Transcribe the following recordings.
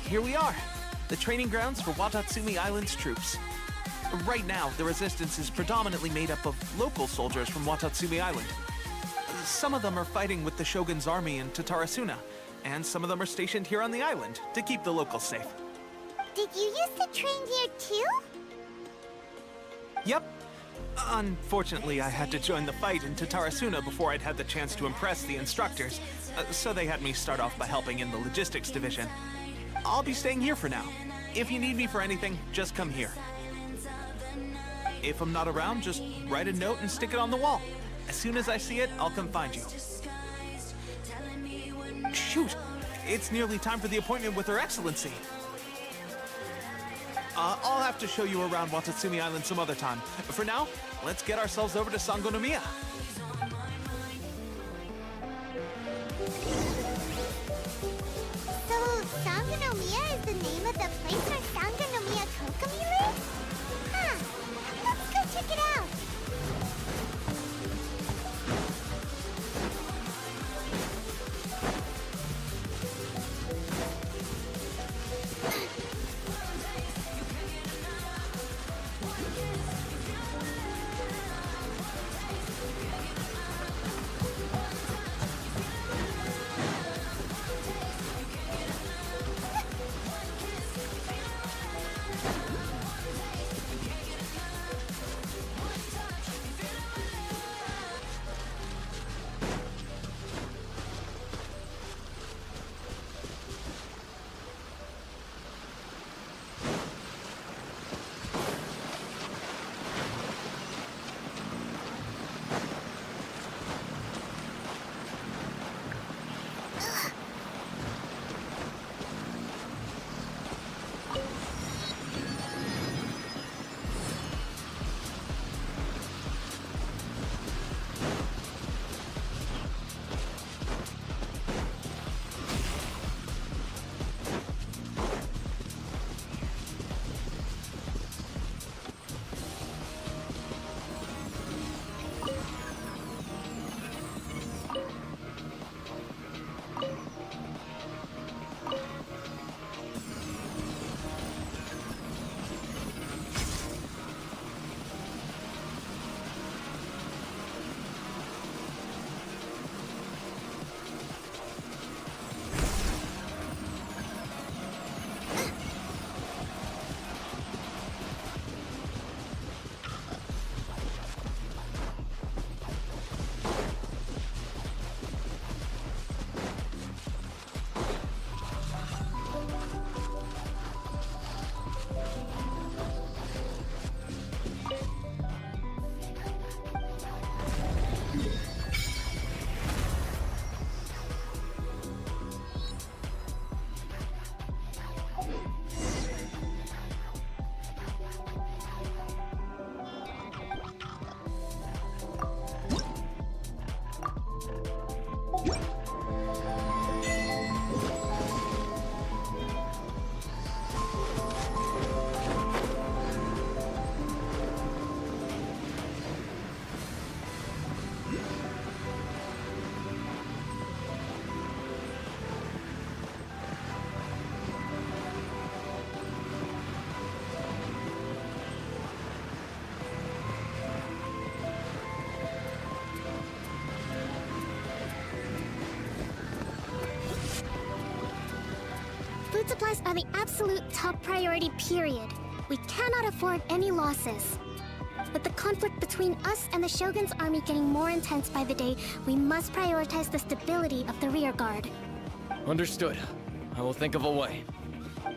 here we are, the training grounds for Watatsumi Island's troops. Right now, the resistance is predominantly made up of local soldiers from Watatsumi Island. Some of them are fighting with the Shogun's army in Tatarasuna, and some of them are stationed here on the island to keep the locals safe. Did you used to train here too? Yep. Unfortunately, I had to join the fight in Tatarasuna before I'd had the chance to impress the instructors, so they had me start off by helping in the logistics division. I'll be staying here for now. If you need me for anything, just come here. If I'm not around, just write a note and stick it on the wall. As soon as I see it, I'll come find you. Shoot! It's nearly time for the appointment with Her Excellency. I'll have to show you around Watatsumi Island some other time. For now, let's get ourselves over to Sangonomiya. So, Sangonomiya is the name of the place where Sangonomiya Kokomi lives? Huh. Let's go check it out. Food supplies are the absolute top priority, period. We cannot afford any losses. With the conflict between us and the Shogun's army getting more intense by the day, we must prioritize the stability of the rear guard. Understood. I will think of a way.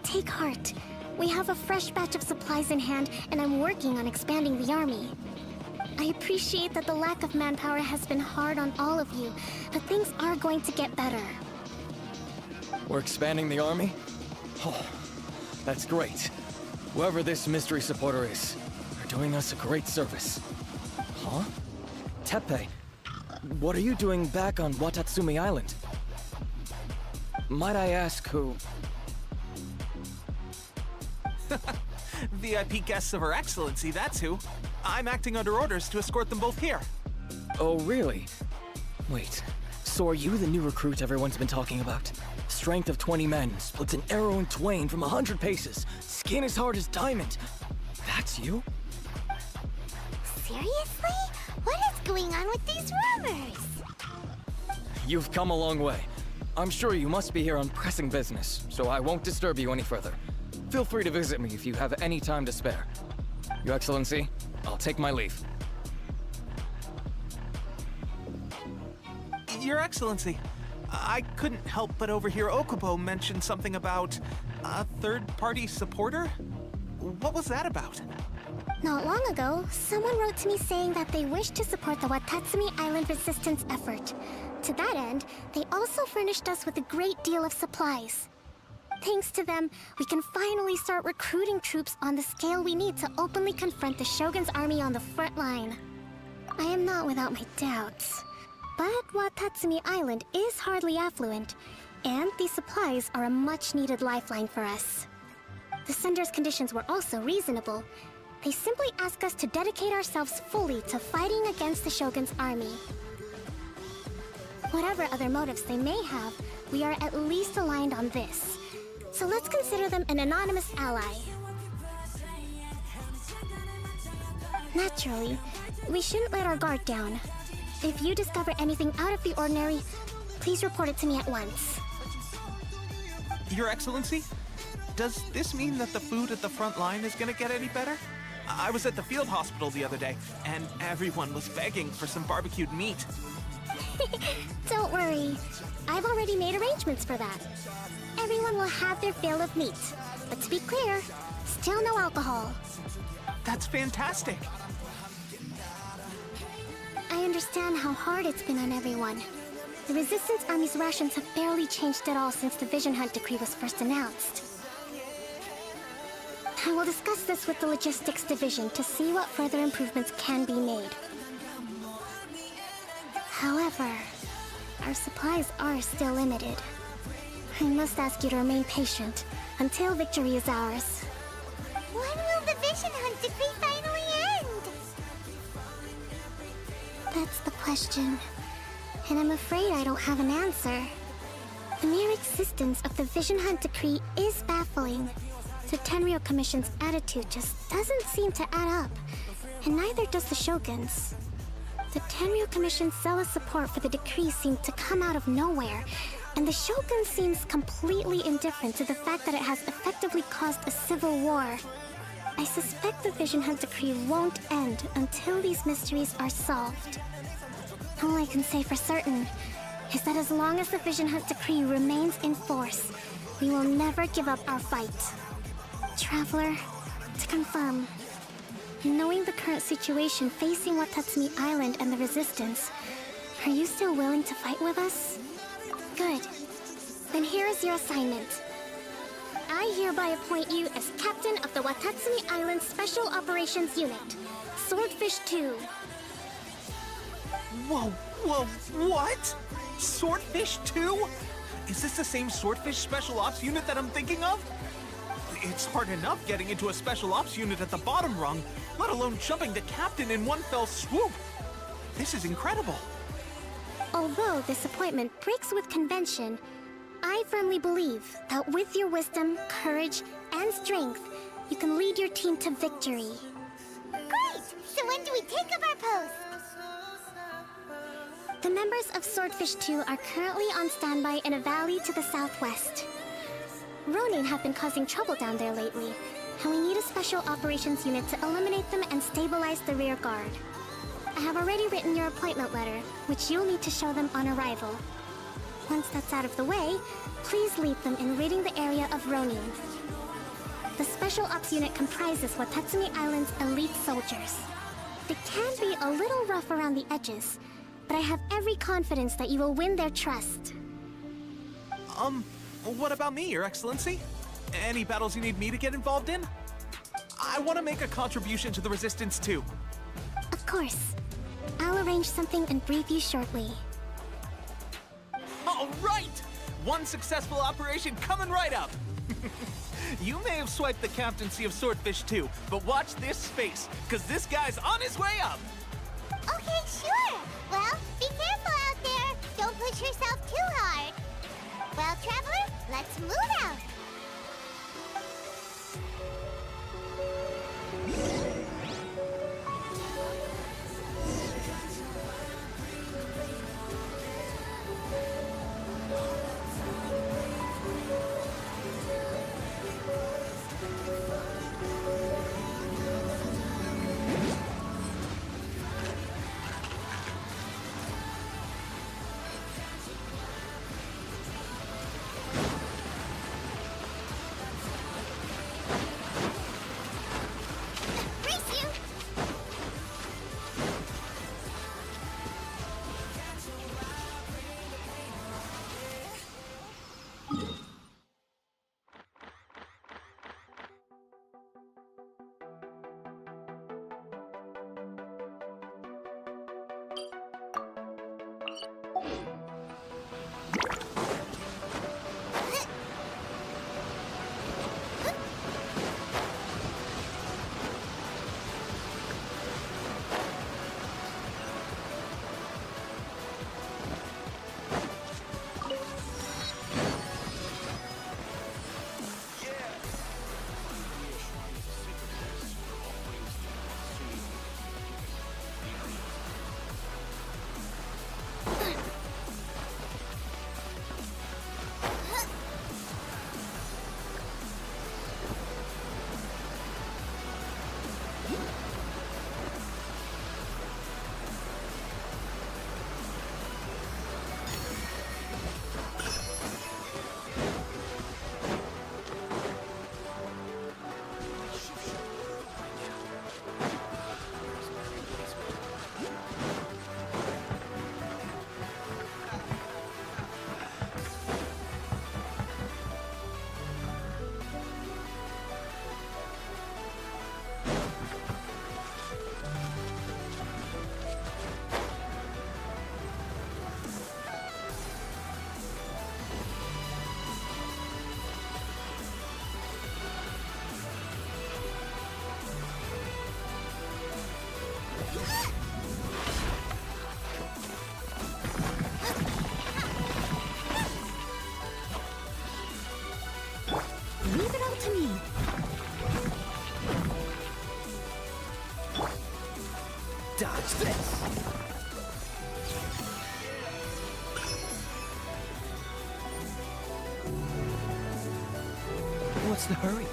Take heart. We have a fresh batch of supplies in hand, and I'm working on expanding the army. I appreciate that the lack of manpower has been hard on all of you, but things are going to get better. We're expanding the army? Oh, that's great. Whoever this mystery supporter is, they're doing us a great service. Huh? Teppei, what are you doing back on Watatsumi Island? Might I ask who? VIP guests of Her Excellency, that's who. I'm acting under orders to escort them both here. Oh, really? Wait, so are you the new recruit everyone's been talking about? Strength of 20 men, splits an arrow in twain from 100 paces. Skin as hard as diamond. That's you? Seriously? What is going on with these rumors? You've come a long way. I'm sure you must be here on pressing business, so I won't disturb you any further. Feel free to visit me if you have any time to spare. Your Excellency, I'll take my leave. Your Excellency, I couldn't help but overhear Okubo mention something about a third-party supporter? What was that about? Not long ago, someone wrote to me saying that they wish to support the Watatsumi Island resistance effort. To that end, they also furnished us with a great deal of supplies. Thanks to them, we can finally start recruiting troops on the scale we need to openly confront the Shogun's army on the front line. I am not without my doubts. But Watatsumi Island is hardly affluent, and these supplies are a much-needed lifeline for us. The sender's conditions were also reasonable. They simply ask us to dedicate ourselves fully to fighting against the Shogun's army. Whatever other motives they may have, we are at least aligned on this. So let's consider them an anonymous ally. Naturally, we shouldn't let our guard down. If you discover anything out of the ordinary, please report it to me at once. Your Excellency, does this mean that the food at the front line is gonna get any better? I was at the field hospital the other day, and everyone was begging for some barbecued meat. Don't worry. I've already made arrangements for that. Everyone will have their fill of meat. But to be clear, still no alcohol. That's fantastic. I understand how hard it's been on everyone. The Resistance Army's rations have barely changed at all since the Vision Hunt decree was first announced. I will discuss this with the Logistics Division to see what further improvements can be made. However, our supplies are still limited. I must ask you to remain patient until victory is ours. When will the Vision Hunt decree finally end? That's the question. And I'm afraid I don't have an answer. The mere existence of the Vision Hunt decree is baffling. The Tenryou Commission's attitude just doesn't seem to add up, and neither does the Shogun's. The Tenryou Commission's zealous support for the decree seemed to come out of nowhere, and the Shogun seems completely indifferent to the fact that it has effectively caused a civil war. I suspect the Vision Hunt decree won't end until these mysteries are solved. All I can say for certain is that as long as the Vision Hunt decree remains in force, we will never give up our fight. Traveler, to confirm, knowing the current situation facing Watatsumi Island and the Resistance, are you still willing to fight with us? Good. Then here is your assignment. I hereby appoint you as Captain of the Watatsumi Island Special Operations Unit, Swordfish 2. Whoa, what? Swordfish 2? Is this the same Swordfish Special Ops unit that I'm thinking of? It's hard enough getting into a Special Ops unit at the bottom rung, let alone jumping to Captain in one fell swoop. This is incredible. Although this appointment breaks with convention, I firmly believe that with your wisdom, courage, and strength, you can lead your team to victory. Great! So when do we take up our post? The members of Swordfish 2 are currently on standby in a valley to the southwest. Ronin have been causing trouble down there lately, and we need a special operations unit to eliminate them and stabilize the rear guard. I have already written your appointment letter, which you'll need to show them on arrival. Once that's out of the way, please lead them in ridding the area of Ronin. The Special Ops unit comprises Watatsumi Island's elite soldiers. They can be a little rough around the edges, but I have every confidence that you will win their trust. What about me, Your Excellency? Any battles you need me to get involved in? I want to make a contribution to the Resistance too. Of course. I'll arrange something and brief you shortly. All right! One successful operation coming right up! You may have swiped the captaincy of Swordfish 2, but watch this space, because this guy's on his way up! Okay, sure. Well, be careful out there. Don't push yourself too hard. Well, traveler, let's move out. Race you! Leave it all to me. Dodge this! What's the hurry?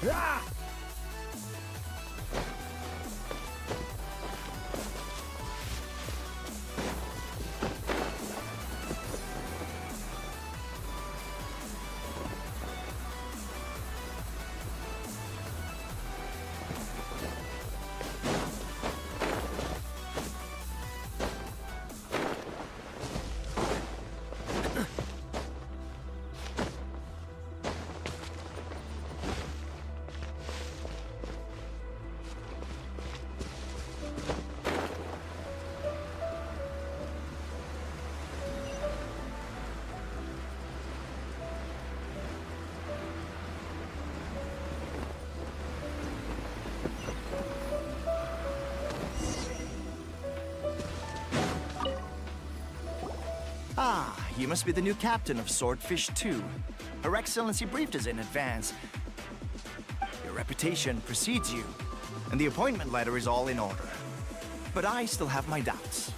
Ah! Ah, you must be the new captain of Swordfish 2. Her Excellency briefed us in advance. Your reputation precedes you, and the appointment letter is all in order. But I still have my doubts.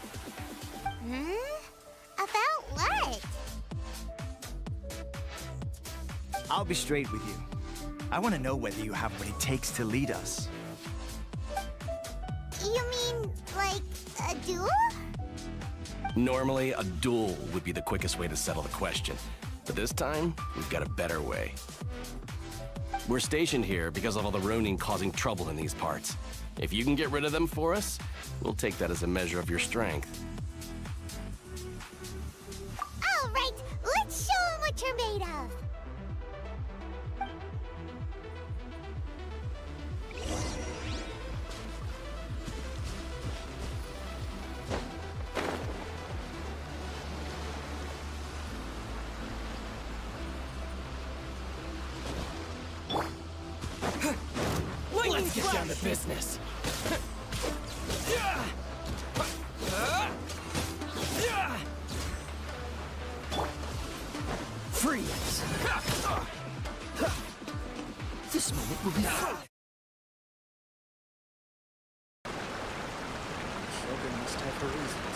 I'll be straight with you. I want to know whether you have what it takes to lead us. You mean, like, a duel? Normally, a duel would be the quickest way to settle the question. But this time, we've got a better way. We're stationed here because of all the Ronin causing trouble in these parts. If you can get rid of them for us, we'll take that as a measure of your strength. All right, let's show 'em what you're made of. Let's get down to business. Freeze! This moment will be fun. Shogun must have her reasons.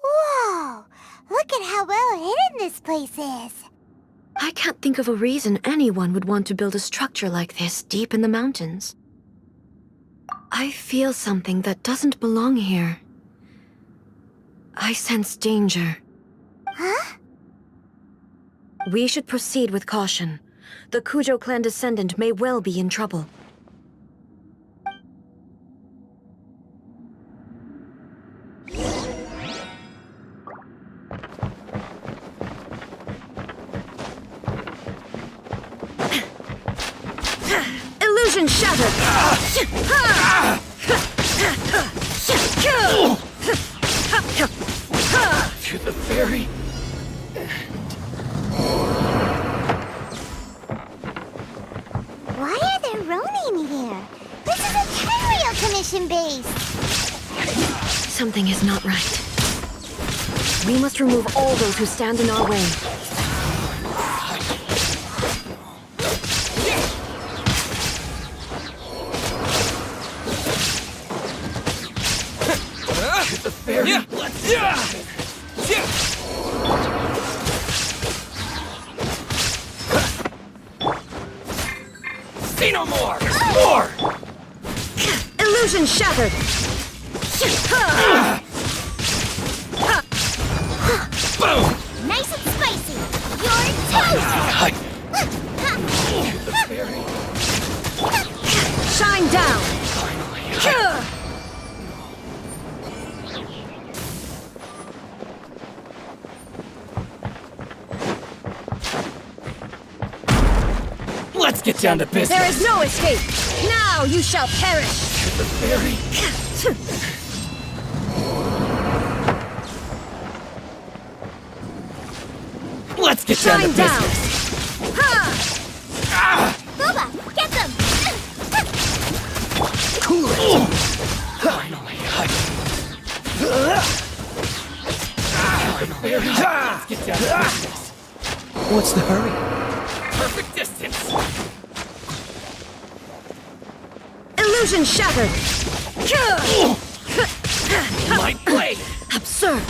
Whoa! Look at how well hidden this place is. I can't think of a reason anyone would want to build a structure like this deep in the mountains. I feel something that doesn't belong here. I sense danger. Huh? We should proceed with caution. The Kujo clan descendant may well be in trouble. Illusion shattered! To the ferry. Why are there Ronin here? This is a Tenryou Commission base! Something is not right. We must remove all those who stand in our way. no more! More! Illusion shattered! Boom! Nice and spicy. You're toast. Shine down! Let's get down to business! There is no escape! Now you shall perish! Let's get down to Shine down! business! Booba, get them. Cool it! Finally, let's get down to business! What's the hurry? Perfect distance! Illusion shattered! My blade! Absurd!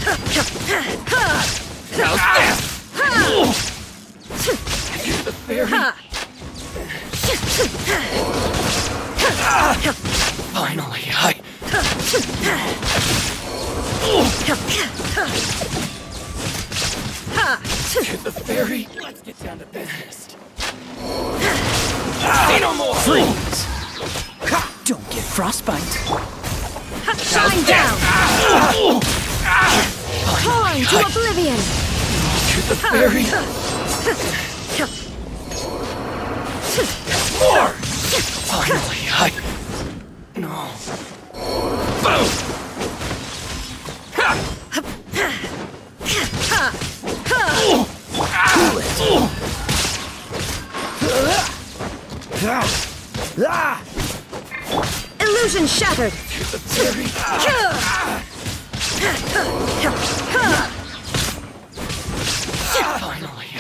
How's this? Here's the fairy! Finally, Here's the fairy! Let's get down to business! Say no more! Freeze! Don't get frostbite. Shine down! Torn to oblivion! Here's the fairy! More! Finally, No. Boom! Illusion shattered! Finally,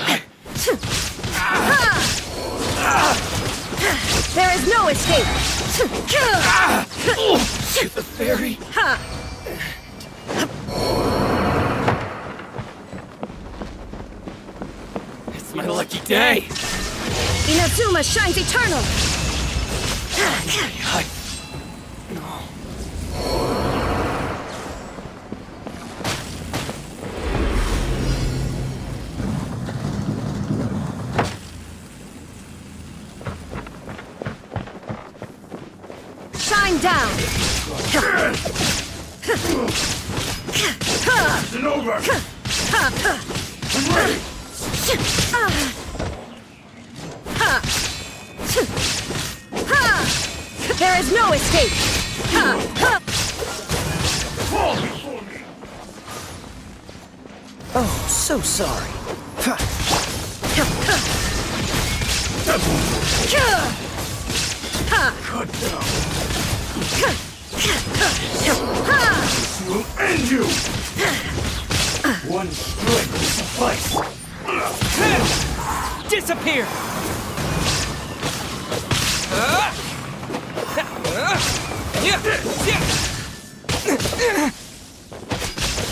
There is no escape! Here's the fairy! It's my lucky day! Inazuma shines eternal! Shine down! It's over! I'm ready! There is no escape! Fall before me! Oh, so sorry. Cut down! This will end you! One strike will suffice! Disappear!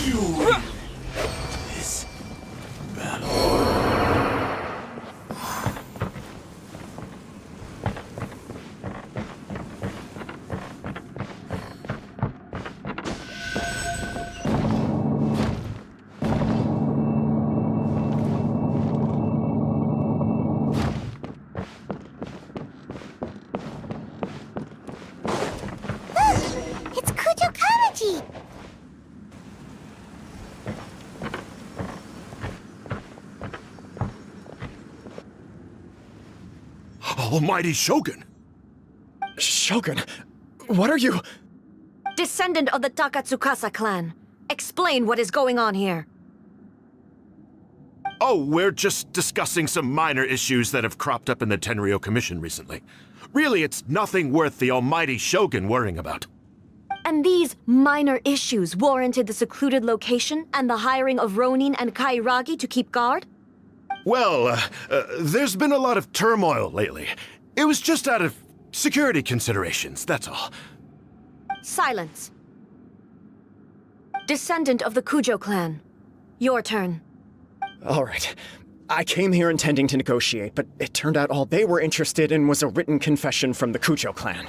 You win this battle. It's Kujo Karaji. Almighty Shogun! Shogun, what are you? Descendant of the Takatsukasa clan. Explain what is going on here. Oh, we're just discussing some minor issues that have cropped up in the Tenryo Commission recently. Really, it's nothing worth the almighty Shogun worrying about. And these minor issues warranted the secluded location and the hiring of Ronin and Kairagi to keep guard? Well, there's been a lot of turmoil lately. It was just out of security considerations, that's all. Silence. Descendant of the Kujo clan. Your turn. All right. I came here intending to negotiate, but it turned out all they were interested in was a written confession from the Kujo clan.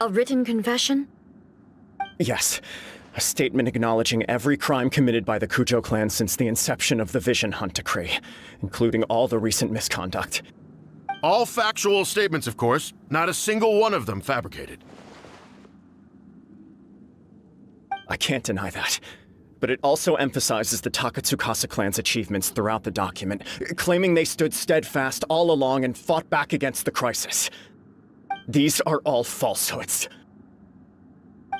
A written confession? Yes. A statement acknowledging every crime committed by the Kujo clan since the inception of the Vision Hunt Decree, including all the recent misconduct. All factual statements, of course. Not a single one of them fabricated. I can't deny that. But it also emphasizes the Takatsukasa clan's achievements throughout the document, claiming they stood steadfast all along and fought back against the crisis. These are all falsehoods.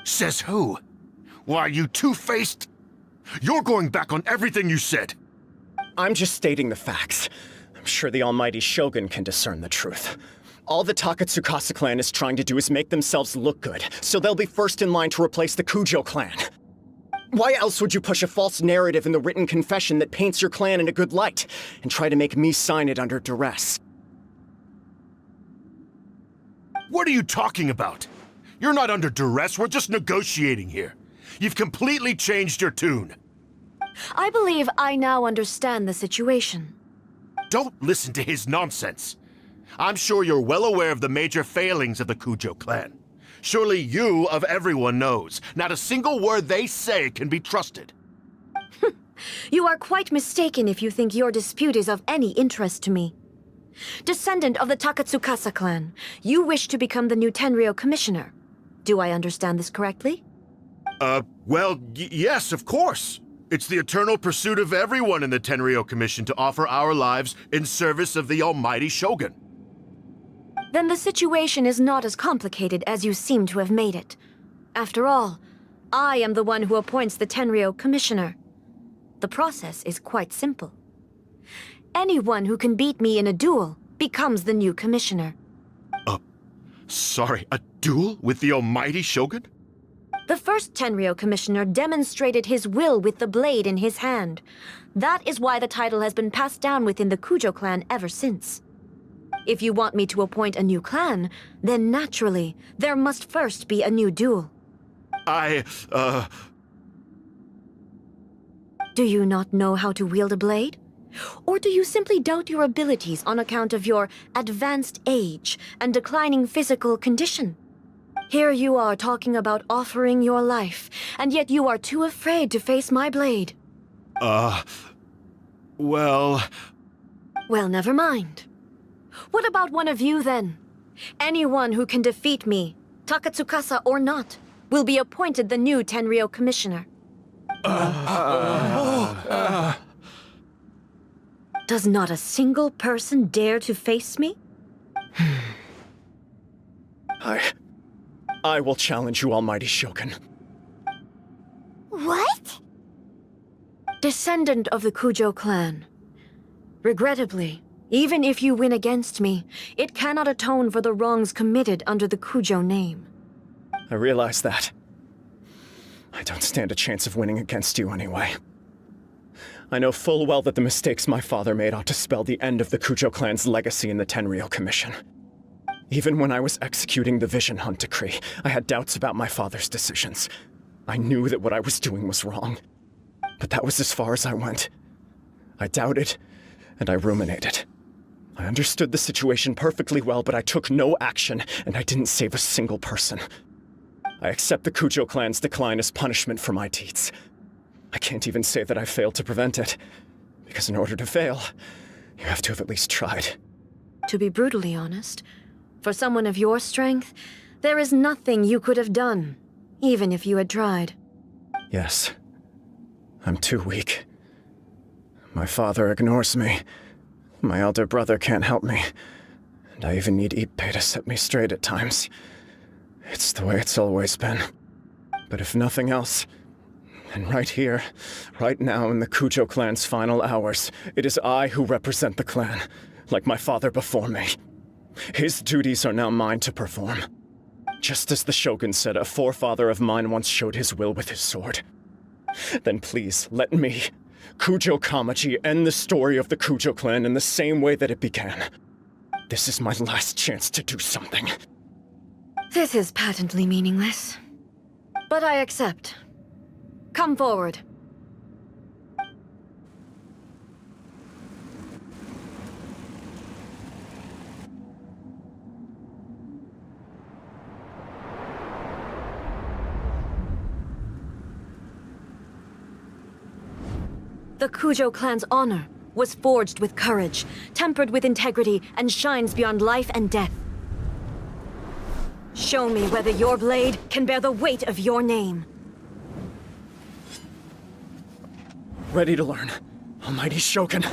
Says who? Why, you two-faced? You're going back on everything you said. I'm just stating the facts. I'm sure the almighty Shogun can discern the truth. All the Takatsukasa clan is trying to do is make themselves look good, so they'll be first in line to replace the Kujo clan. Why else would you push a false narrative in the written confession that paints your clan in a good light, and try to make me sign it under duress? What are you talking about? You're not under duress, we're just negotiating here. You've completely changed your tune. I believe I now understand the situation. Don't listen to his nonsense. I'm sure you're well aware of the major failings of the Kujo clan. Surely you, of everyone, knows. Not a single word they say can be trusted. You are quite mistaken if you think your dispute is of any interest to me. Descendant of the Takatsukasa clan, you wish to become the new Tenryou commissioner. Do I understand this correctly? Well, yes, of course. It's the eternal pursuit of everyone in the Tenryou Commission to offer our lives in service of the almighty Shogun. Then the situation is not as complicated as you seem to have made it. After all, I am the one who appoints the Tenryou commissioner. The process is quite simple. Anyone who can beat me in a duel becomes the new commissioner. Sorry, a duel with the almighty Shogun? The first Tenryou commissioner demonstrated his will with the blade in his hand. That is why the title has been passed down within the Kujo clan ever since. If you want me to appoint a new clan, then naturally, there must first be a new duel. Do you not know how to wield a blade? Or do you simply doubt your abilities on account of your advanced age and declining physical condition? Here you are talking about offering your life, and yet you are too afraid to face my blade. Well, never mind. What about one of you, then? Anyone who can defeat me, Takatsukasa or not, will be appointed the new Tenryou commissioner. Does not a single person dare to face me? I will challenge you, almighty Shogun. What? Descendant of the Kujo clan. Regrettably, even if you win against me, it cannot atone for the wrongs committed under the Kujo name. I realize that. I don't stand a chance of winning against you anyway. I know full well that the mistakes my father made ought to spell the end of the Kujo clan's legacy in the Tenryou Commission. Even when I was executing the Vision Hunt Decree, I had doubts about my father's decisions. I knew that what I was doing was wrong. But that was as far as I went. I doubted, and I ruminated. I understood the situation perfectly well, but I took no action, and I didn't save a single person. I accept the Kujo clan's decline as punishment for my deeds. I can't even say that I failed to prevent it, because in order to fail, you have to have at least tried. To be brutally honest, for someone of your strength, there is nothing you could have done, even if you had tried. Yes. I'm too weak. My father ignores me. My elder brother can't help me. And I even need Ippei to set me straight at times. It's the way it's always been. But if nothing else, then right here, right now in the Kujo clan's final hours, it is I who represent the clan, like my father before me. His duties are now mine to perform. Just as the Shogun said, a forefather of mine once showed his will with his sword. Then please, let me, Kujo Kamaji, end the story of the Kujo clan in the same way that it began. This is my last chance to do something. This is patently meaningless. But I accept. Come forward. The Kujo clan's honor was forged with courage, tempered with integrity, and shines beyond life and death. Show me whether your blade can bear the weight of your name. Ready to learn. Almighty Shogun.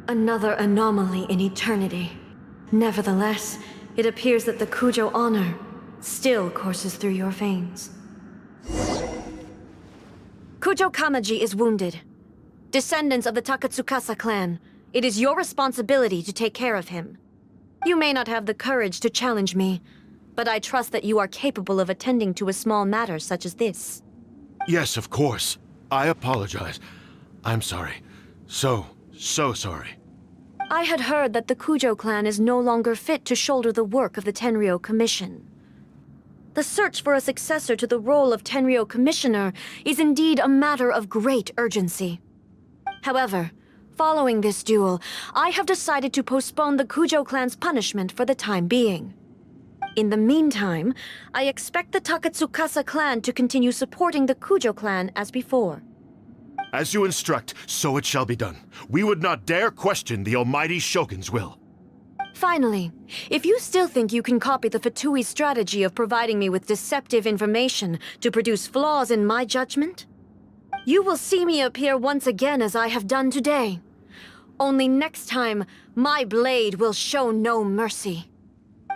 Another anomaly in eternity. Nevertheless, it appears that the Kujo honor still courses through your veins. Kujo Kamaji is wounded. Descendants of the Takatsukasa clan, it is your responsibility to take care of him. You may not have the courage to challenge me, but I trust that you are capable of attending to a small matter such as this. Yes, of course. I apologize. I'm sorry. So sorry. I had heard that the Kujo clan is no longer fit to shoulder the work of the Tenryou Commission. The search for a successor to the role of Tenryou Commissioner is indeed a matter of great urgency. However, following this duel, I have decided to postpone the Kujo clan's punishment for the time being. In the meantime, I expect the Takatsukasa clan to continue supporting the Kujo clan as before. As you instruct, so it shall be done. We would not dare question the Almighty Shogun's will. Finally, if you still think you can copy the Fatui's strategy of providing me with deceptive information to produce flaws in my judgment, you will see me appear once again as I have done today. Only next time, my blade will show no mercy.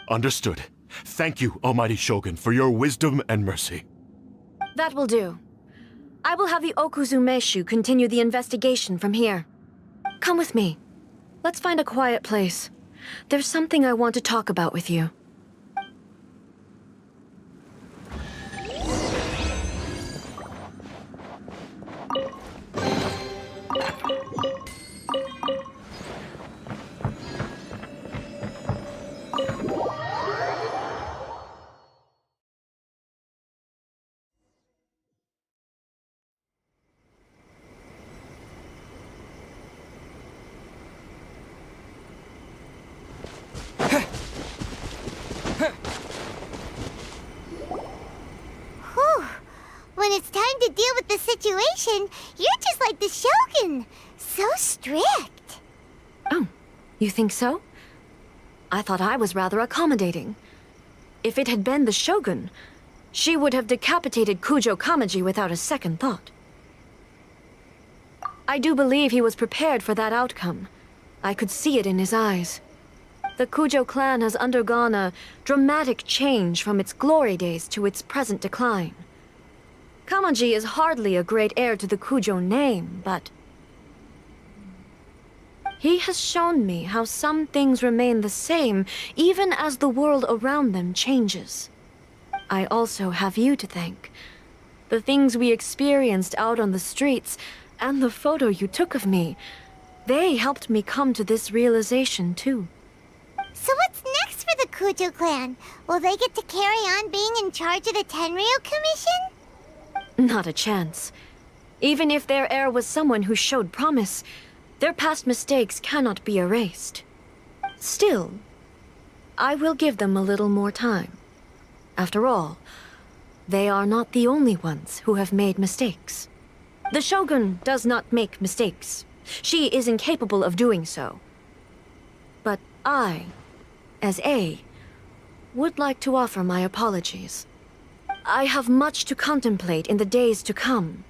Understood. Thank you, Almighty Shogun, for your wisdom and mercy. That will do. I will have the Okuzumeshu continue the investigation from here. Come with me. Let's find a quiet place. There's something I want to talk about with you. When it's time to deal with the situation, you're just like the Shogun. So strict. Oh, you think so? I thought I was rather accommodating. If it had been the Shogun, she would have decapitated Kujo Kamaji without a second thought. I do believe he was prepared for that outcome. I could see it in his eyes. The Kujo clan has undergone a dramatic change from its glory days to its present decline. Kamaji is hardly a great heir to the Kujo name, but he has shown me how some things remain the same even as the world around them changes. I also have you to thank. The things we experienced out on the streets and the photo you took of me, they helped me come to this realization too. So what's next for the Kujo clan? Will they get to carry on being in charge of the Tenryo Commission? Not a chance. Even if their heir was someone who showed promise, their past mistakes cannot be erased. Still, I will give them a little more time. After all, they are not the only ones who have made mistakes. The Shogun does not make mistakes. She is incapable of doing so. But I, as A, would like to offer my apologies. I have much to contemplate in the days to come.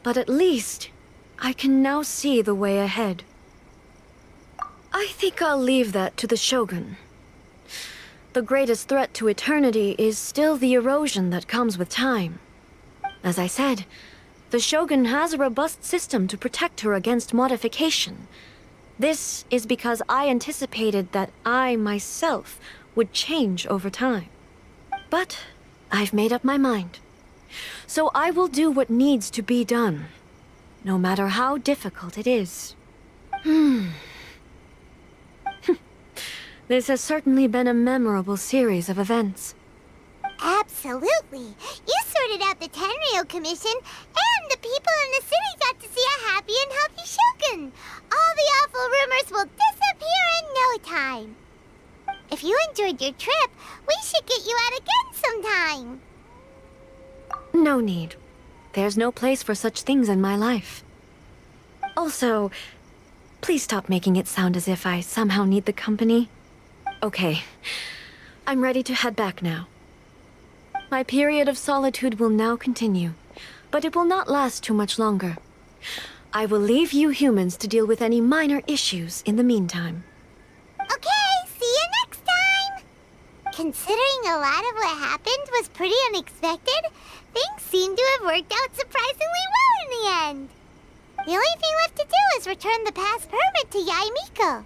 But at least, I can now see the way ahead. I think I'll leave that to the Shogun. The greatest threat to eternity is still the erosion that comes with time. As I said, the Shogun has a robust system to protect her against modification. This is because I anticipated that I myself would change over time. But I've made up my mind. So I will do what needs to be done, no matter how difficult it is. This has certainly been a memorable series of events. Absolutely. You sorted out the Tenryo Commission, and the people in the city got to see a happy and healthy Shogun. All the awful rumors will disappear in no time. If you enjoyed your trip, we should get you out again sometime. No need. There's no place for such things in my life. Also, please stop making it sound as if I somehow need the company. Okay, I'm ready to head back now. My period of solitude will now continue, but it will not last too much longer. I will leave you humans to deal with any minor issues in the meantime. Okay, see you next time! Considering a lot of what happened was pretty unexpected, things seem to have worked out surprisingly well in the end. The only thing left to do is return the pass permit to Yaimiko.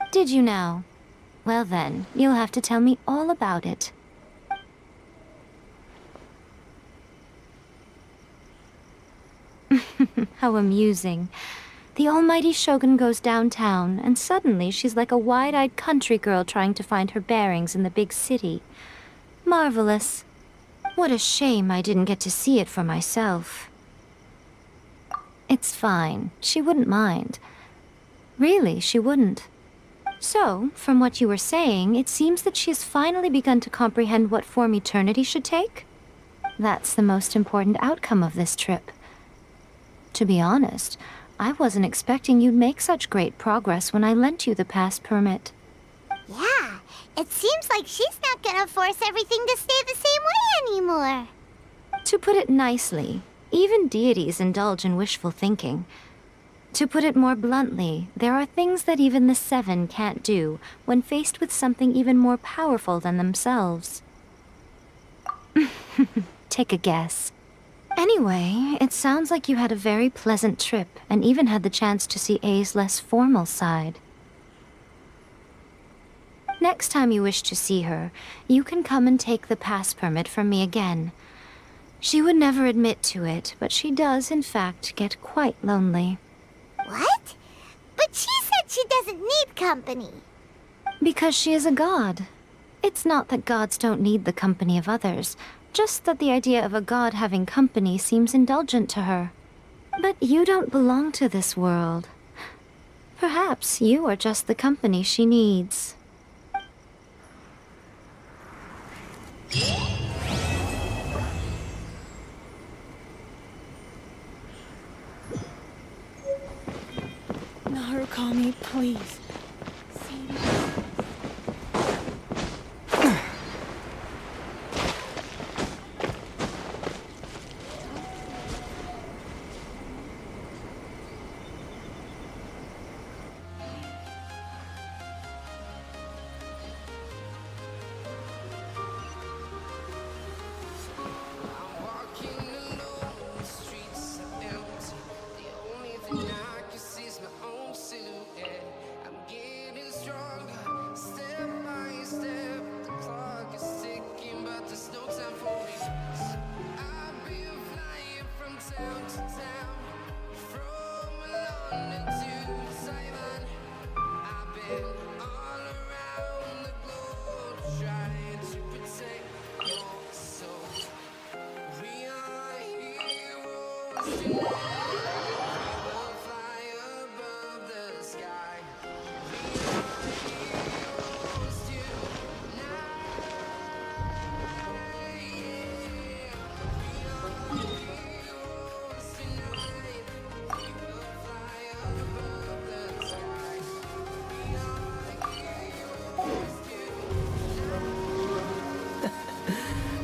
Did you now? Well then, you'll have to tell me all about it. How amusing. The almighty Shogun goes downtown, and suddenly she's like a wide-eyed country girl trying to find her bearings in the big city. Marvelous. What a shame I didn't get to see it for myself. It's fine. She wouldn't mind. Really, she wouldn't. So, from what you were saying, it seems that she has finally begun to comprehend what form eternity should take? That's the most important outcome of this trip. To be honest, I wasn't expecting you'd make such great progress when I lent you the pass permit. Yeah, it seems like she's not gonna force everything to stay the same way anymore. To put it nicely, even deities indulge in wishful thinking. To put it more bluntly, there are things that even the Seven can't do when faced with something even more powerful than themselves. Take a guess. Anyway, it sounds like you had a very pleasant trip and even had the chance to see A's less formal side. Next time you wish to see her, you can come and take the pass permit from me again. She would never admit to it, but she does, in fact, get quite lonely. What? But she said she doesn't need company. Because she is a god. It's not that gods don't need the company of others, just that the idea of a god having company seems indulgent to her. But you don't belong to this world. Perhaps you are just the company she needs. Narukami, please. Save me.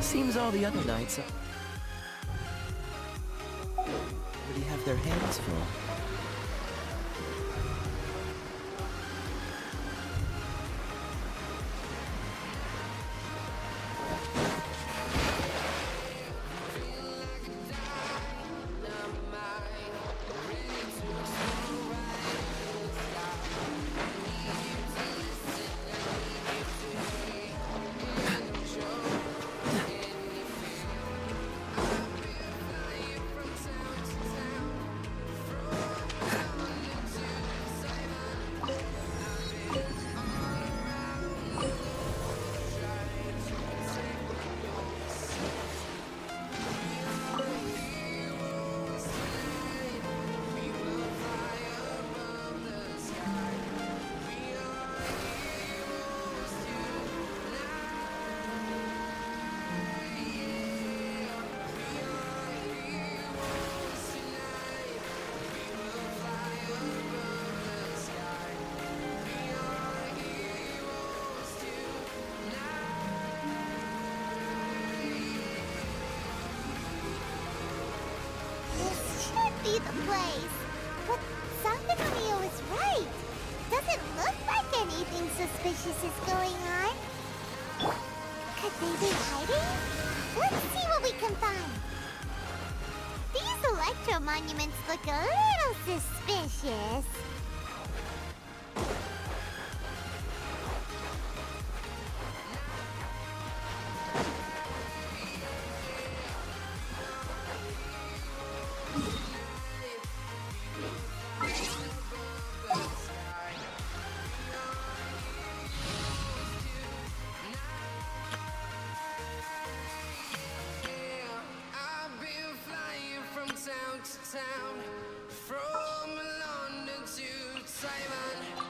Seems all the other knights already have their hands full. This should be the place. But Sanguineo is right. Doesn't look like anything suspicious is going on. Could they be hiding? Let's see what we can find. These electro monuments look a little suspicious.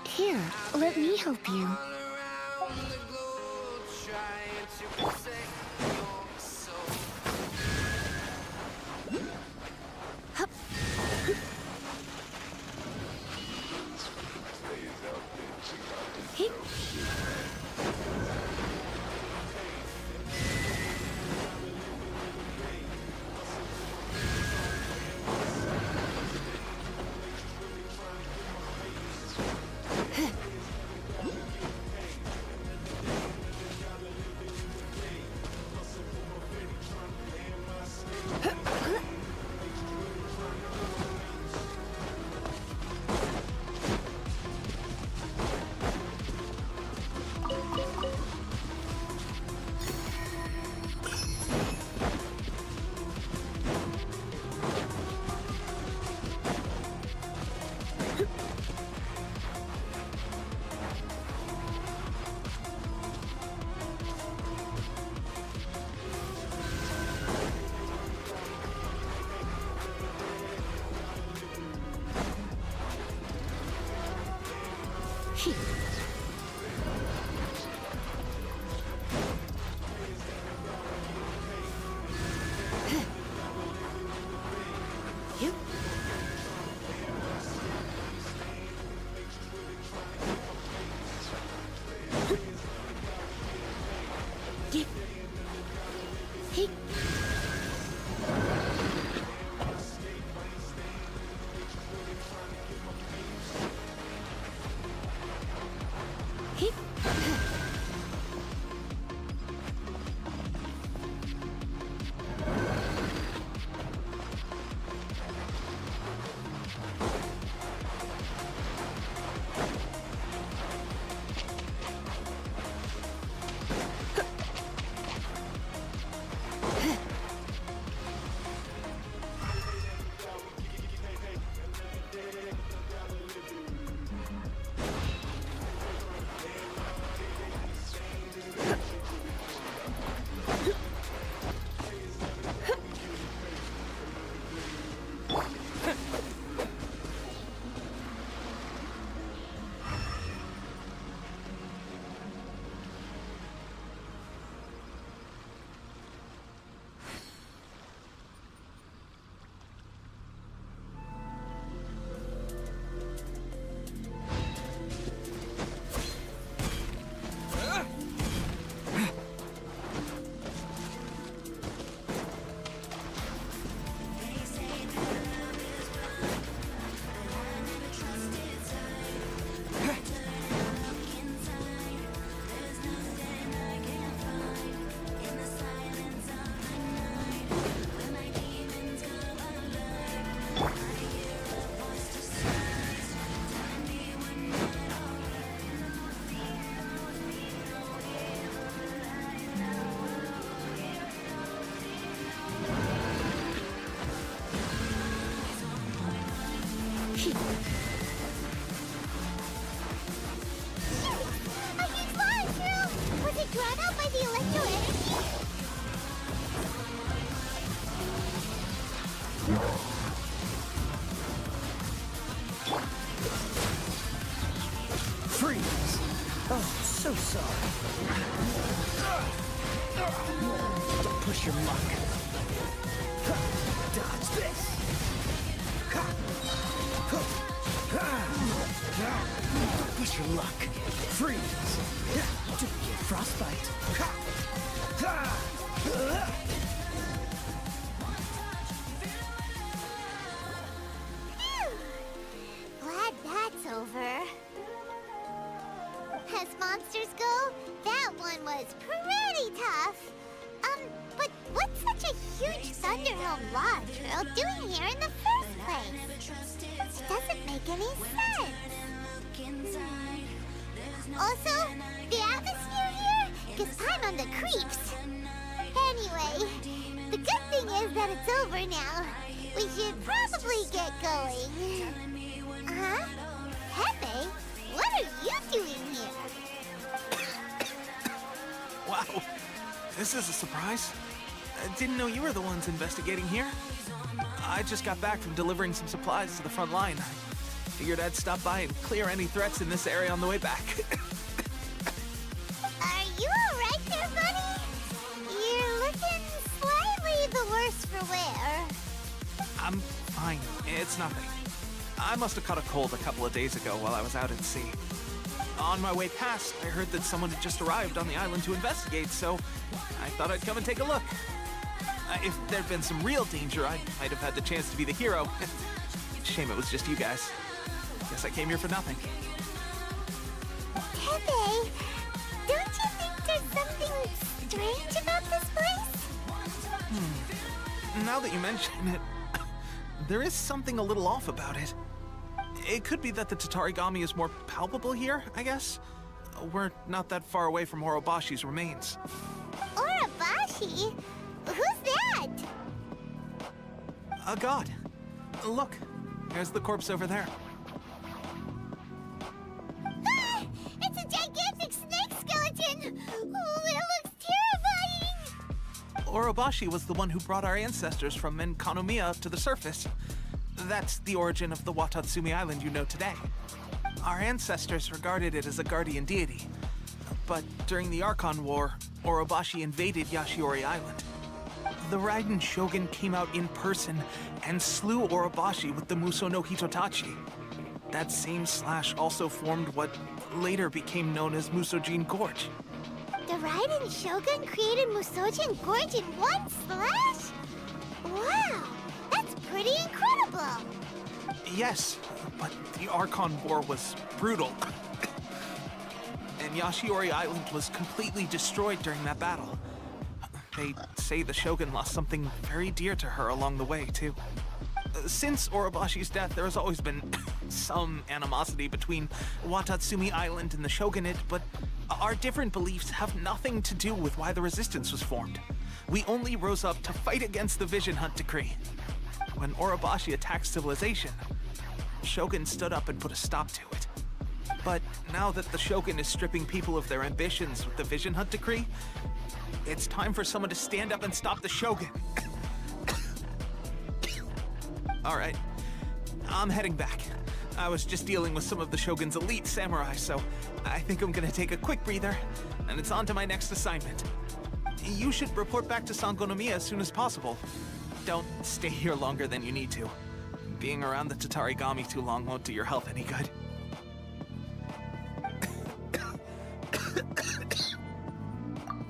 Here, let me help you. Hup. Hey. Push your luck. Dodge this. Push your luck. Freeze. Frostbite. Glad that's over. As monsters go, that one was pretty tough. But what's such a huge Thunderhelm Lodge girl doing here in the first place? It doesn't make any sense. Also, the atmosphere here gives I'm on the creeps. Anyway, the good thing is that it's over now. We should probably get going. Huh? Pepe, what are you doing here? Wow, this is a surprise. I didn't know you were the ones investigating here. I just got back from delivering some supplies to the front line. I figured I'd stop by and clear any threats in this area on the way back. Are you alright there, buddy? You're looking slightly the worse for wear. I'm fine. It's nothing. I must have caught a cold a couple of days ago while I was out at sea. On my way past, I heard that someone had just arrived on the island to investigate, so I thought I'd come and take a look. If there'd been some real danger, I might have had the chance to be the hero. Shame it was just you guys. Guess I came here for nothing. Pepe, don't you think there's something strange about this place? Now that you mention it, there is something a little off about it. It could be that the Tatarigami is more palpable here, I guess. We're not that far away from Orobashi's remains. Orobashi? Who's that? A god. Look, there's the corpse over there. Ah! It's a gigantic snake skeleton! Oh, it looks terrifying! Orobashi was the one who brought our ancestors from Enkanomiya to the surface. That's the origin of the Watatsumi Island you know today. Our ancestors regarded it as a guardian deity. But during the Archon War, Orobashi invaded Yashiori Island. The Raiden Shogun came out in person and slew Orobashi with the Muso no Hitotachi. That same slash also formed what later became known as Musojin Gorge. The Raiden Shogun created Musojin Gorge in one slash? Wow, that's pretty incredible! Yes, but the Archon War was brutal. And Yashiori Island was completely destroyed during that battle. They say the Shogun lost something very dear to her along the way, too. Since Orobashi's death, there has always been some animosity between Watatsumi Island and the Shogunate, but our different beliefs have nothing to do with why the resistance was formed. We only rose up to fight against the Vision Hunt Decree. When Orobashi attacked civilization, Shogun stood up and put a stop to it. But now that the Shogun is stripping people of their ambitions with the Vision Hunt Decree, it's time for someone to stand up and stop the Shogun. All right, I'm heading back. I was just dealing with some of the Shogun's elite samurai, so I think I'm gonna take a quick breather, and it's on to my next assignment. You should report back to Sangonomiya as soon as possible. Don't stay here longer than you need to. Being around the Tatarigami too long won't do your health any good.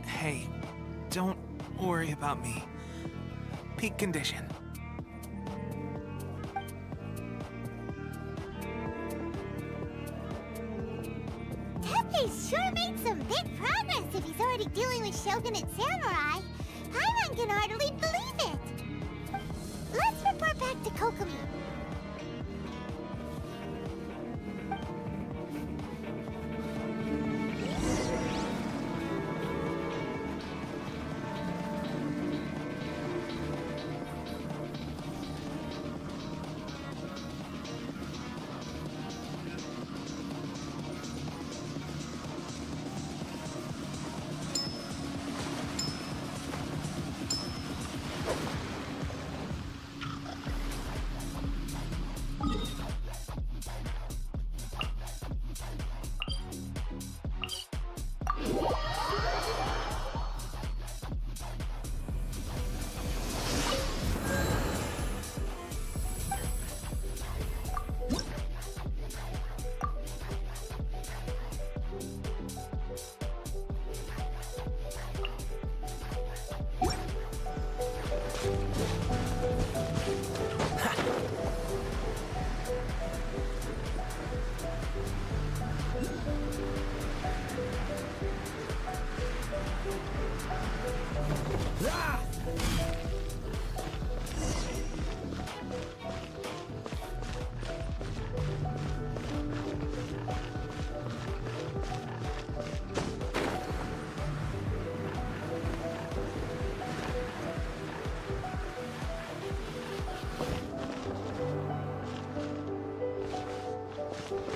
Hey, don't worry about me. Peak condition. Pepe sure made some big progress if he's already dealing with Shogunate samurai. Paimon can hardly believe it. Let's report back to Kokomi.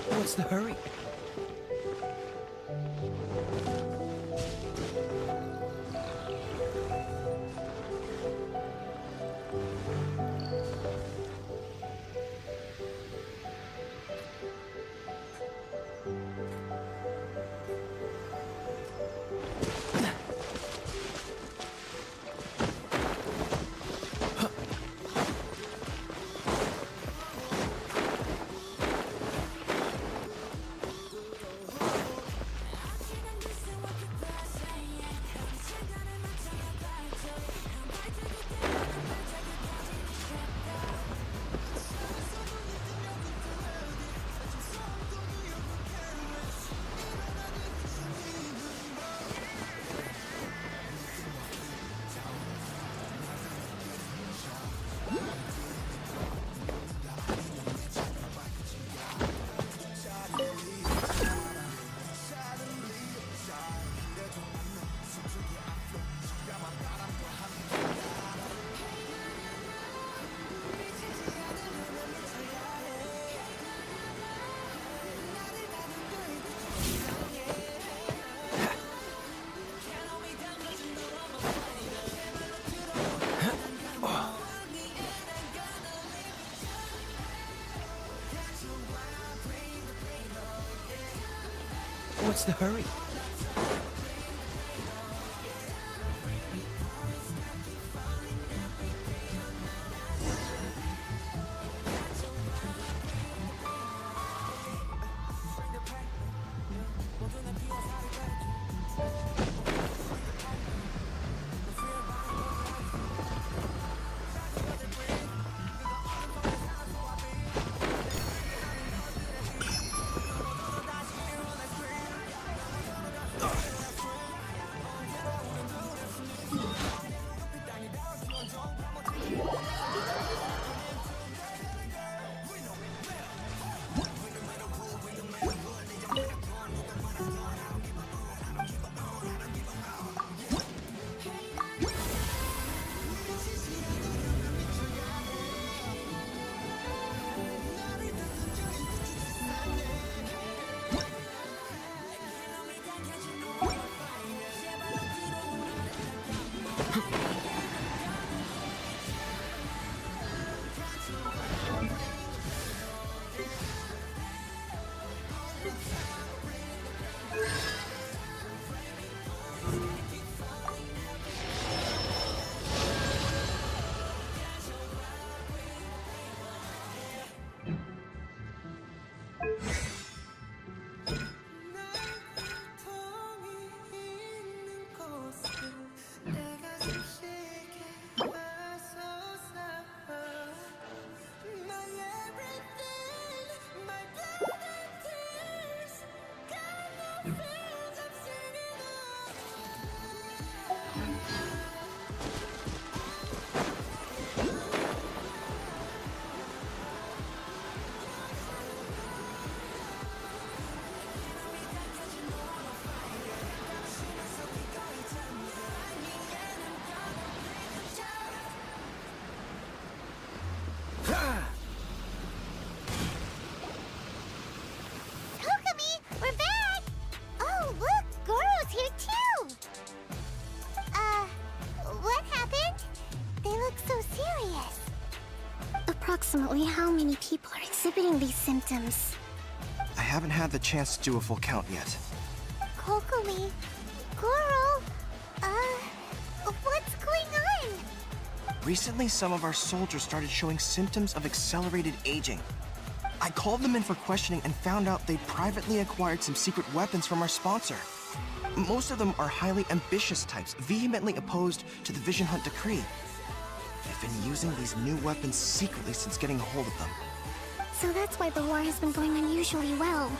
What's the hurry? What's the hurry? Approximately how many people are exhibiting these symptoms? I haven't had the chance to do a full count yet. Kokomi, Goro, what's going on? Recently, some of our soldiers started showing symptoms of accelerated aging. I called them in for questioning and found out they privately acquired some secret weapons from our sponsor. Most of them are highly ambitious types, vehemently opposed to the Vision Hunt decree. They've been using these new weapons secretly since getting a hold of them. So that's why the war has been going unusually well.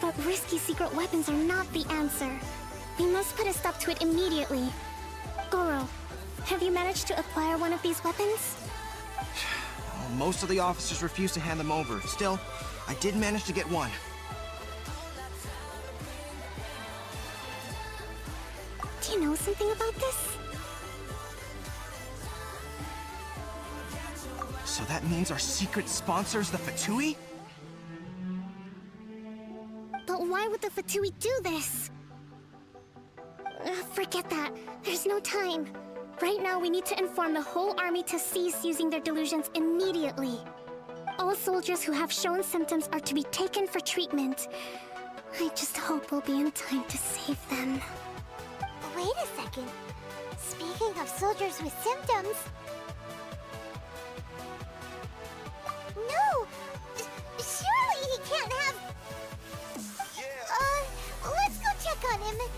But risky secret weapons are not the answer. We must put a stop to it immediately. Goro, have you managed to acquire one of these weapons? Well, most of the officers refuse to hand them over. Still, I did manage to get one. Do you know something about this? So that means our secret sponsor's the Fatui? But why would the Fatui do this? Forget that. There's no time. Right now, we need to inform the whole army to cease using their delusions immediately. All soldiers who have shown symptoms are to be taken for treatment. I just hope we'll be in time to save them. Wait a second. Speaking of soldiers with symptoms... No! Surely he can't have... let's go check on him.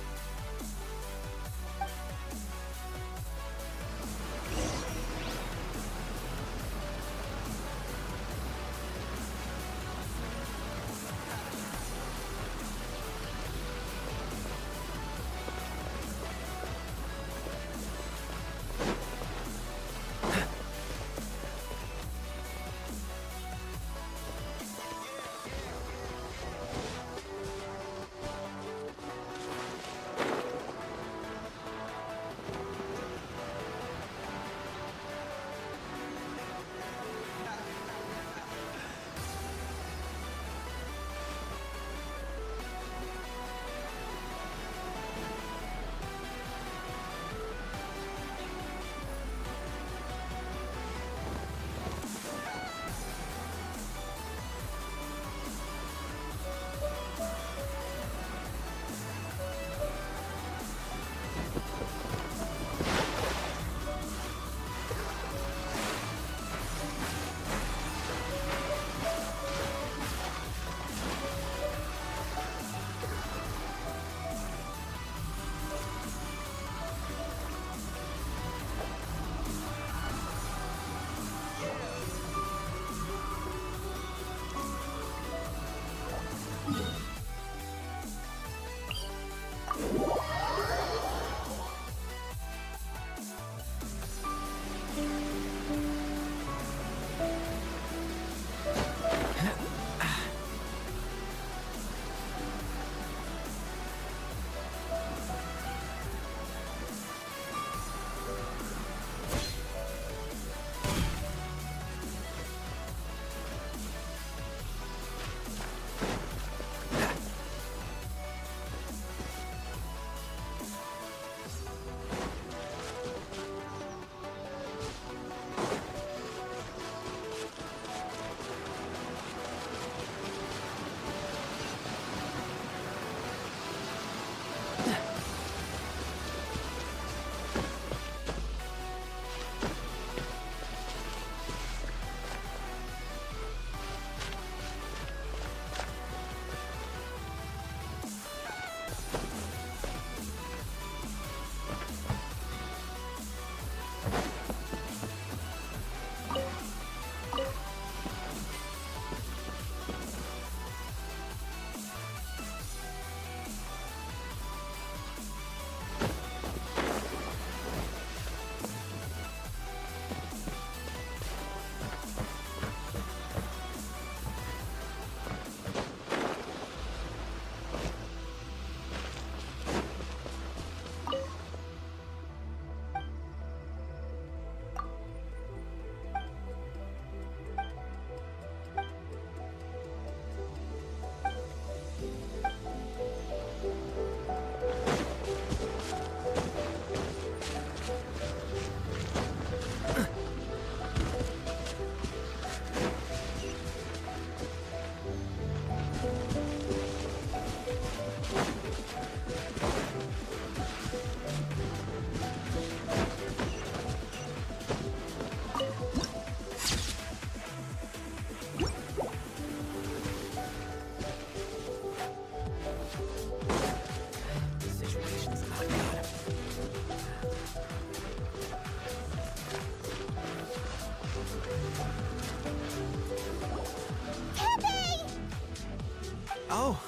Oh.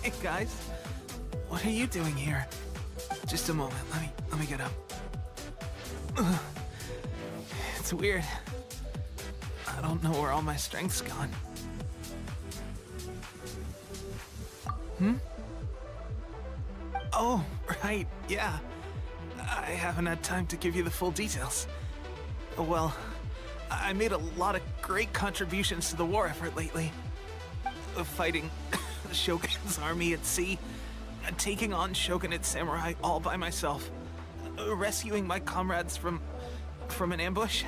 Hey, guys. What are you doing here? Just a moment. Let me get up. It's weird. I don't know where all my strength's gone. Oh, right, yeah. I haven't had time to give you the full details. Well, I made a lot of great contributions to the war effort lately. Fighting the Shogun's army at sea, taking on Shogunate samurai all by myself, rescuing my comrades from an ambush.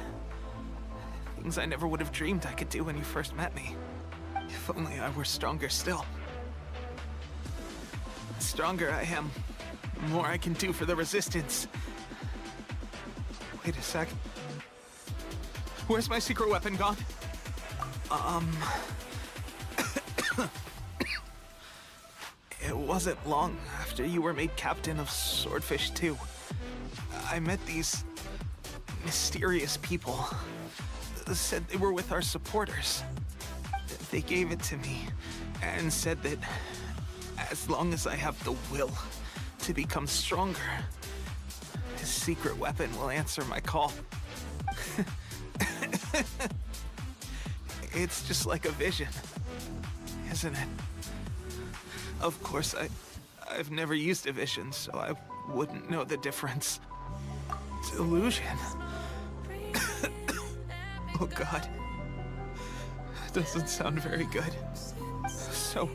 Things I never would have dreamed I could do when you first met me. If only I were stronger still. The stronger I am, the more I can do for the Resistance. Wait a sec. Where's my secret weapon gone? It wasn't long after you were made captain of Swordfish 2. I met these mysterious people. Said they were with our supporters. They gave it to me and said that as long as I have the will to become stronger, his secret weapon will answer my call. It's just like a vision, isn't it? Of course, I've never used a vision, so I wouldn't know the difference. Delusion. Oh God. That doesn't sound very good. So...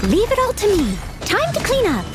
Leave it all to me. Time to clean up.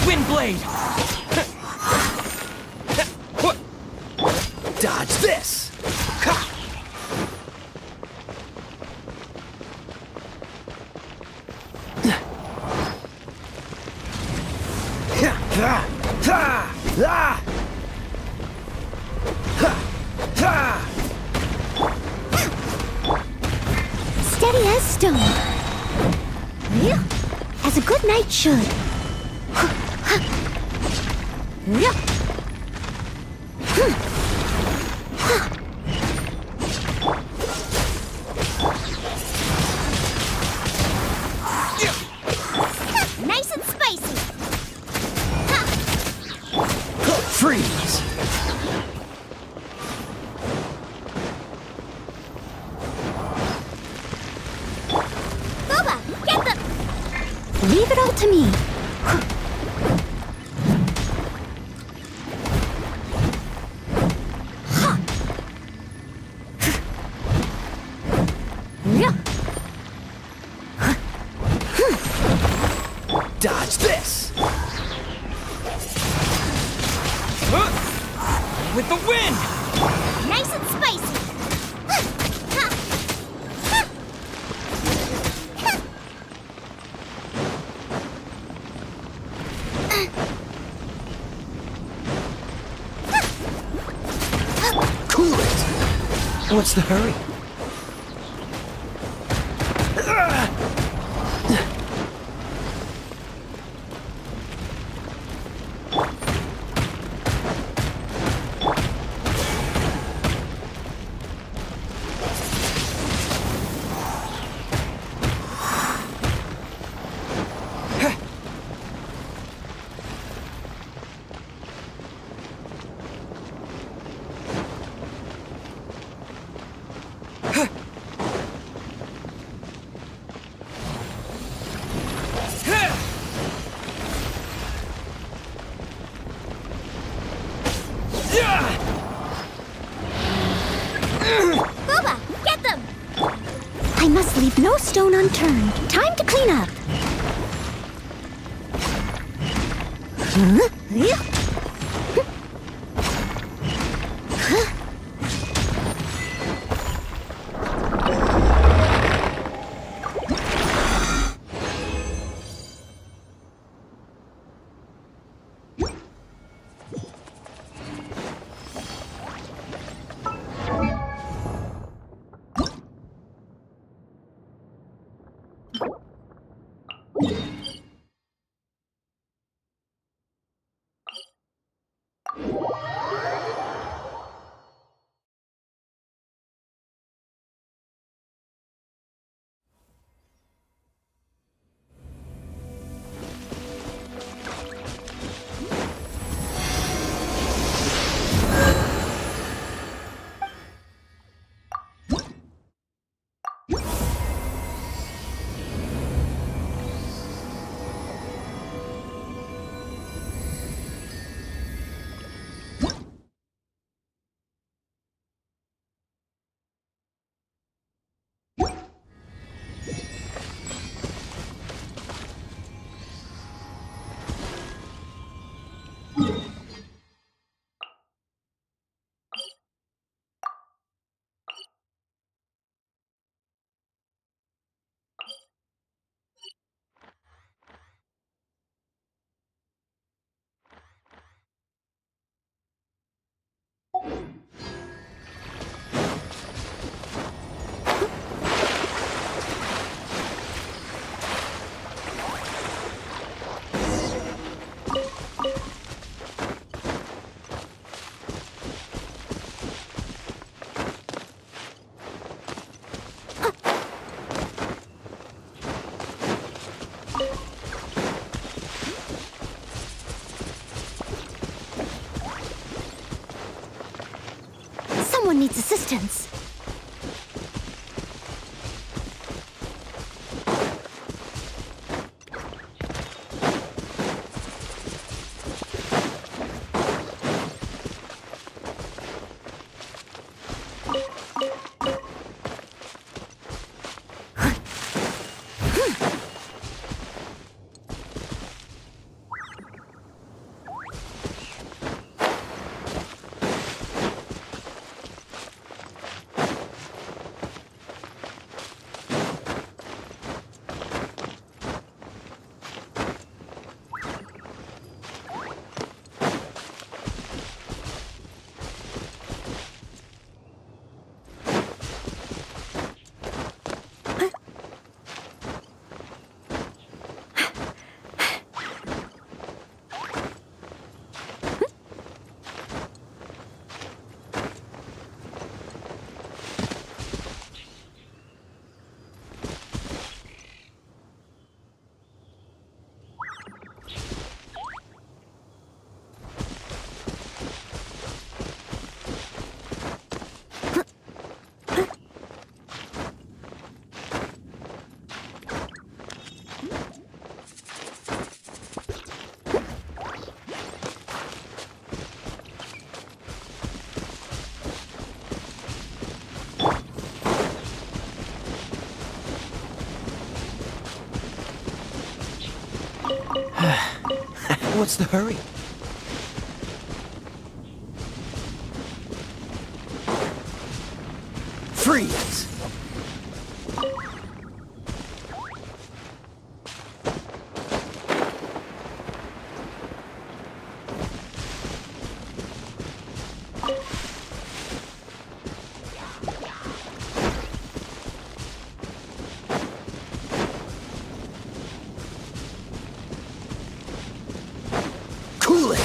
Wind blade! Dodge this! Steady as stone. As a good knight should. Nice and spicy. Freeze! Boba, get them! Leave it all to me. Dodge this! With the wind! Nice and spicy. Cool it! What's the hurry? Boba, get them! I must leave no stone unturned. Time to clean up. Someone needs assistance. What's the hurry? Freeze! Cool it!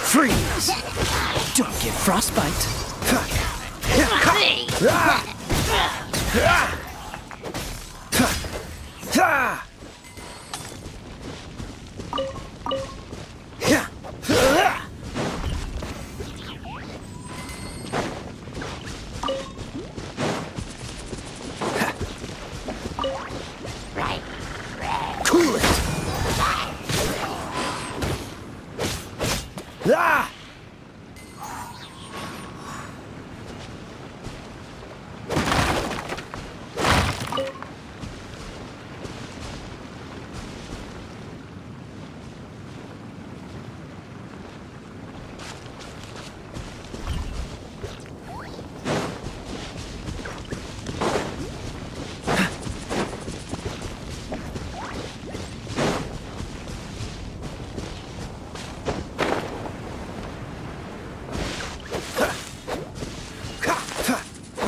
Freeze! Don't get frostbite. Cool it! Ah!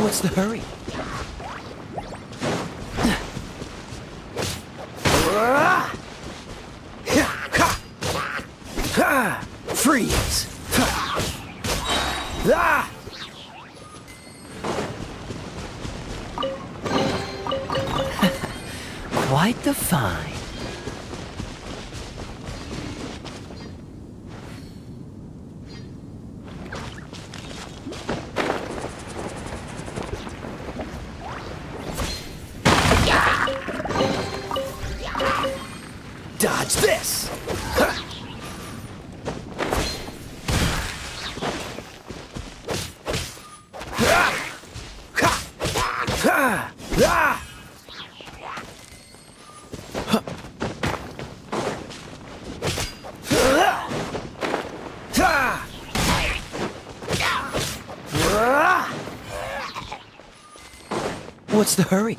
What's the hurry? Freeze! Quite the find. Dodge this! What's the hurry?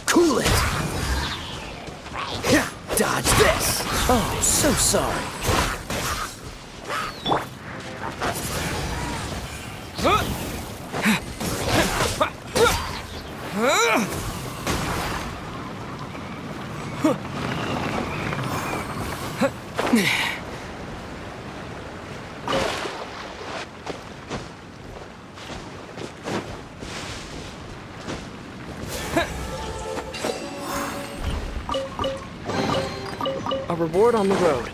Cool it! Dodge this! Oh, so sorry. A reward on the road.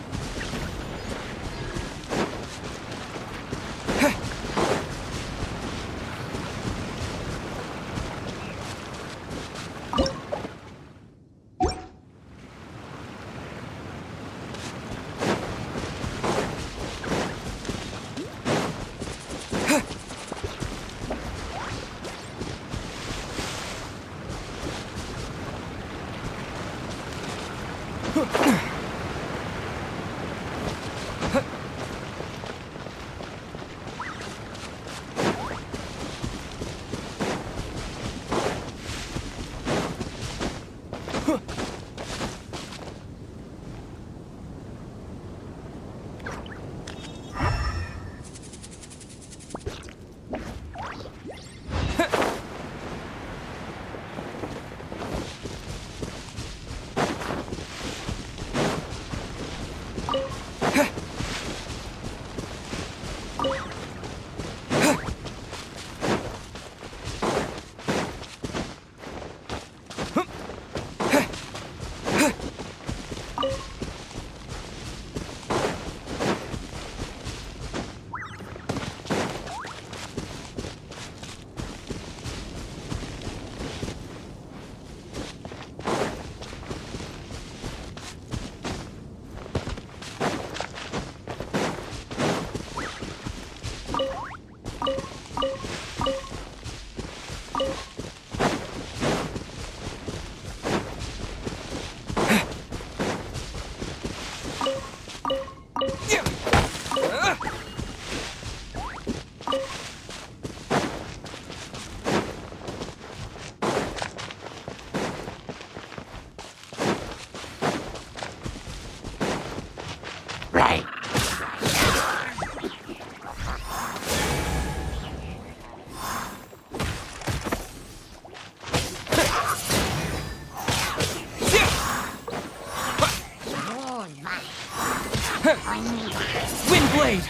Windblade!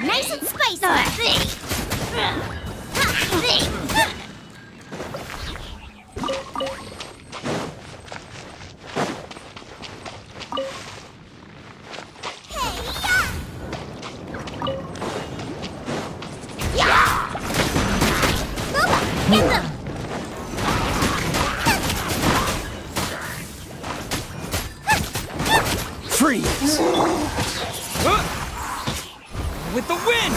Nice and spicy. Get them! Freeze! With the wind!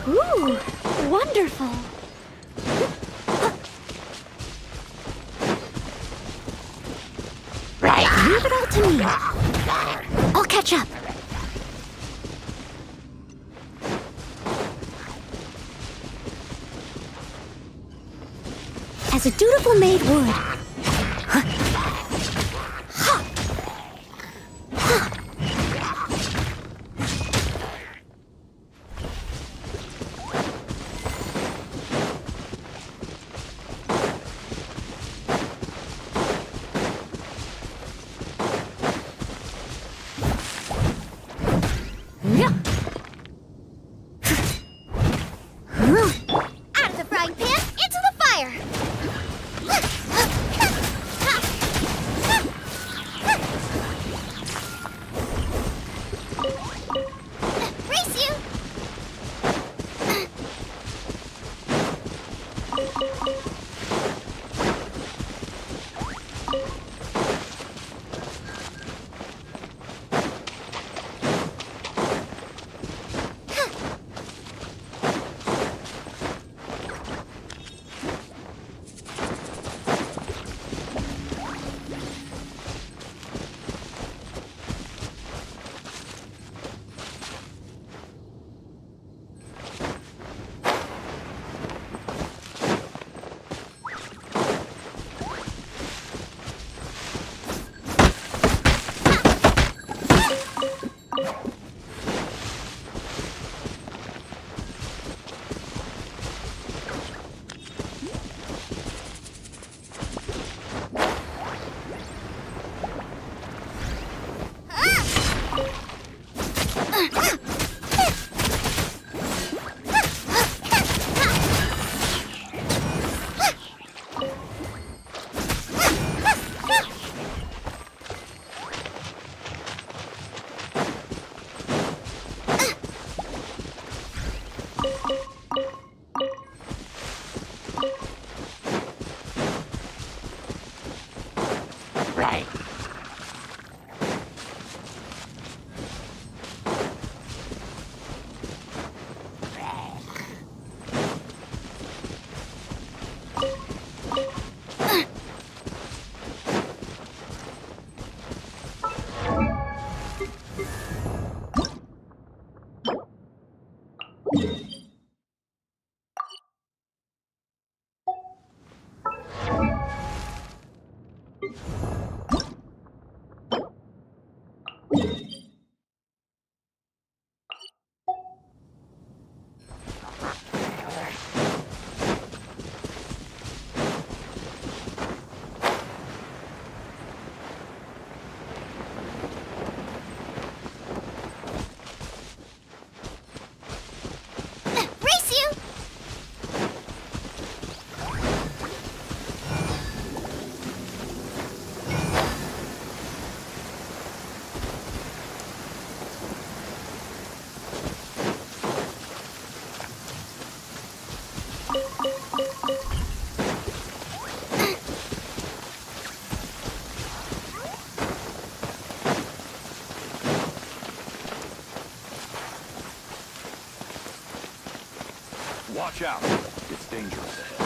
Ooh, wonderful. Leave it all to me. I'll catch up. As a dutiful maid would. Out of the frying pan, into the fire! Race you! Watch out. It's dangerous ahead.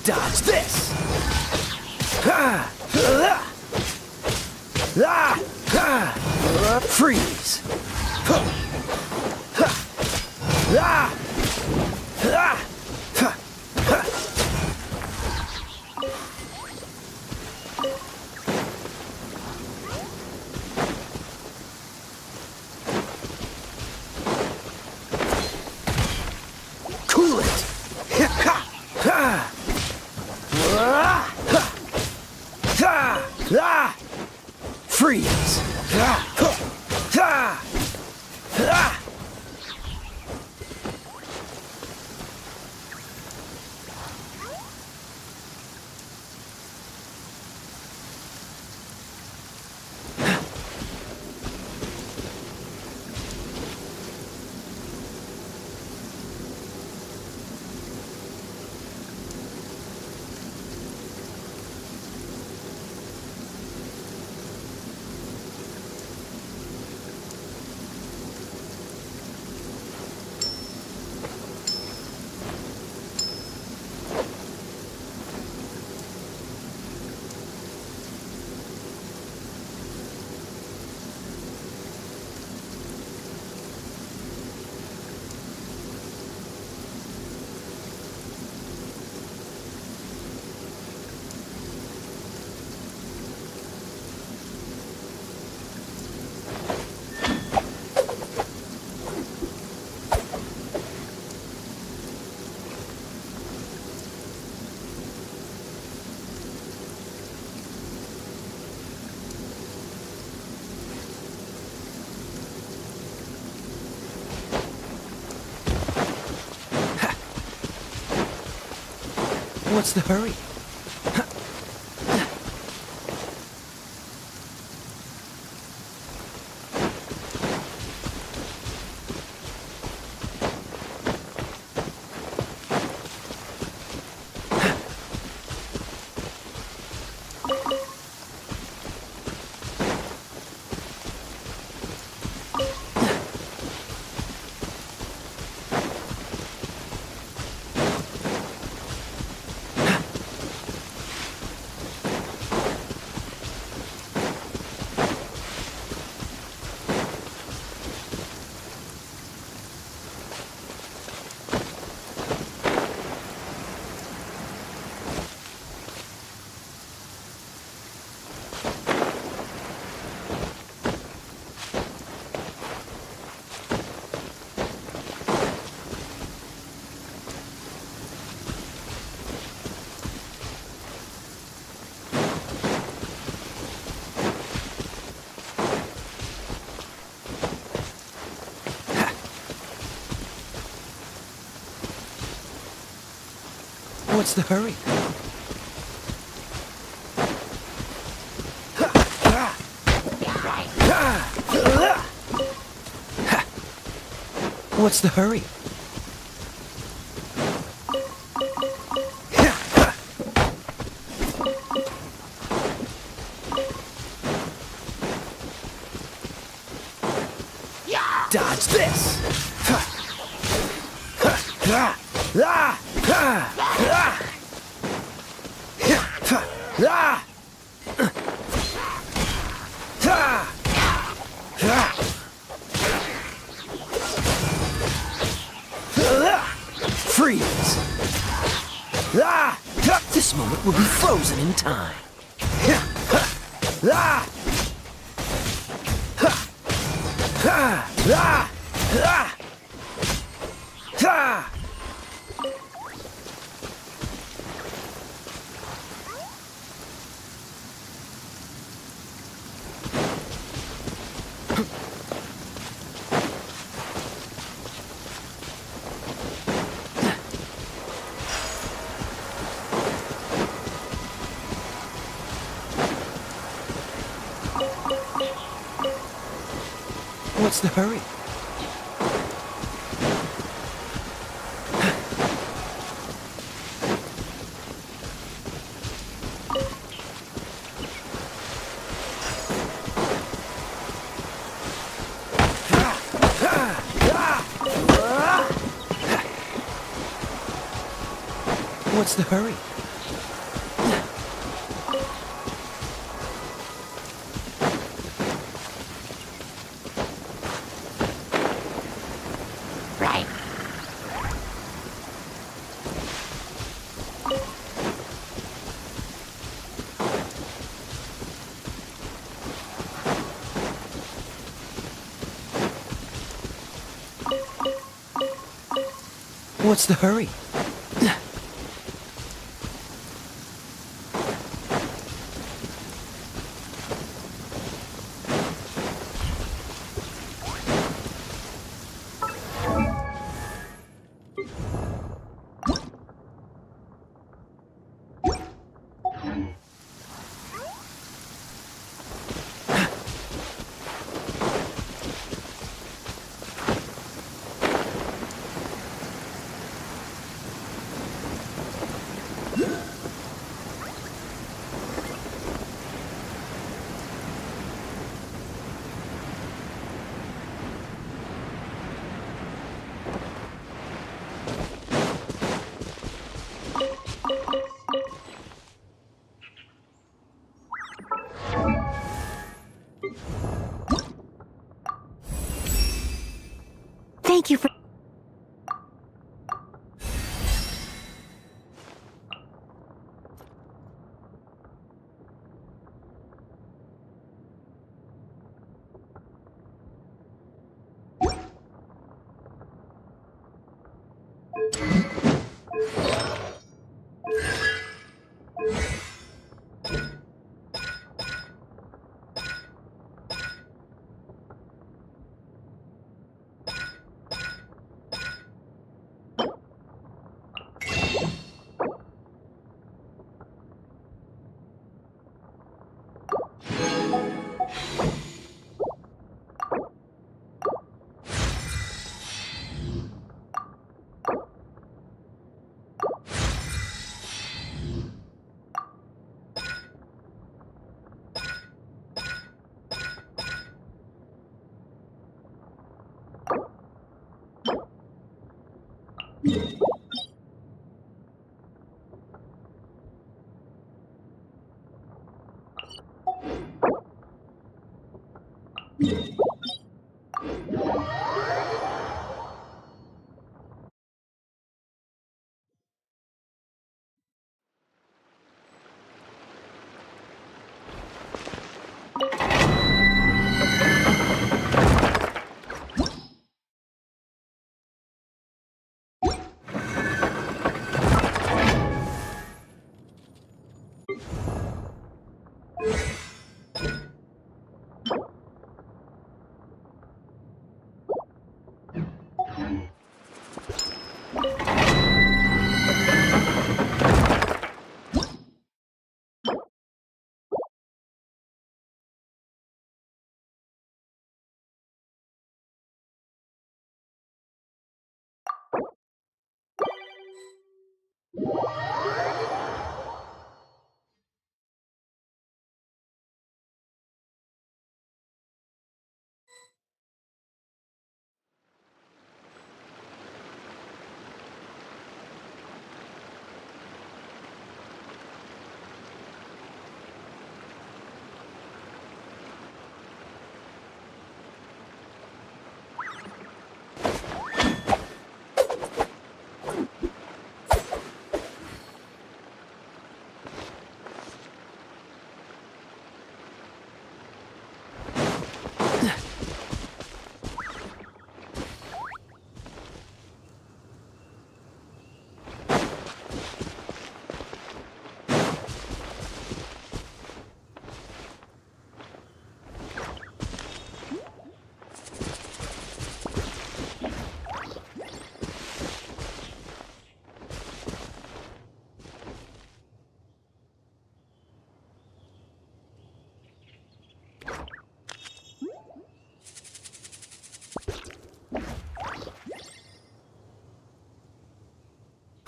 Dodge this! Freeze! Cool it! Freeze! What's the hurry? What's the hurry? What's the hurry? Dodge this! Freeze! This moment will be frozen in time. What's the hurry? What's the hurry? Right. What's the hurry?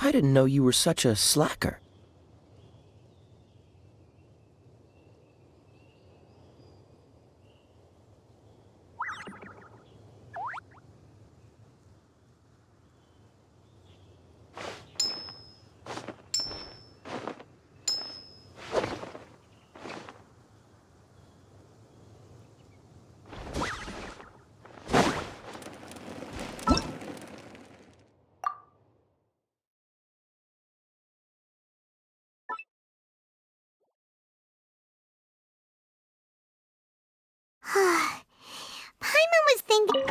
I didn't know you were such a slacker. Paimon was thinking...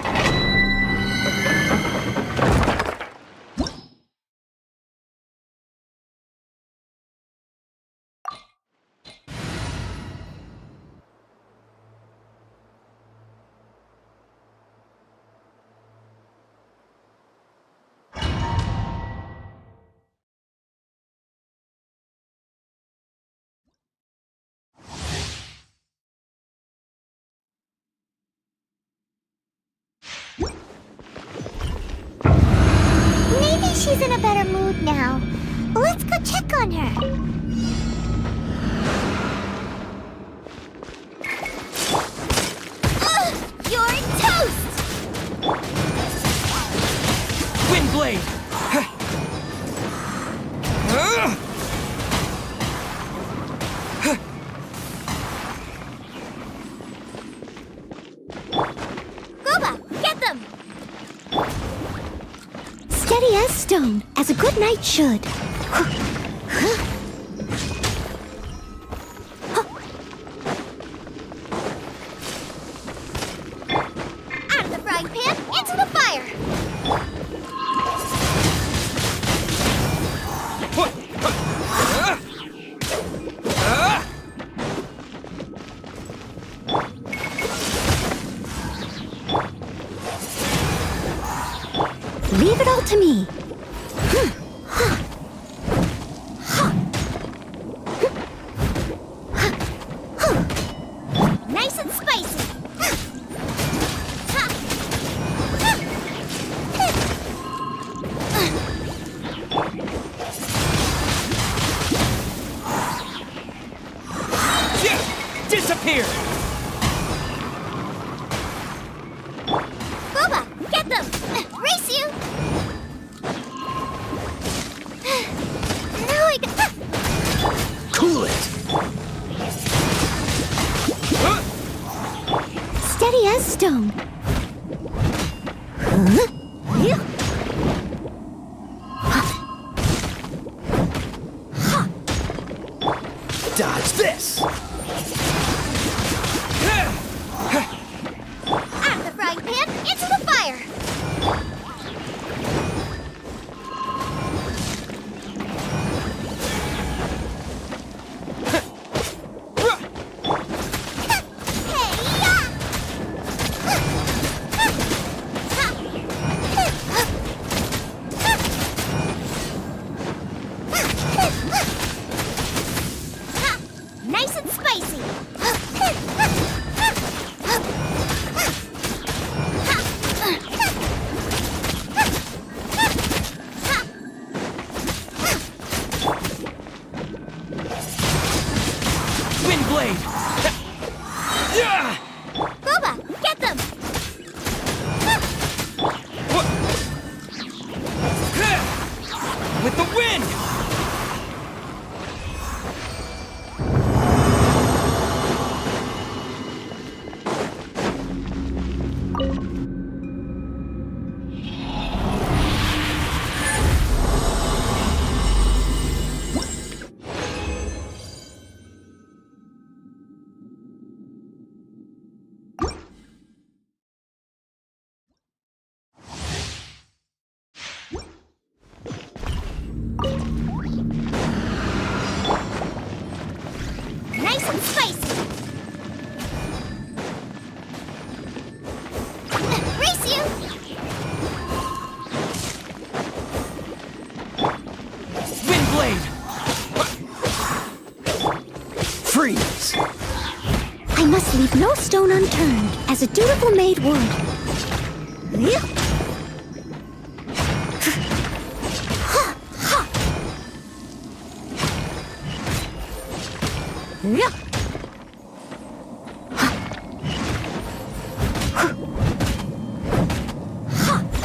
Maybe she's in a better mood now. Let's go check on her. You're toast! Windblade! Goba, get them! Steady as stone, as a good knight should. Out of the frying pan, into the fire! Leave it all to me. Nice and spicy. Disappear! Boba, get them! Race you! Now I got... Cool it! Steady as stone. Dodge this! Out of the frying pan, into the fire! Nice and spicy! Windblade! Boba, get them! With the wind! Nice and spicy! Race you! Windblade! Freeze! I must leave no stone unturned, as a dutiful maid would.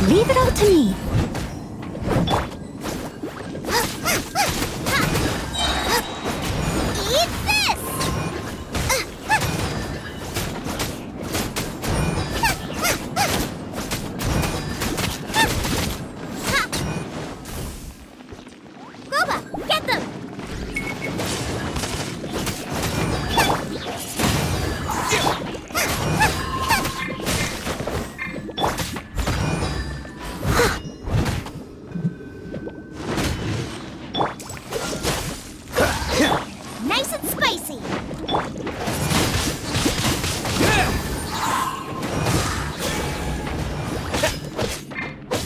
Leave it all to me. Eat this! Goba, get them! Nice and spicy!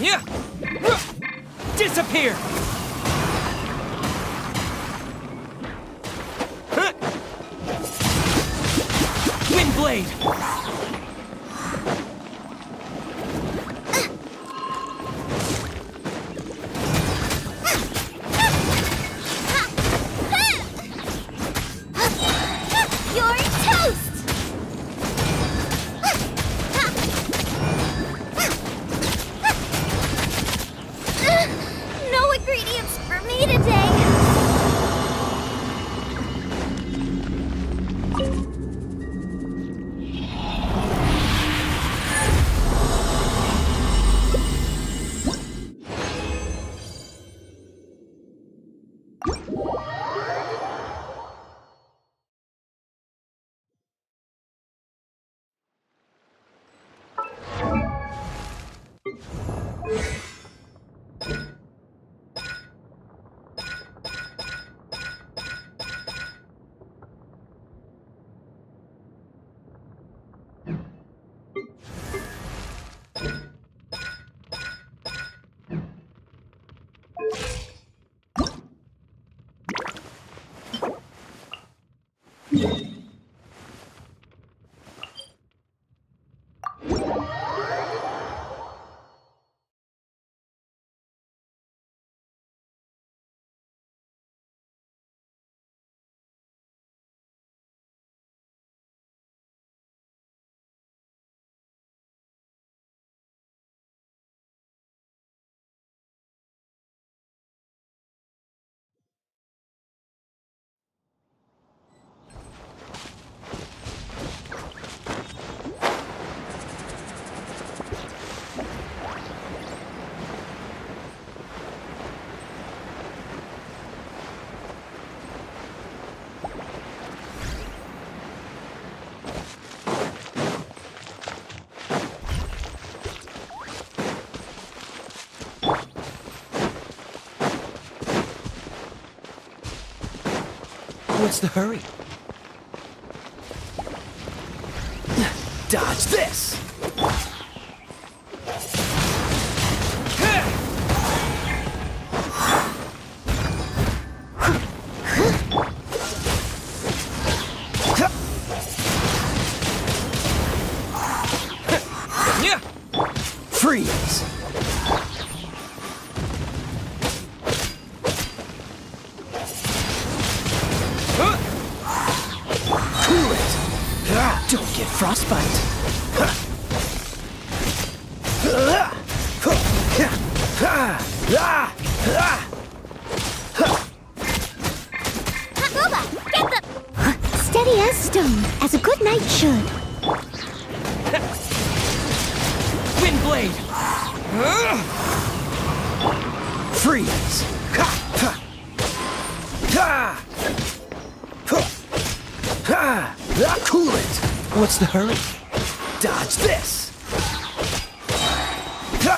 Yeah! Disappear! Wind blade! You're toast! No ingredients for me today! What's the hurry? Dodge this! Freeze! Cool it! Don't get frostbite! Goba, get them! Steady as stone, as a good knight should. Wind blade! Freeze! Cool it! What's the hurry? Dodge this!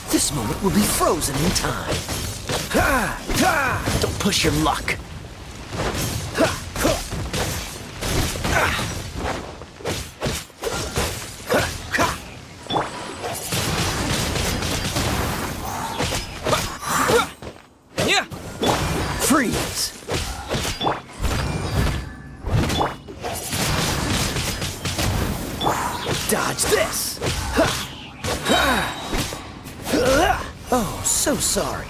This moment will be frozen in time. Don't push your luck. Freeze! Dodge this! Oh, so sorry.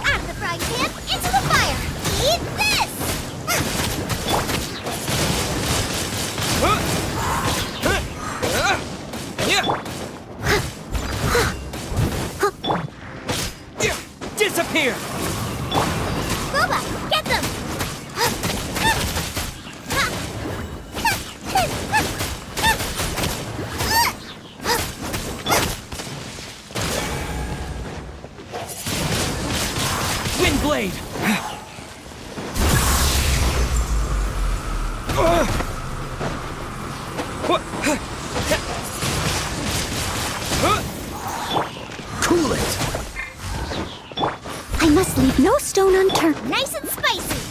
Out of the frying pan, into the fire! Eat this! Disappear! Boba, get them! Windblade! Cool it! I must leave no stone unturned. Nice and spicy!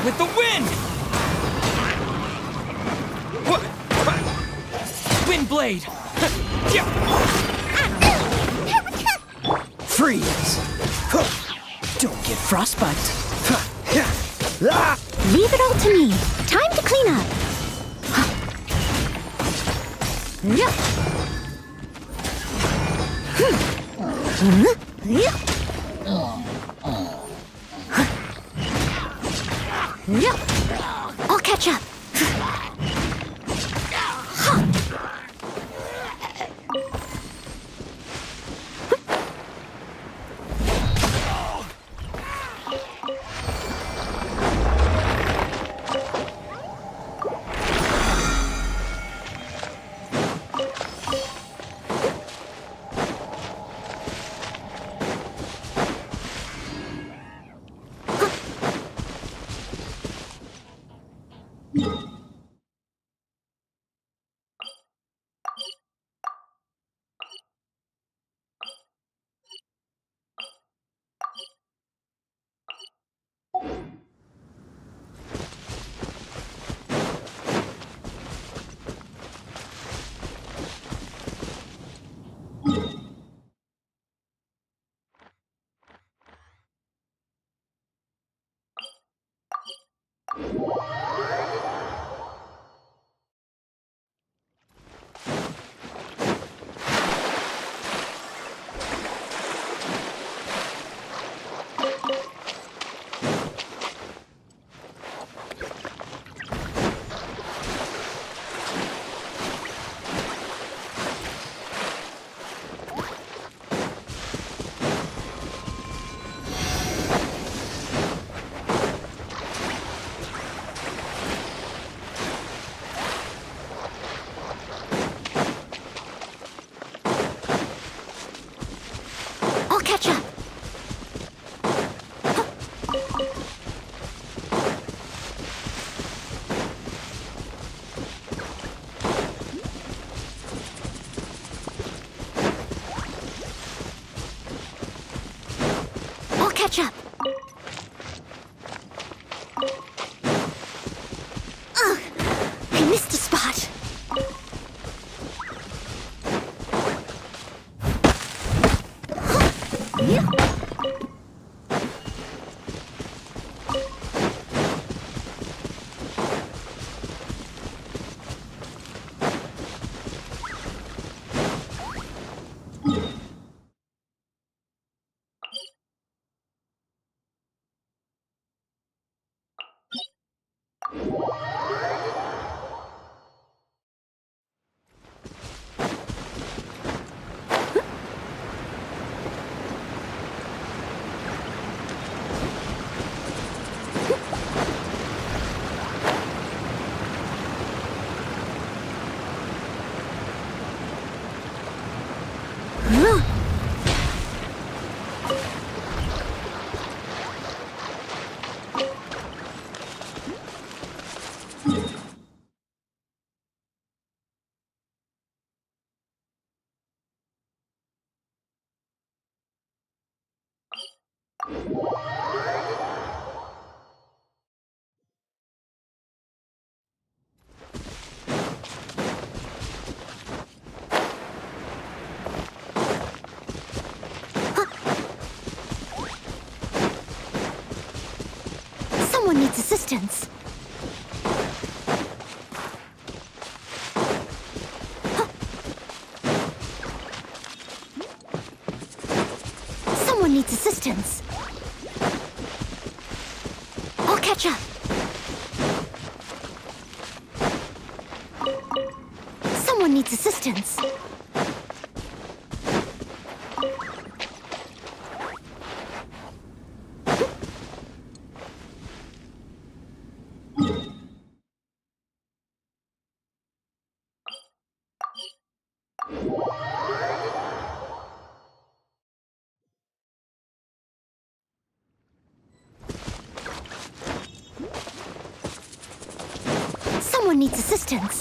With the wind! Windblade! Freeze! Don't get frostbite. Leave it all to me. Time to clean up. I'll catch up. catch up. Ugh! I missed a spot. Someone needs assistance. Someone needs assistance. I'll catch up. Someone needs assistance. Someone needs assistance.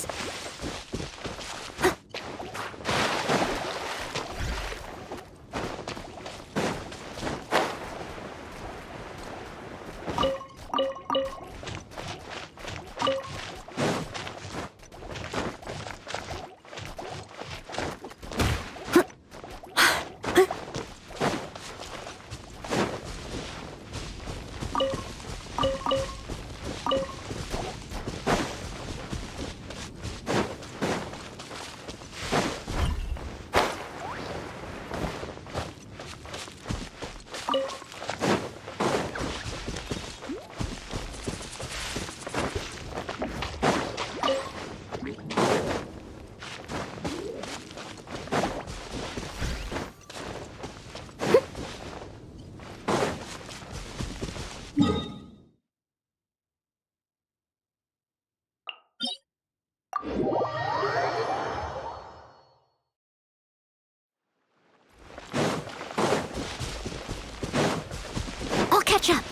I'll catch up.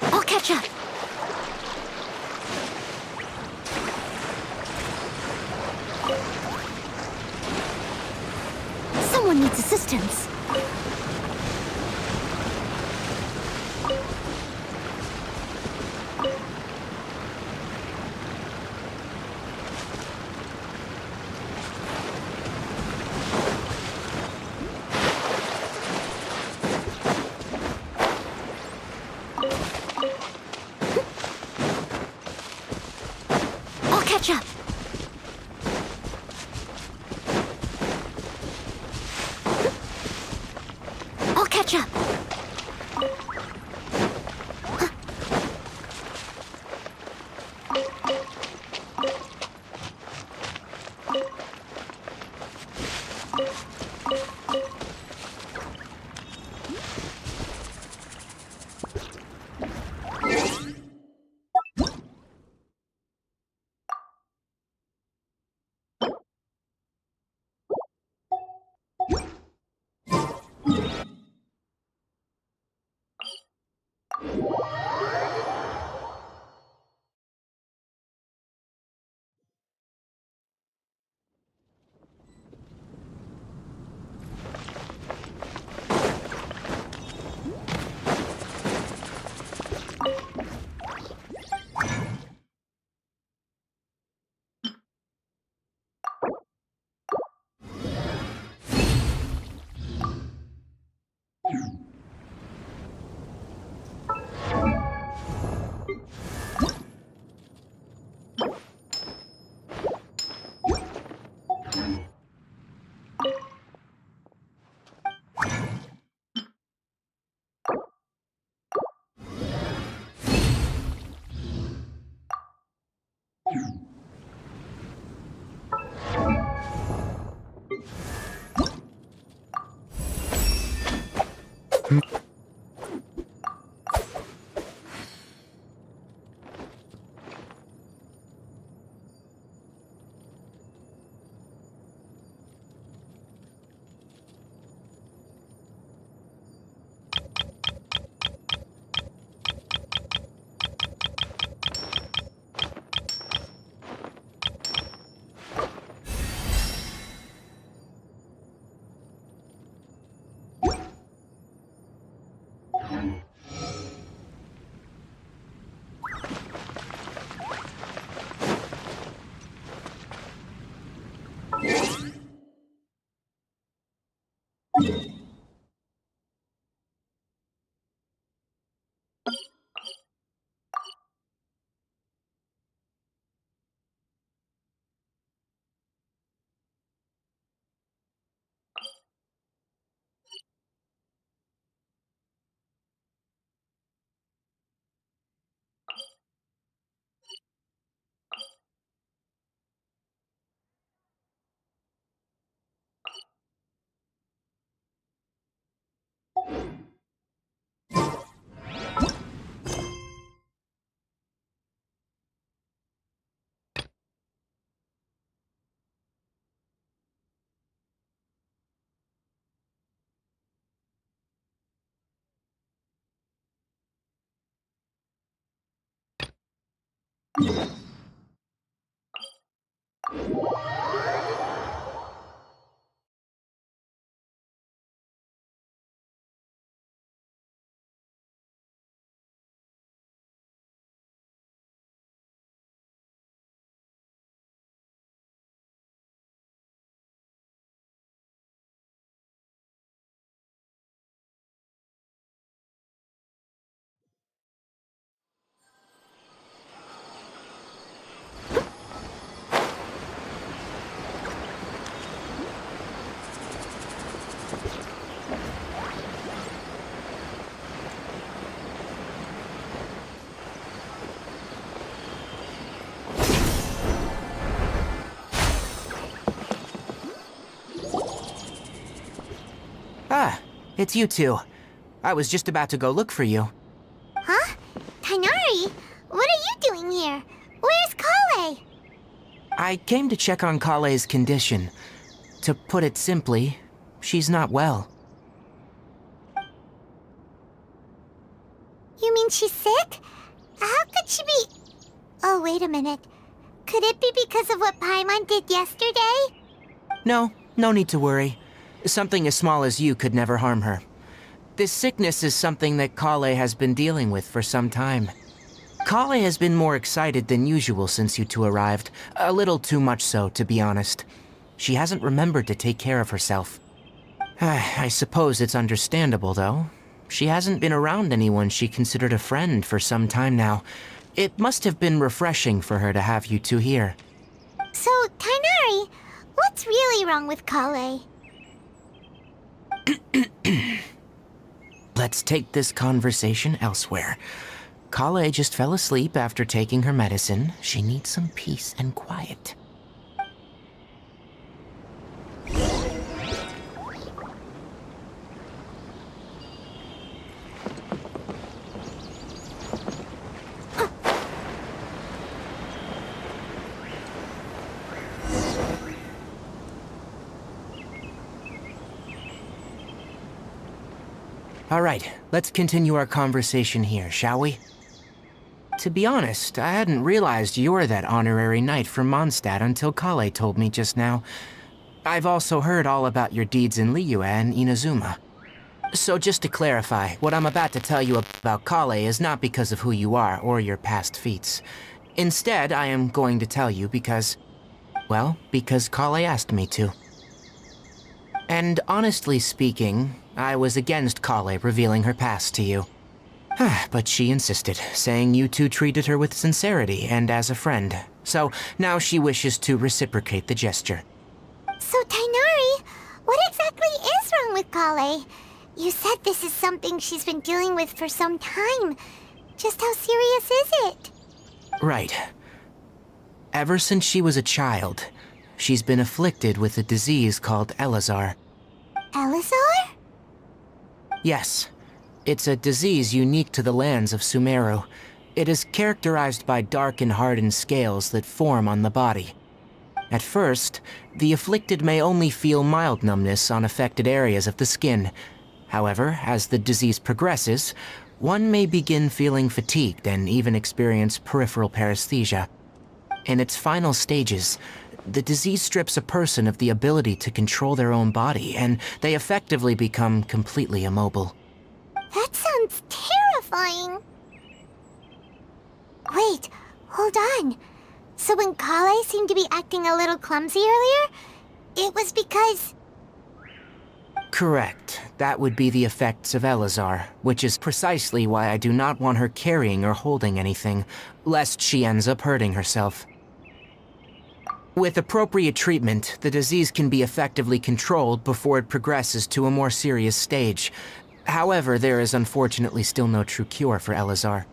I'll catch up. Someone needs assistance. I'll catch up. I'll catch up. Ah, it's you two. I was just about to go look for you. Huh? Tighnari? What are you doing here? Where's Kale? I came to check on Kale's condition. To put it simply, she's not well. You mean she's sick? How could she be... Oh, wait a minute. Could it be because of what Paimon did yesterday? No need to worry. Something as small as you could never harm her. This sickness is something that Kale has been dealing with for some time. Kale has been more excited than usual since you two arrived. A little too much so, to be honest. She hasn't remembered to take care of herself. I suppose it's understandable, though. She hasn't been around anyone she considered a friend for some time now. It must have been refreshing for her to have you two here. So, Tighnari, what's really wrong with Kale? Let's take this conversation elsewhere. Kale just fell asleep after taking her medicine. She needs some peace and quiet. All right, let's continue our conversation here, shall we? To be honest, I hadn't realized you're that honorary knight from Mondstadt until Kale told me just now. I've also heard all about your deeds in Liyue and Inazuma. So just to clarify, what I'm about to tell you about Kale is not because of who you are or your past feats. Instead, I am going to tell you because... well, because Kale asked me to. And honestly speaking, I was against Kale revealing her past to you. But she insisted, saying you two treated her with sincerity and as a friend. So now she wishes to reciprocate the gesture. So, Tighnari, what exactly is wrong with Kale? You said this is something she's been dealing with for some time. Just how serious is it? Right. Ever since she was a child, she's been afflicted with a disease called Elazar. Elazar? Yes. It's a disease unique to the lands of Sumeru. It is characterized by dark and hardened scales that form on the body. At first, the afflicted may only feel mild numbness on affected areas of the skin. However, as the disease progresses, one may begin feeling fatigued and even experience peripheral paresthesia. In its final stages, the disease strips a person of the ability to control their own body, and they effectively become completely immobile. That sounds terrifying. Wait, hold on. So when Kale seemed to be acting a little clumsy earlier, it was because... Correct. That would be the effects of Elazar, which is precisely why I do not want her carrying or holding anything, lest she ends up hurting herself. With appropriate treatment, the disease can be effectively controlled before it progresses to a more serious stage. However, there is unfortunately still no true cure for Elazar.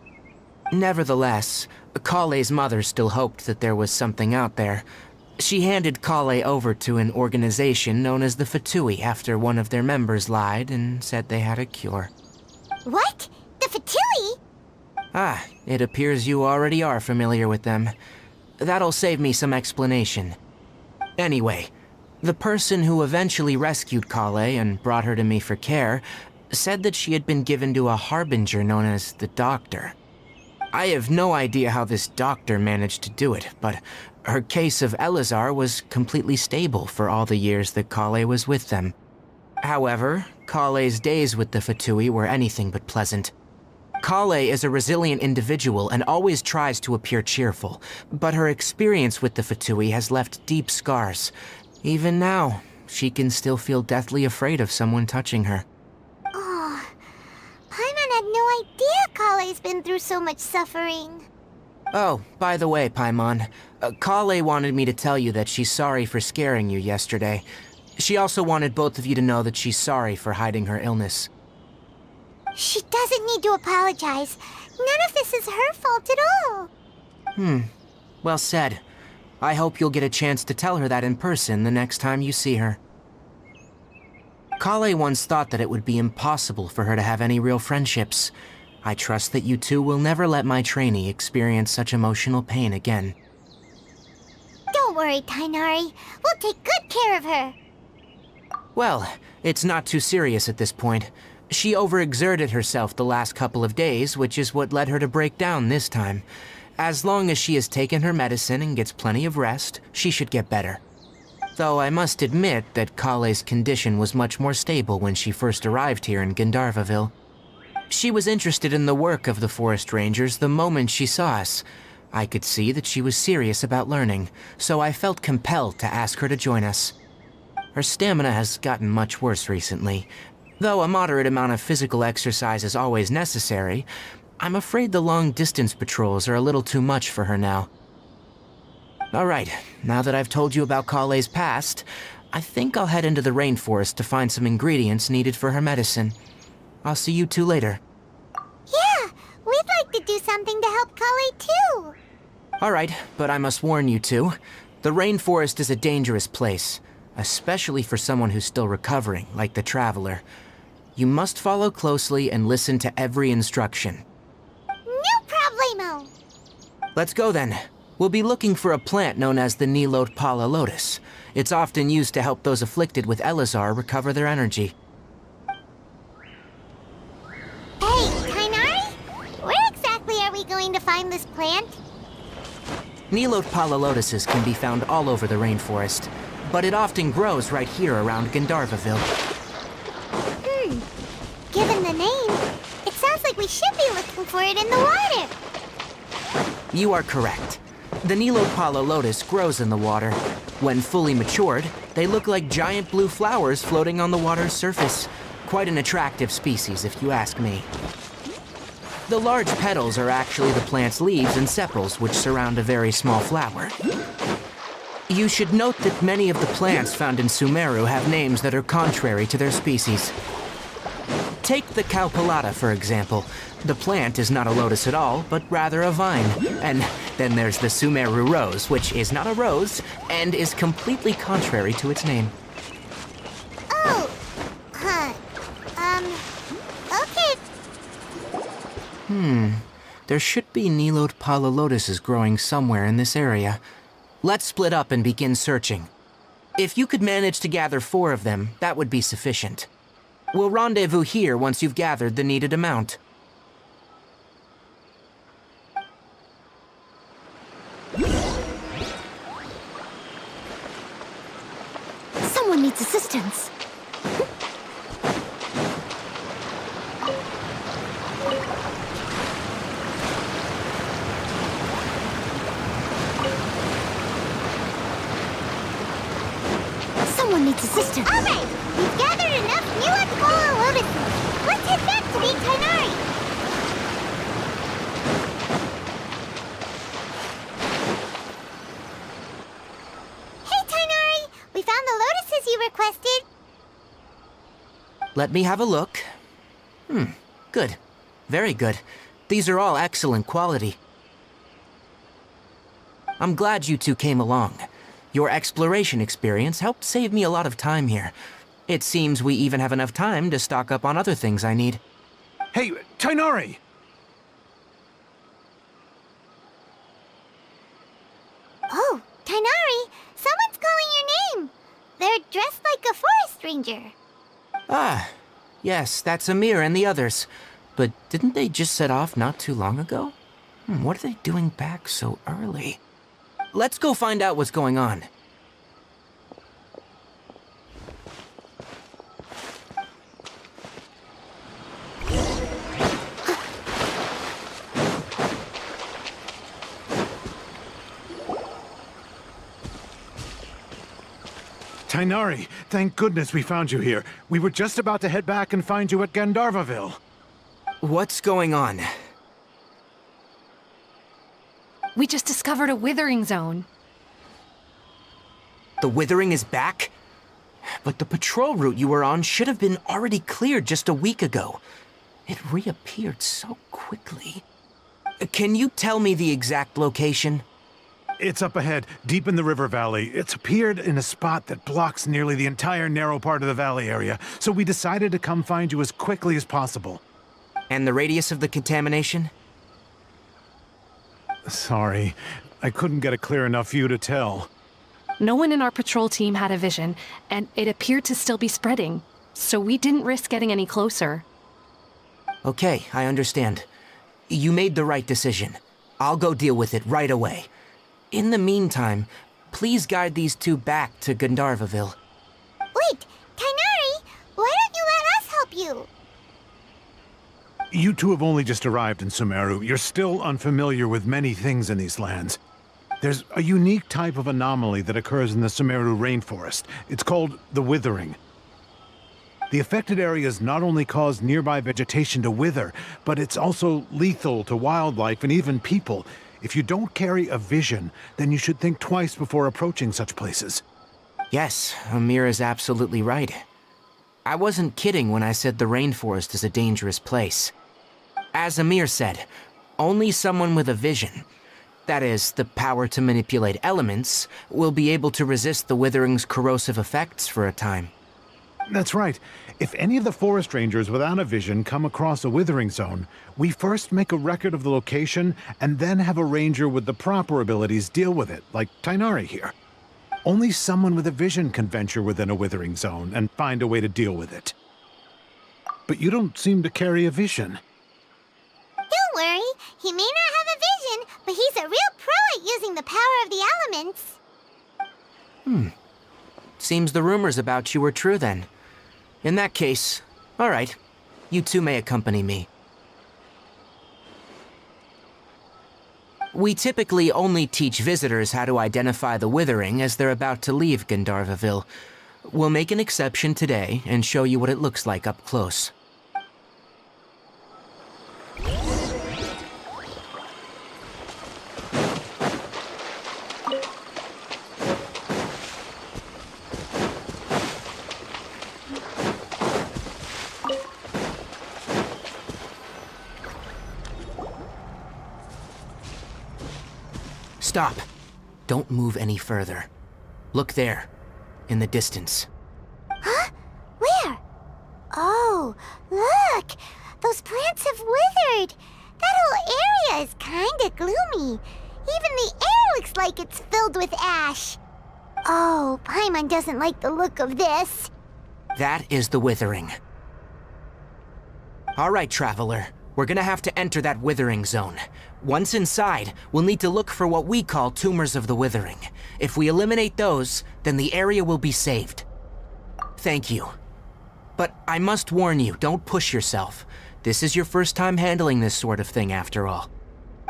Nevertheless, Kale's mother still hoped that there was something out there. She handed Kale over to an organization known as the Fatui after one of their members lied and said they had a cure. What? The Fatui? Ah, it appears you already are familiar with them. That'll save me some explanation. Anyway, the person who eventually rescued Kale and brought her to me for care said that she had been given to a harbinger known as the Doctor. I have no idea how this doctor managed to do it, but her case of Elazar was completely stable for all the years that Kale was with them. However, Kale's days with the Fatui were anything but pleasant. Kale is a resilient individual and always tries to appear cheerful, but her experience with the Fatui has left deep scars. Even now, she can still feel deathly afraid of someone touching her. Oh, Paimon had no idea Kale's been through so much suffering. Oh, by the way, Paimon, Kale wanted me to tell you that she's sorry for scaring you yesterday. She also wanted both of you to know that she's sorry for hiding her illness. She doesn't need to apologize. None of this is her fault at all. Well said. I hope you'll get a chance to tell her that in person the next time you see her. Kale once thought that it would be impossible for her to have any real friendships. I trust that you two will never let my trainee experience such emotional pain again. Don't worry, Tainari. We'll take good care of her. Well, it's not too serious at this point. She overexerted herself the last couple of days, which is what led her to break down this time. As long as she has taken her medicine and gets plenty of rest, she should get better. Though I must admit that Kale's condition was much more stable when she first arrived here in Gandharvaville. She was interested in the work of the forest rangers the moment she saw us. I could see that she was serious about learning, so I felt compelled to ask her to join us. Her stamina has gotten much worse recently. Though a moderate amount of physical exercise is always necessary, I'm afraid the long-distance patrols are a little too much for her now. Alright, now that I've told you about Kale's past, I think I'll head into the rainforest to find some ingredients needed for her medicine. I'll see you two later. Yeah, we'd like to do something to help Kale too. Alright, but I must warn you two. The rainforest is a dangerous place, especially for someone who's still recovering, like the Traveler. You must follow closely and listen to every instruction. No problemo. Let's go then. We'll be looking for a plant known as the Nilot Pala Lotus. It's often used to help those afflicted with Elazar recover their energy. Hey, Tainari? Where exactly are we going to find this plant? Nilot Pala Lotuses can be found all over the rainforest, but it often grows right here around Gandharvaville. Given the name, it sounds like we should be looking for it in the water. You are correct. The Nilot Pala Lotus grows in the water. When fully matured, they look like giant blue flowers floating on the water's surface. Quite an attractive species, if you ask me. The large petals are actually the plant's leaves and sepals, which surround a very small flower. You should note that many of the plants found in Sumeru have names that are contrary to their species. Take the Cowpelata, for example. The plant is not a lotus at all, but rather a vine. And then there's the Sumeru rose, which is not a rose, and is completely contrary to its name. Oh, okay. There should be Nilode Lotuses growing somewhere in this area. Let's split up and begin searching. If you could manage to gather 4 of them, that would be sufficient. We'll rendezvous here once you've gathered the needed amount. Someone needs assistance. Someone needs assistance. All right, we've gathered enough Nilode Lotuses. Let's head back to meet Tighnari. Hey, Tighnari! We found the lotuses you requested. Let me have a look. Good. Very good. These are all excellent quality. I'm glad you two came along. Your exploration experience helped save me a lot of time here. It seems we even have enough time to stock up on other things I need. Hey, Tighnari! Oh, Tighnari, someone's calling your name. They're dressed like a forest ranger. Ah, yes, that's Amir and the others. But didn't they just set off not too long ago? What are they doing back so early? Let's go find out what's going on. Tighnari, thank goodness we found you here. We were just about to head back and find you at Gandharvaville. What's going on? We just discovered a withering zone. The withering is back? But the patrol route you were on should have been already cleared just a week ago. It reappeared so quickly. Can you tell me the exact location? It's up ahead, deep in the river valley. It's appeared in a spot that blocks nearly the entire narrow part of the valley area, so we decided to come find you as quickly as possible. And the radius of the contamination? Sorry, I couldn't get a clear enough view to tell. No one in our patrol team had a vision, and it appeared to still be spreading, so we didn't risk getting any closer. Okay, I understand. You made the right decision. I'll go deal with it right away. In the meantime, please guide these two back to Gandharvaville. Wait, Tighnari, why don't you let us help you? You two have only just arrived in Sumeru. You're still unfamiliar with many things in these lands. There's a unique type of anomaly that occurs in the Sumeru rainforest. It's called the withering. The affected areas not only cause nearby vegetation to wither, but it's also lethal to wildlife and even people. If you don't carry a vision, then you should think twice before approaching such places. Yes, Amir is absolutely right. I wasn't kidding when I said the rainforest is a dangerous place. As Amir said, only someone with a vision, that is, the power to manipulate elements, will be able to resist the withering's corrosive effects for a time. That's right. If any of the forest rangers without a vision come across a withering zone, we first make a record of the location and then have a ranger with the proper abilities deal with it, like Tighnari here. Only someone with a vision can venture within a withering zone and find a way to deal with it. But you don't seem to carry a vision. Don't worry, he may not have a vision, but he's a real pro at using the power of the elements. Seems the rumors about you were true then. In that case, all right, you two may accompany me. We typically only teach visitors how to identify the withering as they're about to leave Gandharvaville. We'll make an exception today and show you what it looks like up close. Stop. Don't move any further. Look there, in the distance. Huh? Where? Oh, look! Those plants have withered! That area is kinda gloomy. Even the air looks like it's filled with ash. Oh, Paimon doesn't like the look of this. That is the Withering. All right, Traveler. We're gonna have to enter that Withering zone. Once inside, we'll need to look for what we call tumors of the Withering. If we eliminate those, then the area will be saved. Thank you. But I must warn you, don't push yourself. This is your first time handling this sort of thing, after all.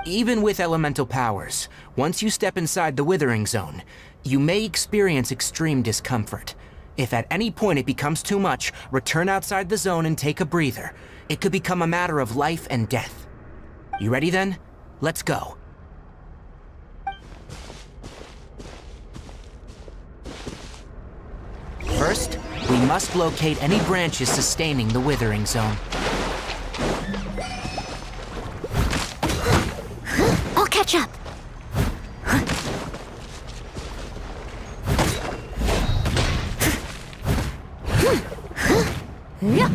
Even with elemental powers, once you step inside the Withering zone, you may experience extreme discomfort. If at any point it becomes too much, return outside the zone and take a breather. It could become a matter of life and death. You ready then? Let's go. First, we must locate any branches sustaining the Withering zone. I'll catch up. Yeah.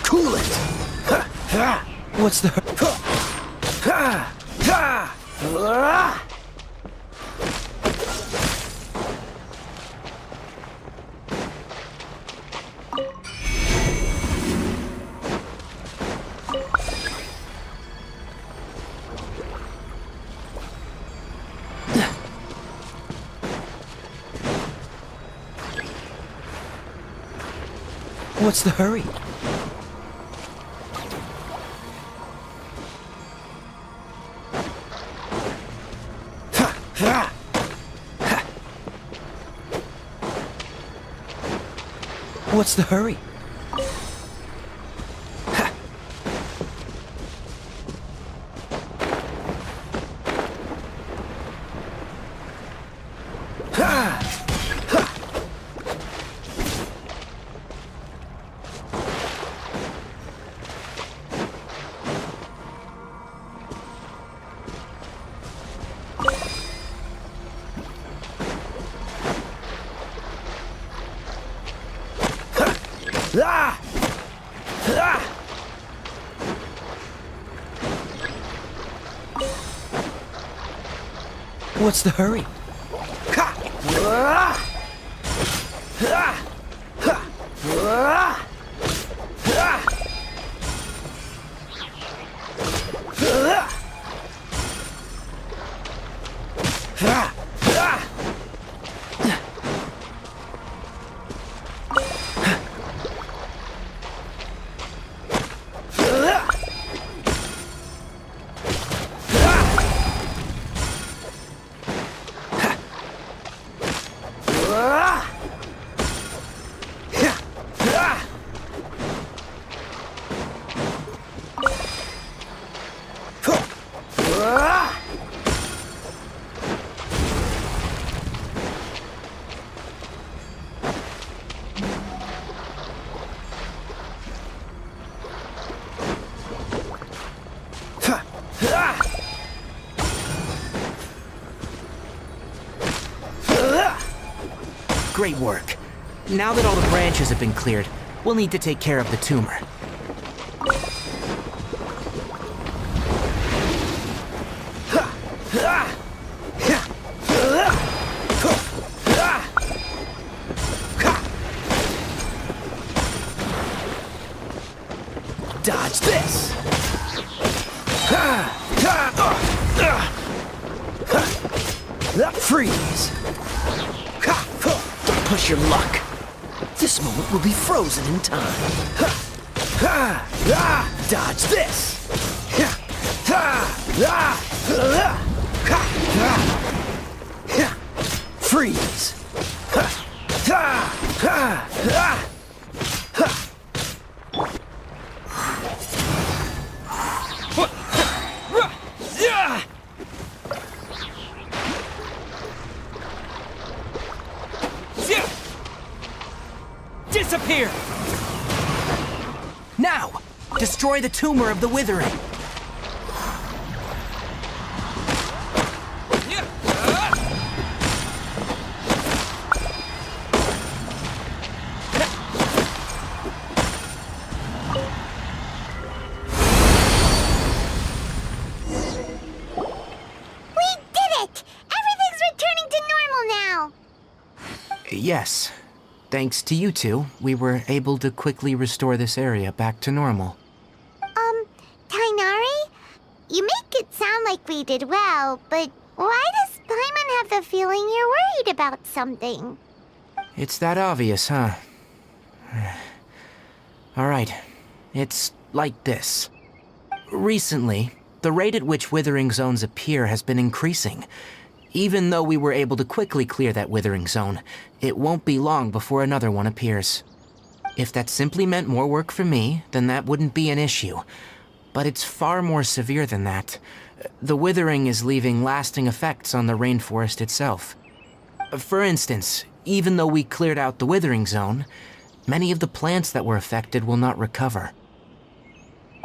Cool it! What's the... What's the hurry? What's the hurry? What's the hurry? Great work. Now that all the branches have been cleared, we'll need to take care of the tumor. Dodge this! Freeze! Don't push your luck. This moment will be frozen in time. Dodge this! Freeze! Disappear! Now, destroy the tumor of the Withering. Yes. Thanks to you two, we were able to quickly restore this area back to normal. Tainari? You make it sound like we did well, but why does Paimon have the feeling you're worried about something? It's that obvious, huh? Alright. It's like this. Recently, the rate at which withering zones appear has been increasing. Even though we were able to quickly clear that withering zone, it won't be long before another one appears. If that simply meant more work for me, then that wouldn't be an issue. But it's far more severe than that. The withering is leaving lasting effects on the rainforest itself. For instance, even though we cleared out the withering zone, many of the plants that were affected will not recover.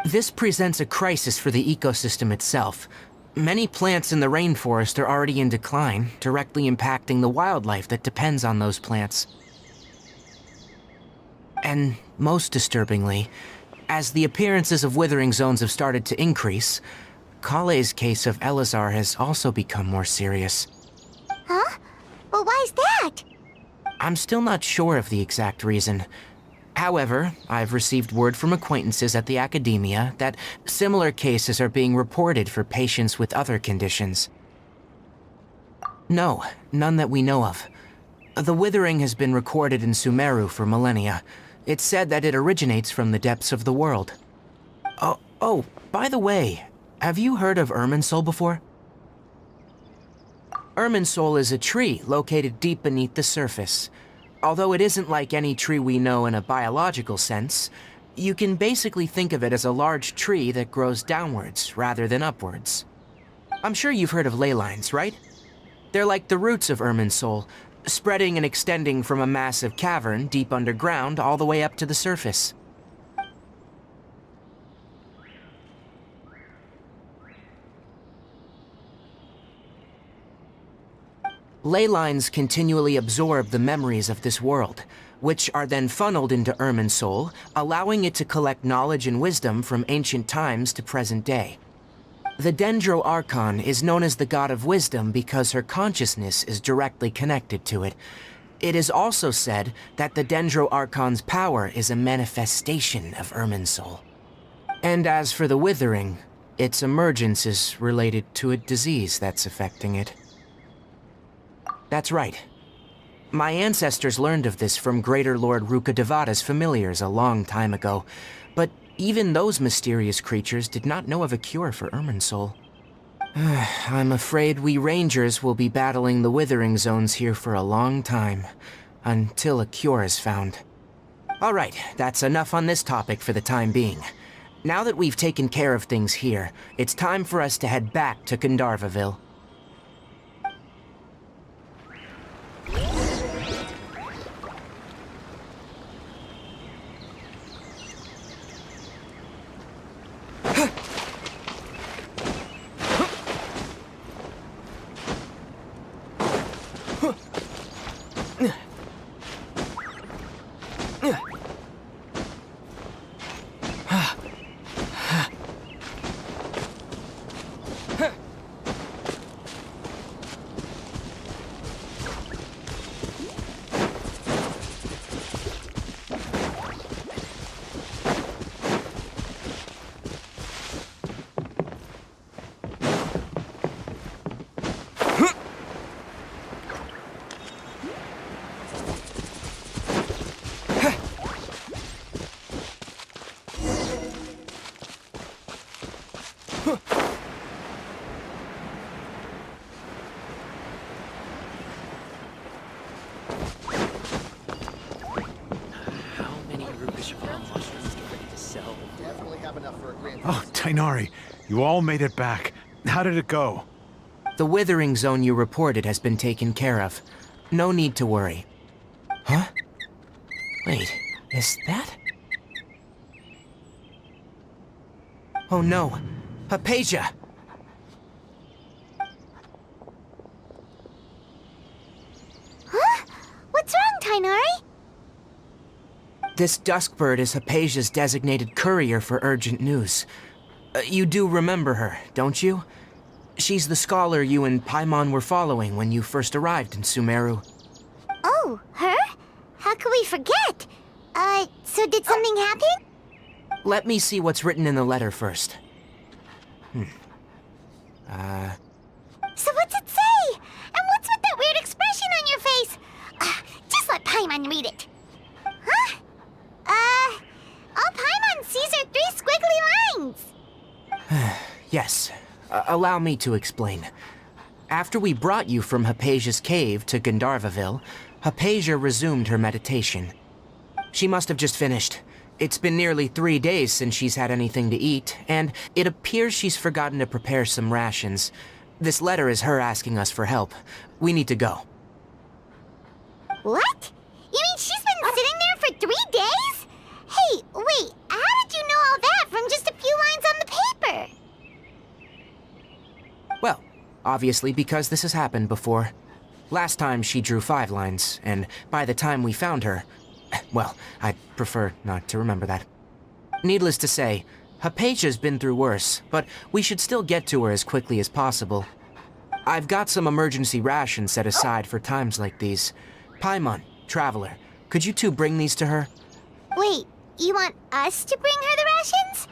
This presents a crisis for the ecosystem itself. Many plants in the rainforest are already in decline, directly impacting the wildlife that depends on those plants. And most disturbingly, as the appearances of withering zones have started to increase, Kale's case of Elazar has also become more serious. Huh? Well, why's that? I'm still not sure of the exact reason. However, I've received word from acquaintances at the academia that similar cases are being reported for patients with other conditions. No, none that we know of. The withering has been recorded in Sumeru for millennia. It's said that it originates from the depths of the world. Oh, by the way, have you heard of Irminsul before? Irminsul is a tree located deep beneath the surface. Although it isn't like any tree we know in a biological sense, you can basically think of it as a large tree that grows downwards rather than upwards. I'm sure you've heard of ley lines, right? They're like the roots of Irminsul, spreading and extending from a massive cavern deep underground all the way up to the surface. Ley lines continually absorb the memories of this world, which are then funneled into Irminsul, allowing it to collect knowledge and wisdom from ancient times to present day. The Dendro Archon is known as the god of wisdom because her consciousness is directly connected to it. It is also said that the Dendro Archon's power is a manifestation of Irminsul. And as for the withering, its emergence is related to a disease that's affecting it. That's right. My ancestors learned of this from Greater Lord Rukkhadevata's familiars a long time ago, but even those mysterious creatures did not know of a cure for Irminsul. I'm afraid we Rangers will be battling the withering zones here for a long time, until a cure is found. Alright, that's enough on this topic for the time being. Now that we've taken care of things here, it's time for us to head back to Gandharvaville. Oh, Tainari, you all made it back. How did it go? The withering zone you reported has been taken care of. No need to worry. Huh? Wait, is that? Oh no, Hypatia! Huh? What's wrong, Tainari? This Duskbird is Hypatia's designated courier for urgent news. You do remember her, don't you? She's the scholar you and Paimon were following when you first arrived in Sumeru. Oh, Oh, her? How could we forget? So did something happen? Let me see what's written in the letter first. So what's it say? And what's with that weird expression on your face? Just let Paimon read it. Huh? All Paimon sees are 3 squiggly lines. Yes, allow me to explain. After we brought you from Hypatia's cave to Gandharvaville, Hypatia resumed her meditation. She must have just finished. It's been nearly 3 days since she's had anything to eat, and it appears she's forgotten to prepare some rations. This letter is her asking us for help. We need to go. What? You mean she's been sitting there for 3 days? Hey, wait, how did you know all that from just a few lines on the paper? Well, obviously because this has happened before. Last time she drew 5 lines, and by the time we found her, well, I'd prefer not to remember that. Needless to say, Hypatia's been through worse, but we should still get to her as quickly as possible. I've got some emergency rations set aside for times like these. Paimon, Traveler, could you 2 bring these to her? Wait, you want us to bring her the rations?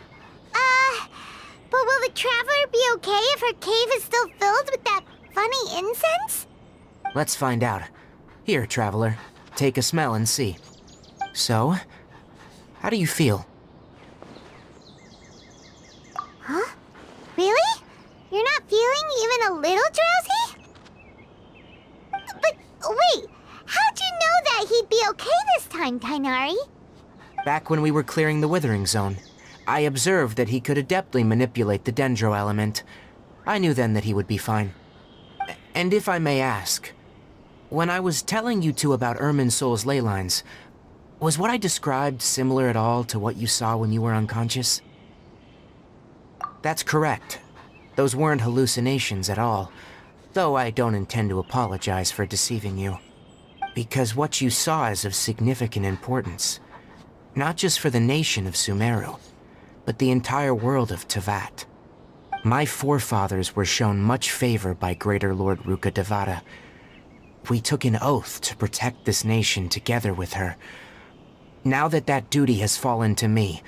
But will the Traveler be okay if her cave is still filled with that funny incense? Let's find out. Here, Traveler, take a smell and see. So, how do you feel? Huh? Really? You're not feeling even a little drowsy? But wait, how'd you know that he'd be okay this time, Tainari? Back when we were clearing the Withering Zone, I observed that he could adeptly manipulate the Dendro element. I knew then that he would be fine. And if I may ask, when I was telling you 2 about Irminsul's ley lines, was what I described similar at all to what you saw when you were unconscious? That's correct. Those weren't hallucinations at all, though I don't intend to apologize for deceiving you. Because what you saw is of significant importance. Not just for the nation of Sumeru, but the entire world of Teyvat. My forefathers were shown much favor by Greater Lord Rukkhadevata. We took an oath to protect this nation together with her. Now that that duty has fallen to me,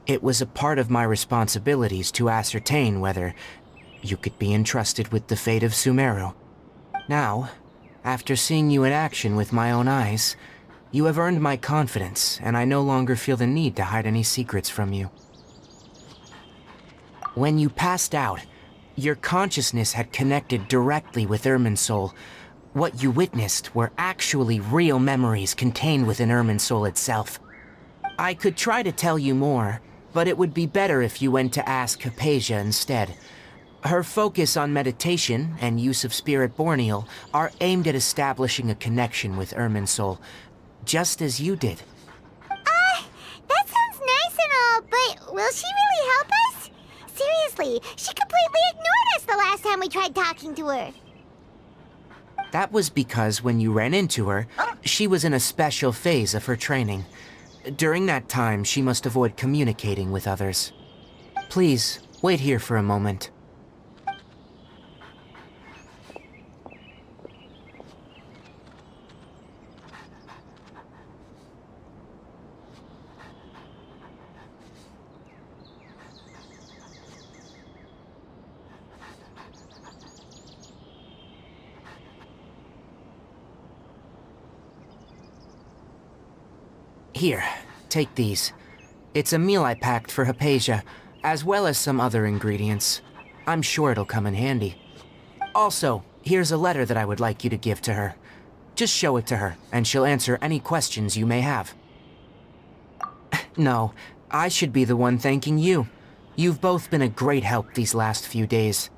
it was a part of my responsibilities to ascertain whether you could be entrusted with the fate of Sumeru. Now, after seeing you in action with my own eyes, you have earned my confidence, and I no longer feel the need to hide any secrets from you. When you passed out, your consciousness had connected directly with Irminsul. What you witnessed were actually real memories contained within Irminsul itself. I could try to tell you more, but it would be better if you went to ask Hypatia instead. Her focus on meditation and use of Spirit Borneal are aimed at establishing a connection with Irminsul, just as you did. That sounds nice and all, but will she really help us? Seriously, she completely ignored us the last time we tried talking to her. That was because when you ran into her, she was in a special phase of her training. During that time, she must avoid communicating with others. Please, wait here for a moment. Here, take these. It's a meal I packed for Hypatia, as well as some other ingredients. I'm sure it'll come in handy. Also, here's a letter that I would like you to give to her. Just show it to her, and she'll answer any questions you may have. No, I should be the one thanking you. You've both been a great help these last few days.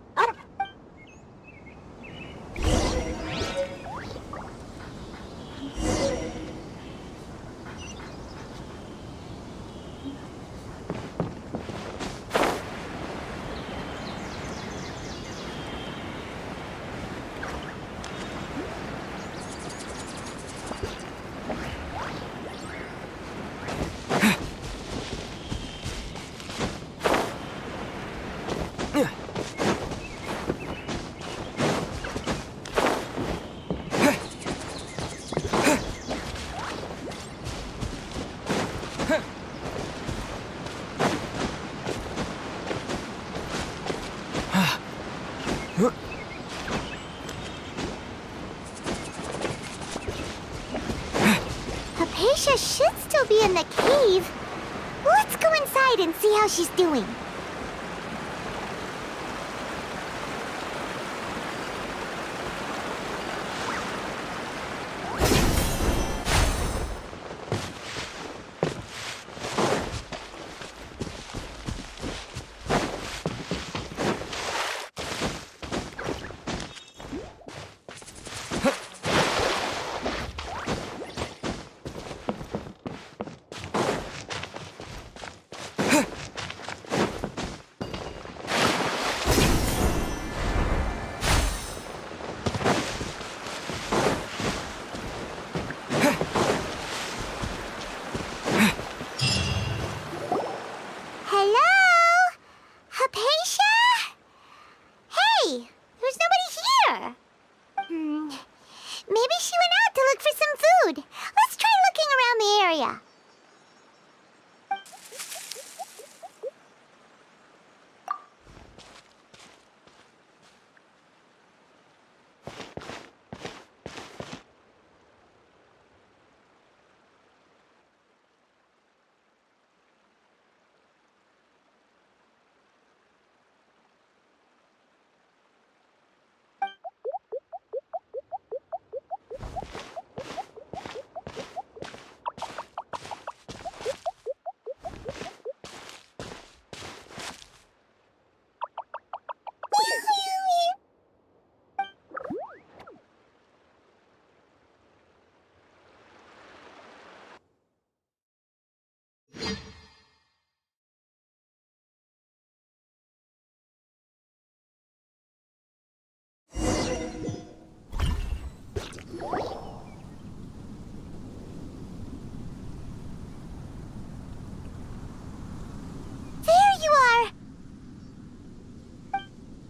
Hypatia should still be in the cave. Let's go inside and see how she's doing.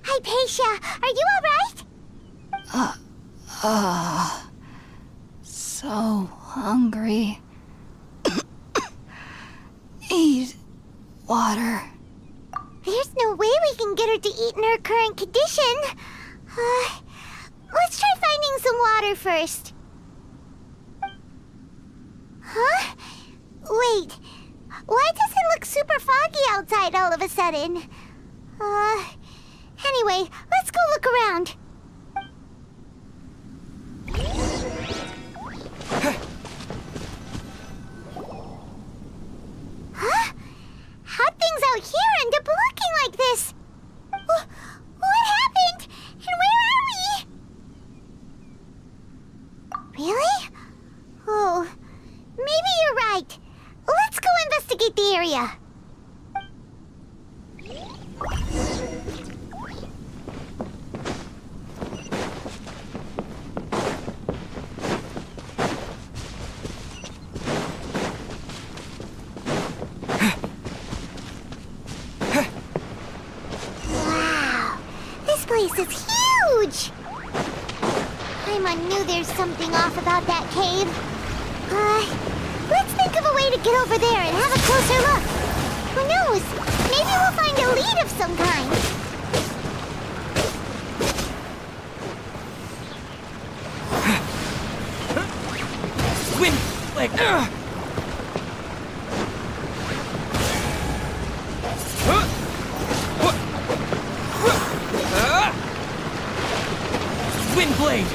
Hypatia, are you alright? So hungry. Need water. There's no way we can get her to eat in her current condition. Let's try finding some water first. Huh? Wait. Why does it look super foggy outside all of a sudden? Anyway, let's go look around. Huh? How'd things out here end up looking like this? What happened? And where are we? Really? Oh, maybe you're right. Let's go investigate the area. Wow, this place is huge! I knew there's something off about that cave. Let's think of a way to get over there and have a closer look. Who knows? Maybe we'll find a lead of some kind. Wind! Like... Wind blade!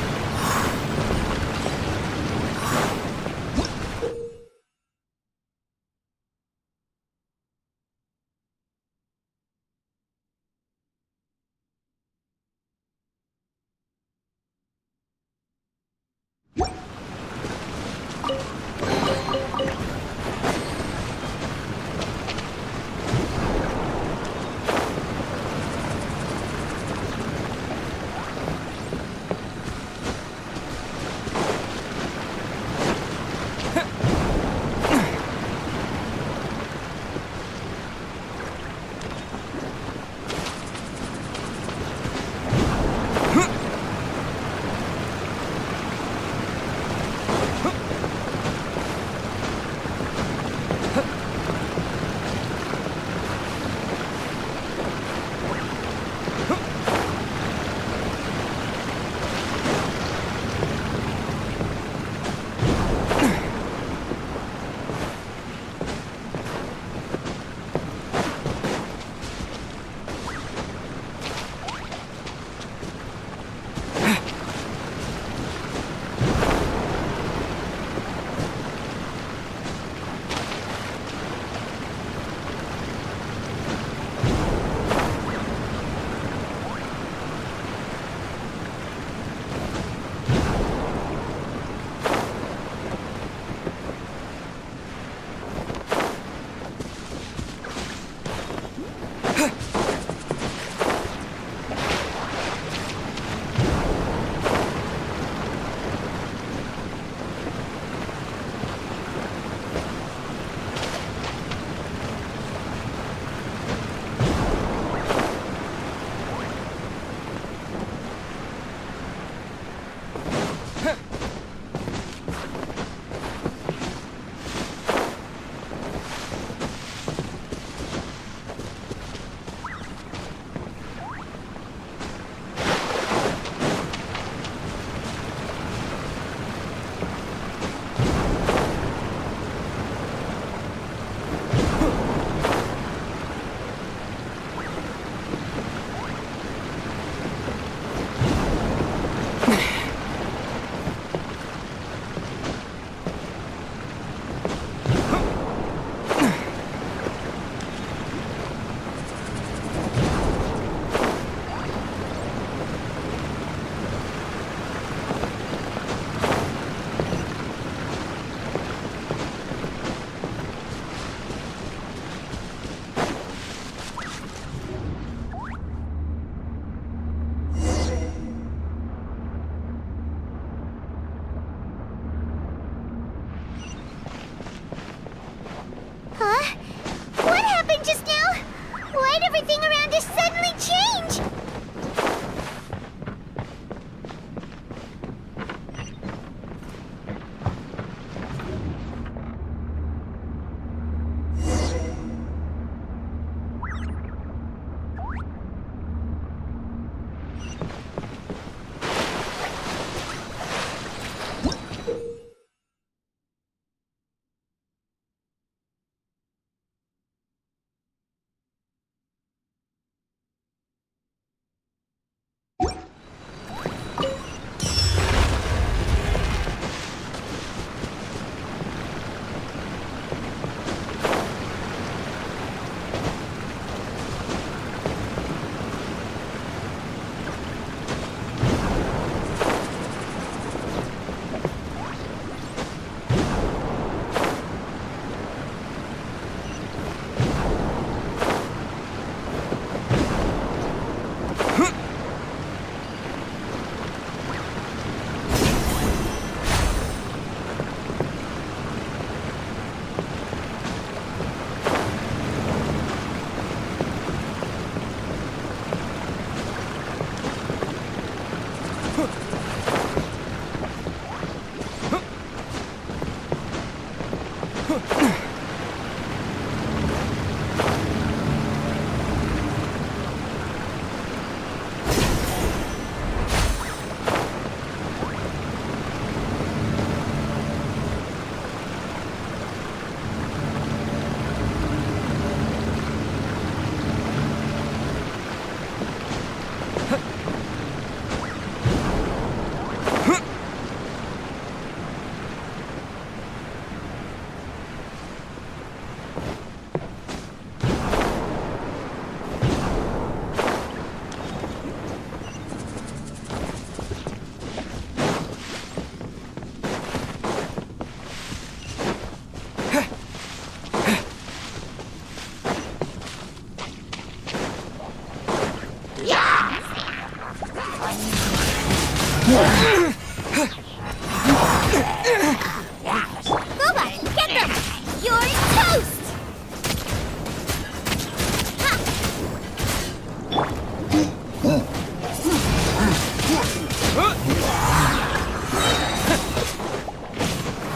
Huh? What happened just now? Why'd everything around us suddenly change? Robot, get them! You're toast!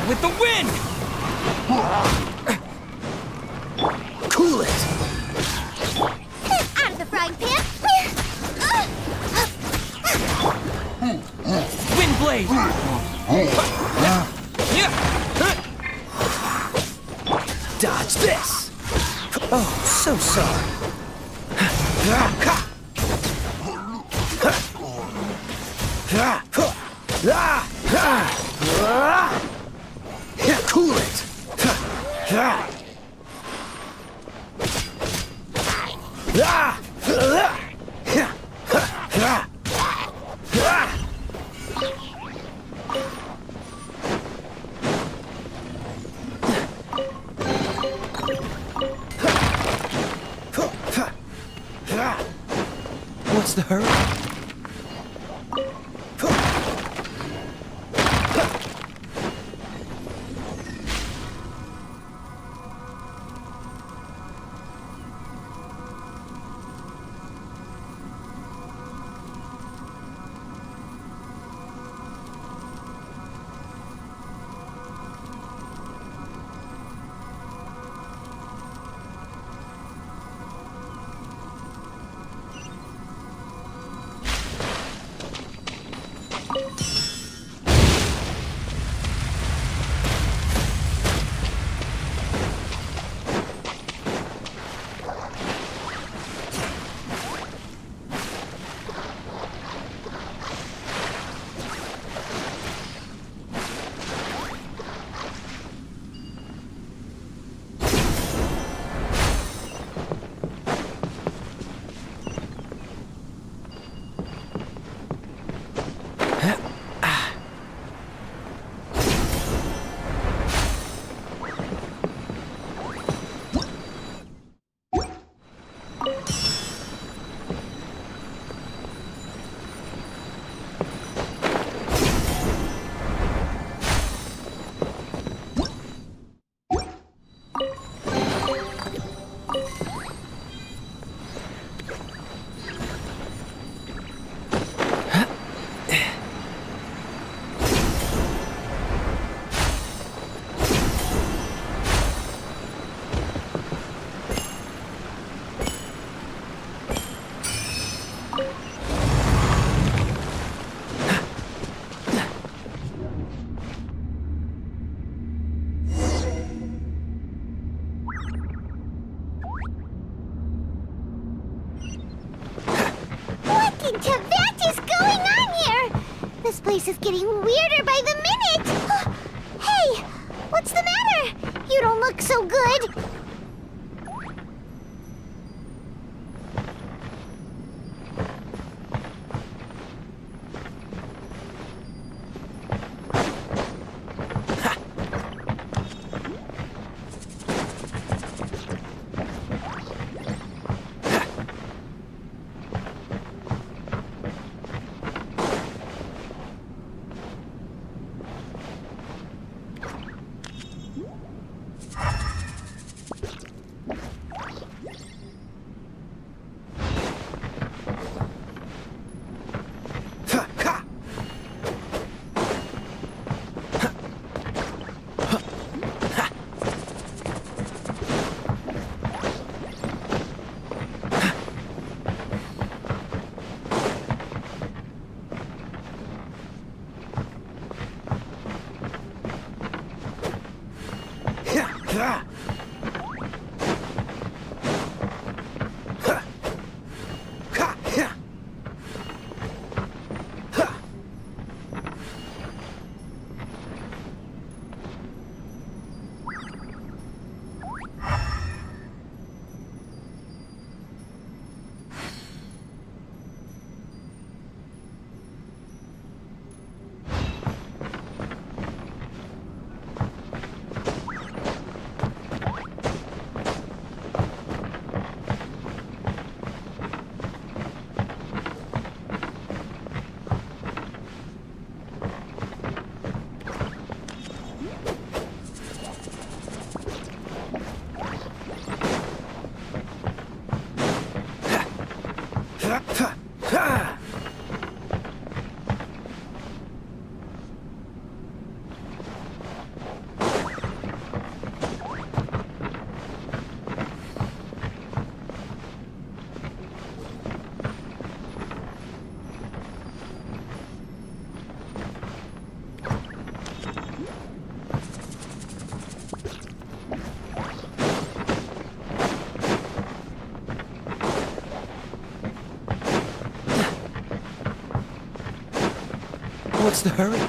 With the wind! Cool it! Out of the frying pan! Wind blade! Dodge this! Oh, so sorry. Cool it! What's the hurry? place is getting weirder by the minute! Hey! What's the matter? You don't look so good! What's the hurry?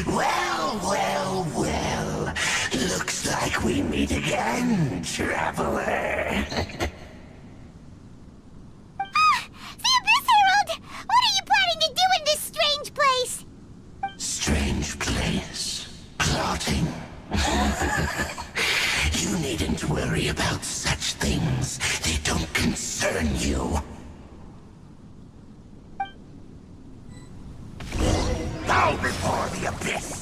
Well. Looks like we meet again, traveler. The Abyss Herald! What are you planning to do in this strange place? Strange place. Plotting. You needn't worry about such things. They don't concern you. Bow before the Abyss!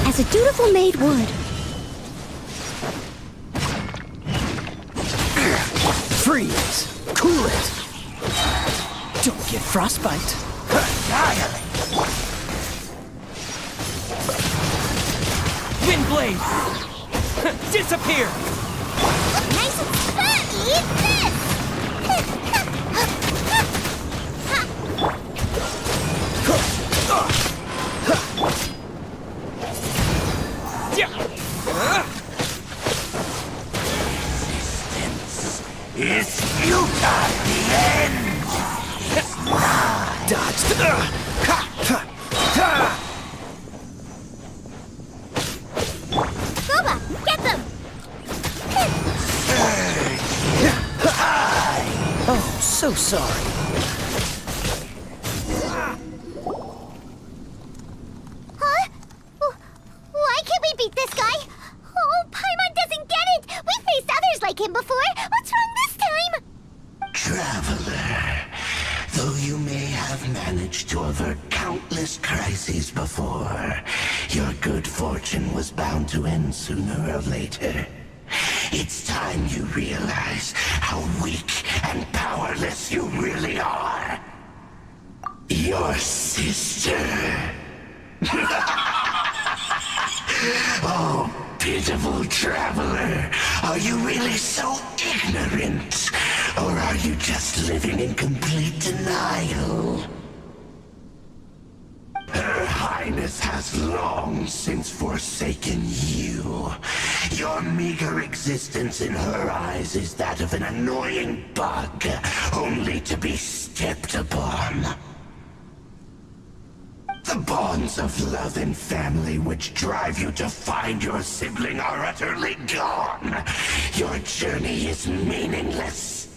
As a dutiful maid would. Freeze! Cool it! Don't get frostbite. Windblade! Disappear! Nice and funny, it's Is futile, the end! Dodged. Boba, get them! Oh, so sorry. Huh? Why can't we beat this guy? Oh, Paimon doesn't get it! We faced others like him before! What's wrong this time? Traveler, though you may have managed to avert countless crises before, your good fortune was bound to end sooner or later. It's time you realize how weak and powerless you really are. Your sister. Oh, pitiful traveler. Are you really so ignorant? Or are you just living in complete denial? Her Highness has long since forsaken you. Your meager existence in her eyes is that of an annoying bug, only to be stepped upon. The bonds of love and family which drive you to find your sibling are utterly gone. Your journey is meaningless.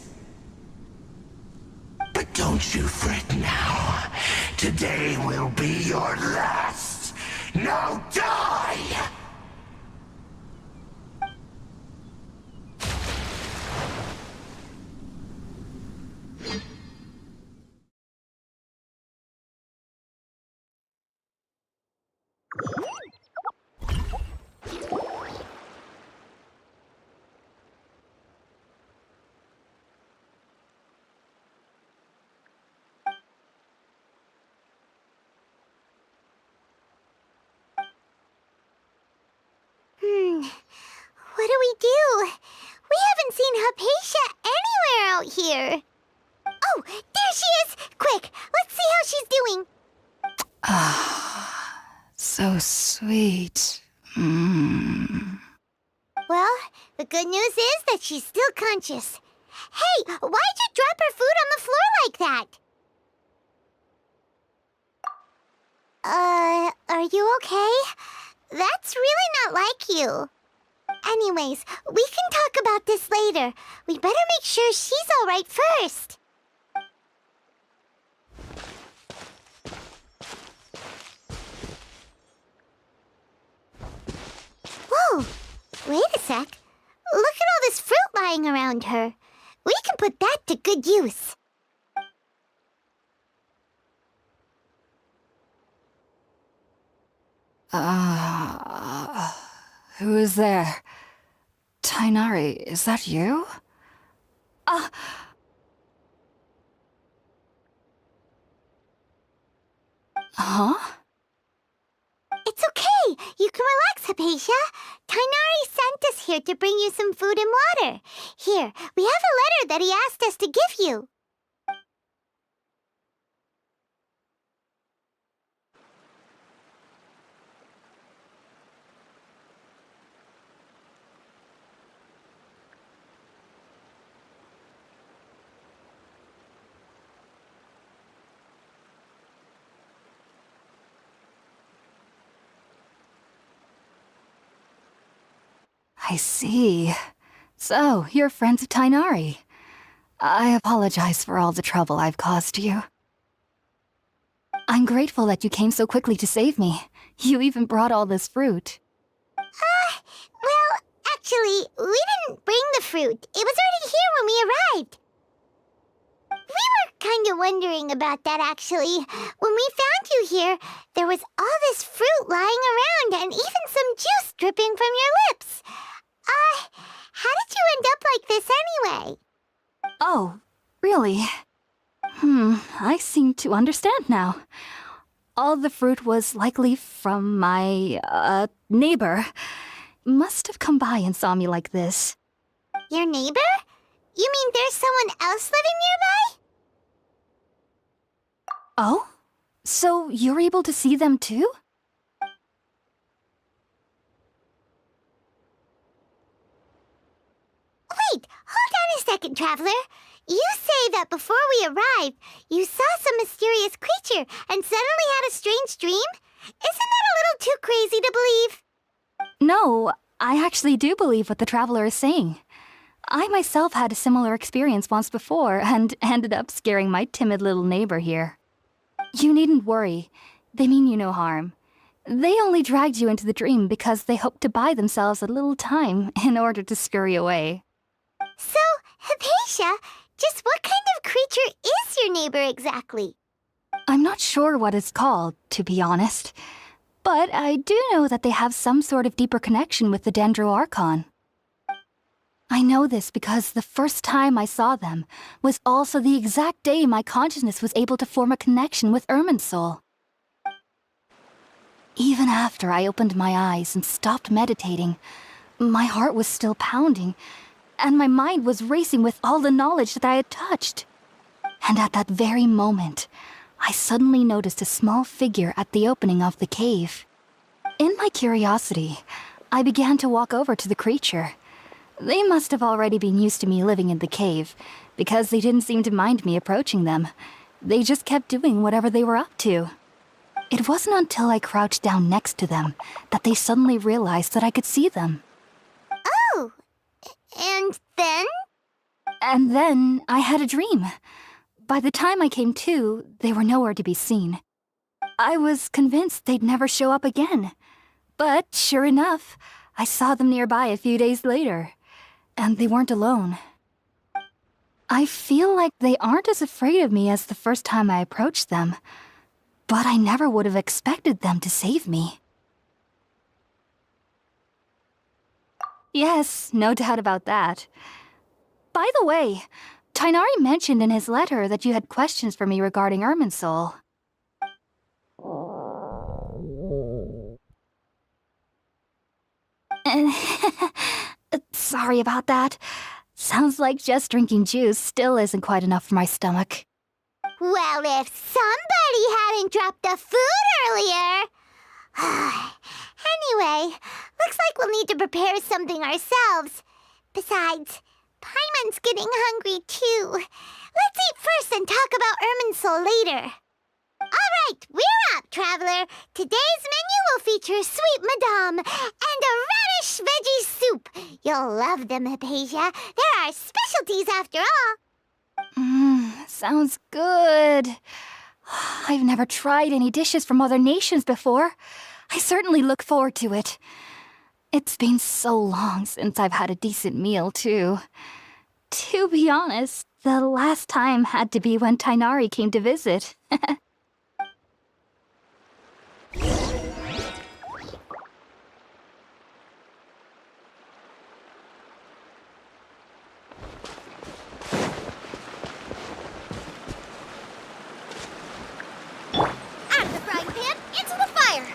But don't you fret now. Today will be your last. Now die! What do we do? We haven't seen Hypatia anywhere out here. Oh, there she is! Quick, let's see how she's doing. So sweet. Well, the good news is that she's still conscious. Hey, why'd you drop her food on the floor like that? Are you okay? That's really not like you. Anyways, we can talk about this later. We better make sure she's all right first. Whoa! Wait a sec. Look at all this fruit lying around her. We can put that to good use. Who is there? Tainari, is that you? Huh? It's okay. You can relax, Hypatia. Tainari sent us here to bring you some food and water. Here, we have a letter that he asked us to give you. I see. So, you're friends of Tainari. I apologize for all the trouble I've caused you. I'm grateful that you came so quickly to save me. You even brought all this fruit. Well, actually, we didn't bring the fruit. It was already here when we arrived. We were kind of wondering about that, actually. When we found you here, there was all this fruit lying around and even some juice dripping from your lips. How did you end up like this anyway? Oh, really? I seem to understand now. All the fruit was likely from my, neighbor. Must have come by and saw me like this. Your neighbor? You mean there's someone else living nearby? Oh? So you're able to see them too? Wait, hold on a second, Traveler. You say that before we arrived, you saw some mysterious creature and suddenly had a strange dream? Isn't that a little too crazy to believe? No, I actually do believe what the Traveler is saying. I myself had a similar experience once before and ended up scaring my timid little neighbor here. You needn't worry. They mean you no harm. They only dragged you into the dream because they hoped to buy themselves a little time in order to scurry away. So, Hypatia, just what kind of creature is your neighbor exactly? I'm not sure what it's called, to be honest. But I do know that they have some sort of deeper connection with the Dendro Archon. I know this because the first time I saw them was also the exact day my consciousness was able to form a connection with Irminsul. Even after I opened my eyes and stopped meditating, my heart was still pounding, and my mind was racing with all the knowledge that I had touched. And at that very moment, I suddenly noticed a small figure at the opening of the cave. In my curiosity, I began to walk over to the creature. They must have already been used to me living in the cave, because they didn't seem to mind me approaching them. They just kept doing whatever they were up to. It wasn't until I crouched down next to them that they suddenly realized that I could see them. Oh, and then? And then I had a dream. By the time I came to, they were nowhere to be seen. I was convinced they'd never show up again. But sure enough, I saw them nearby a few days later. And they weren't alone. I feel like they aren't as afraid of me as the first time I approached them. But I never would have expected them to save me. Yes, no doubt about that. By the way, Tainari mentioned in his letter that you had questions for me regarding Irminsul. Sorry about that. Sounds like just drinking juice still isn't quite enough for my stomach. Well, if somebody hadn't dropped the food earlier... Anyway, looks like we'll need to prepare something ourselves. Besides, Paimon's getting hungry too. Let's eat first and talk about Irminsul later. All right, we're up, Traveler. Today's menu will feature sweet madame and a radish veggie soup. You'll love them, Hypatia. They're our specialties after all. Sounds good. I've never tried any dishes from other nations before. I certainly look forward to it. It's been so long since I've had a decent meal, too. To be honest, the last time had to be when Tainari came to visit. Out of the frying pan, into the fire!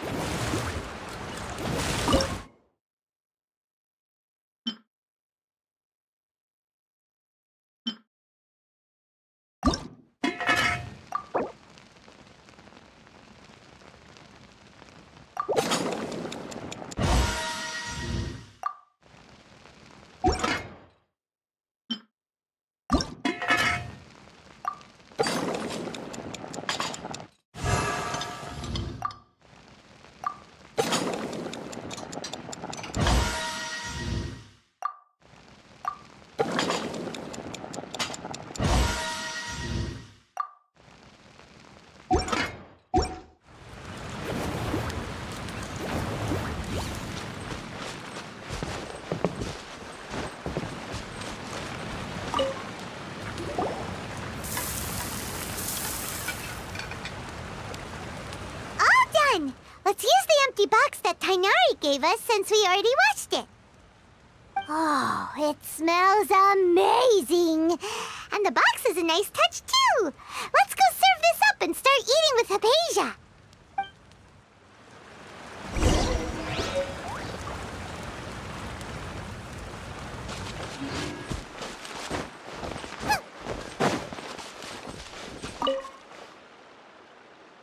that Tainari gave us since we already watched it. Oh, it smells amazing! And the box is a nice touch, too! Let's go serve this up and start eating with Hypatia!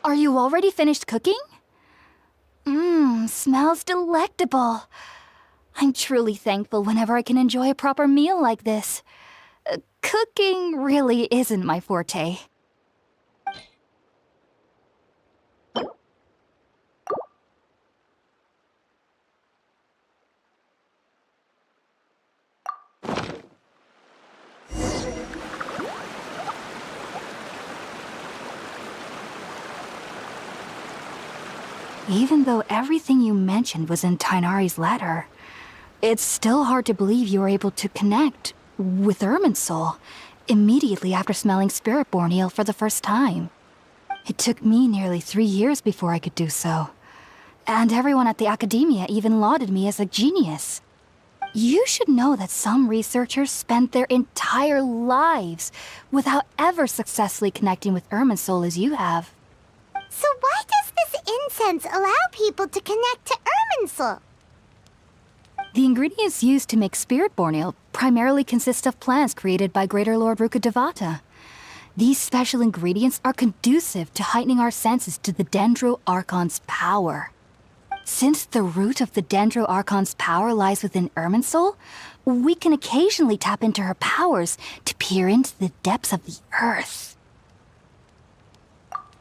Are you already finished cooking? Mmm, smells delectable. I'm truly thankful whenever I can enjoy a proper meal like this. Cooking really isn't my forte. Even though everything you mentioned was in Tainari's letter, it's still hard to believe you were able to connect with Irminsul immediately after smelling Spirit-born eel for the first time. It took me nearly 3 years before I could do so. And everyone at the Academia even lauded me as a genius. You should know that some researchers spent their entire lives without ever successfully connecting with Irminsul as you have. So why does this incense allow people to connect to Irminsul? The ingredients used to make Spirit-born ale primarily consist of plants created by Greater Lord Rukkhadevata. These special ingredients are conducive to heightening our senses to the Dendro Archon's power. Since the root of the Dendro Archon's power lies within Irminsul, we can occasionally tap into her powers to peer into the depths of the earth.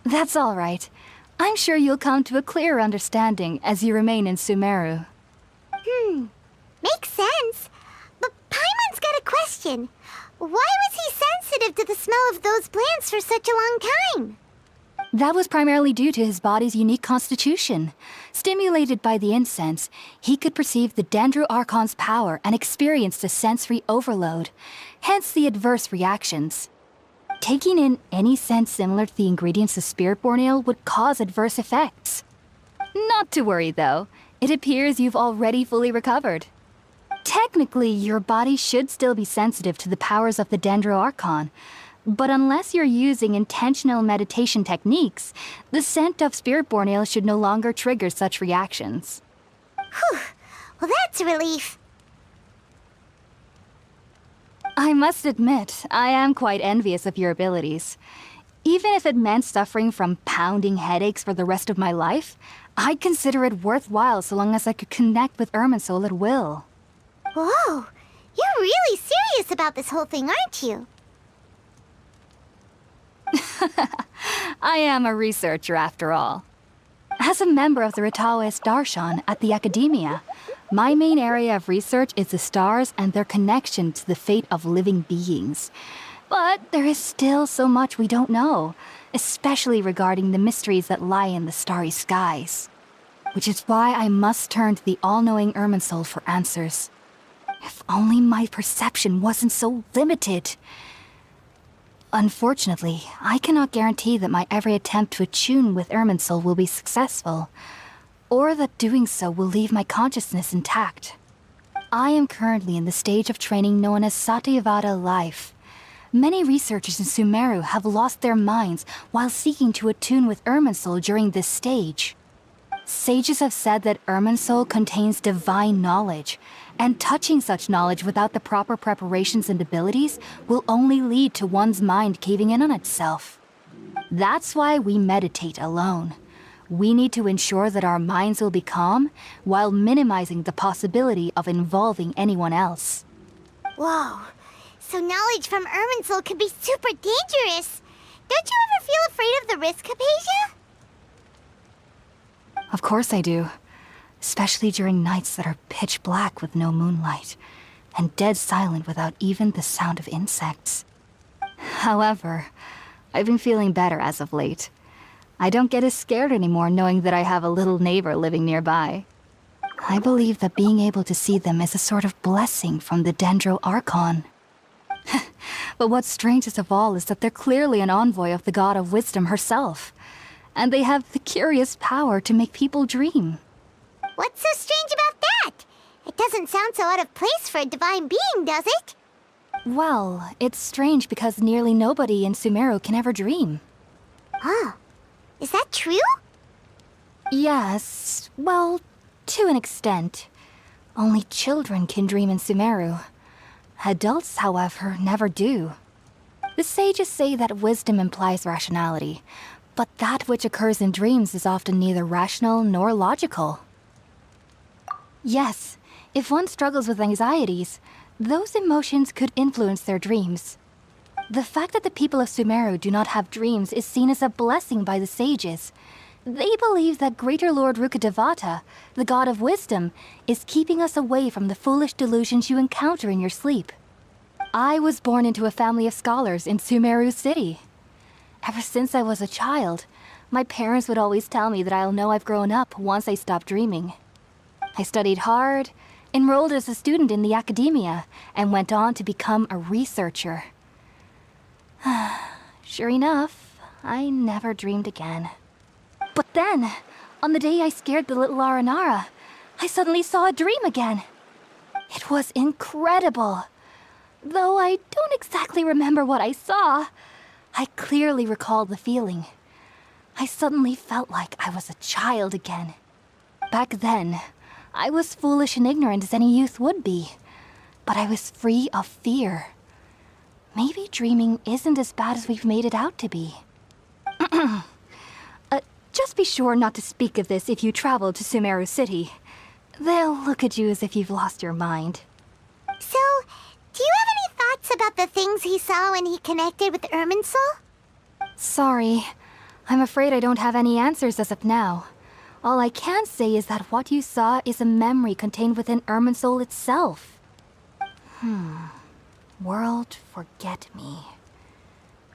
That's all right. I'm sure you'll come to a clearer understanding as you remain in Sumeru. Makes sense. But Paimon's got a question. Why was he sensitive to the smell of those plants for such a long time? That was primarily due to his body's unique constitution. Stimulated by the incense, he could perceive the Dendro Archon's power and experienced a sensory overload, hence the adverse reactions. Taking in any scent similar to the ingredients of Spirit-born ale would cause adverse effects. Not to worry, though. It appears you've already fully recovered. Technically, your body should still be sensitive to the powers of the Dendro Archon, but unless you're using intentional meditation techniques, the scent of Spirit-born ale should no longer trigger such reactions. Whew. Well, that's a relief. I must admit, I am quite envious of your abilities. Even if it meant suffering from pounding headaches for the rest of my life, I'd consider it worthwhile so long as I could connect with Irminsul at will. Whoa, you're really serious about this whole thing, aren't you? I am a researcher after all. As a member of the Ritaoist Darshan at the Academia, my main area of research is the stars and their connection to the fate of living beings. But there is still so much we don't know, especially regarding the mysteries that lie in the starry skies. Which is why I must turn to the all-knowing Irminsul for answers. If only my perception wasn't so limited. Unfortunately, I cannot guarantee that my every attempt to attune with Irminsul will be successful, or that doing so will leave my consciousness intact. I am currently in the stage of training known as Satyavada life. Many researchers in Sumeru have lost their minds while seeking to attune with Irminsul during this stage. Sages have said that Irminsul contains divine knowledge, and touching such knowledge without the proper preparations and abilities will only lead to one's mind caving in on itself. That's why we meditate alone. We need to ensure that our minds will be calm while minimizing the possibility of involving anyone else. Whoa, so knowledge from Irminsul can be super dangerous. Don't you ever feel afraid of the risk, Hypatia? Of course I do. Especially during nights that are pitch black with no moonlight, and dead silent without even the sound of insects. However, I've been feeling better as of late. I don't get as scared anymore knowing that I have a little neighbor living nearby. I believe that being able to see them is a sort of blessing from the Dendro Archon. But what's strangest of all is that they're clearly an envoy of the God of Wisdom herself, and they have the curious power to make people dream. What's so strange about that? It doesn't sound so out of place for a divine being, does it? Well, it's strange because nearly nobody in Sumeru can ever dream. Oh, is that true? Yes, well, to an extent. Only children can dream in Sumeru. Adults, however, never do. The sages say that wisdom implies rationality, but that which occurs in dreams is often neither rational nor logical. Yes, if one struggles with anxieties, those emotions could influence their dreams. The fact that the people of Sumeru do not have dreams is seen as a blessing by the sages. They believe that Greater Lord Rukkhadevata, the god of wisdom, is keeping us away from the foolish delusions you encounter in your sleep. I was born into a family of scholars in Sumeru City. Ever since I was a child, my parents would always tell me that I'll know I've grown up once I stop dreaming. I studied hard, enrolled as a student in the academia, and went on to become a researcher. Sure enough, I never dreamed again. But then, on the day I scared the little Aranara, I suddenly saw a dream again. It was incredible. Though I don't exactly remember what I saw, I clearly recall the feeling. I suddenly felt like I was a child again. Back then, I was foolish and ignorant as any youth would be, but I was free of fear. Maybe dreaming isn't as bad as we've made it out to be. Just be sure not to speak of this if you travel to Sumeru City. They'll look at you as if you've lost your mind. So, do you have any thoughts about the things he saw when he connected with Irminsul? Sorry. I'm afraid I don't have any answers as of now. All I can say is that what you saw is a memory contained within Irminsul itself. World forget me.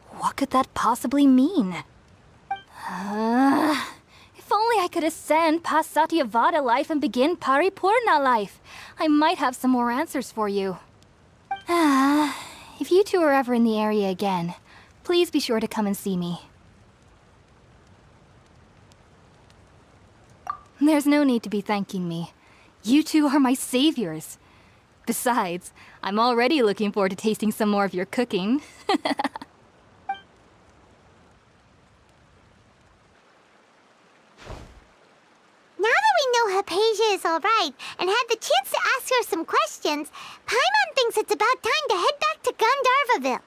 What could that possibly mean? If only I could ascend past Satyavada life and begin Paripurna life, I might have some more answers for you. If you two are ever in the area again, please be sure to come and see me. There's no need to be thanking me. You two are my saviors. Besides, I'm already looking forward to tasting some more of your cooking. Now that we know Hypatia is alright and had the chance to ask her some questions, Paimon thinks it's about time to head back to Gandharvaville.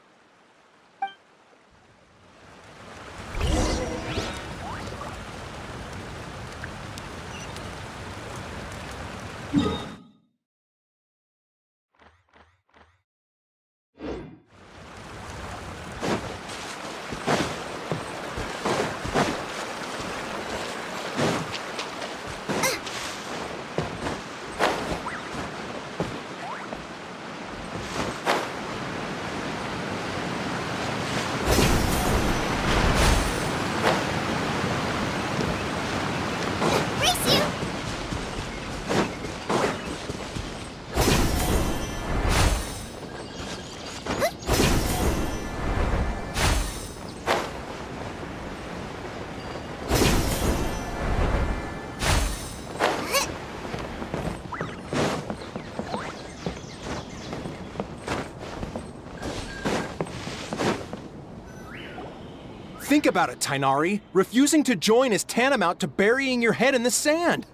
Think about it, Tainari. Refusing to join is tantamount to burying your head in the sand.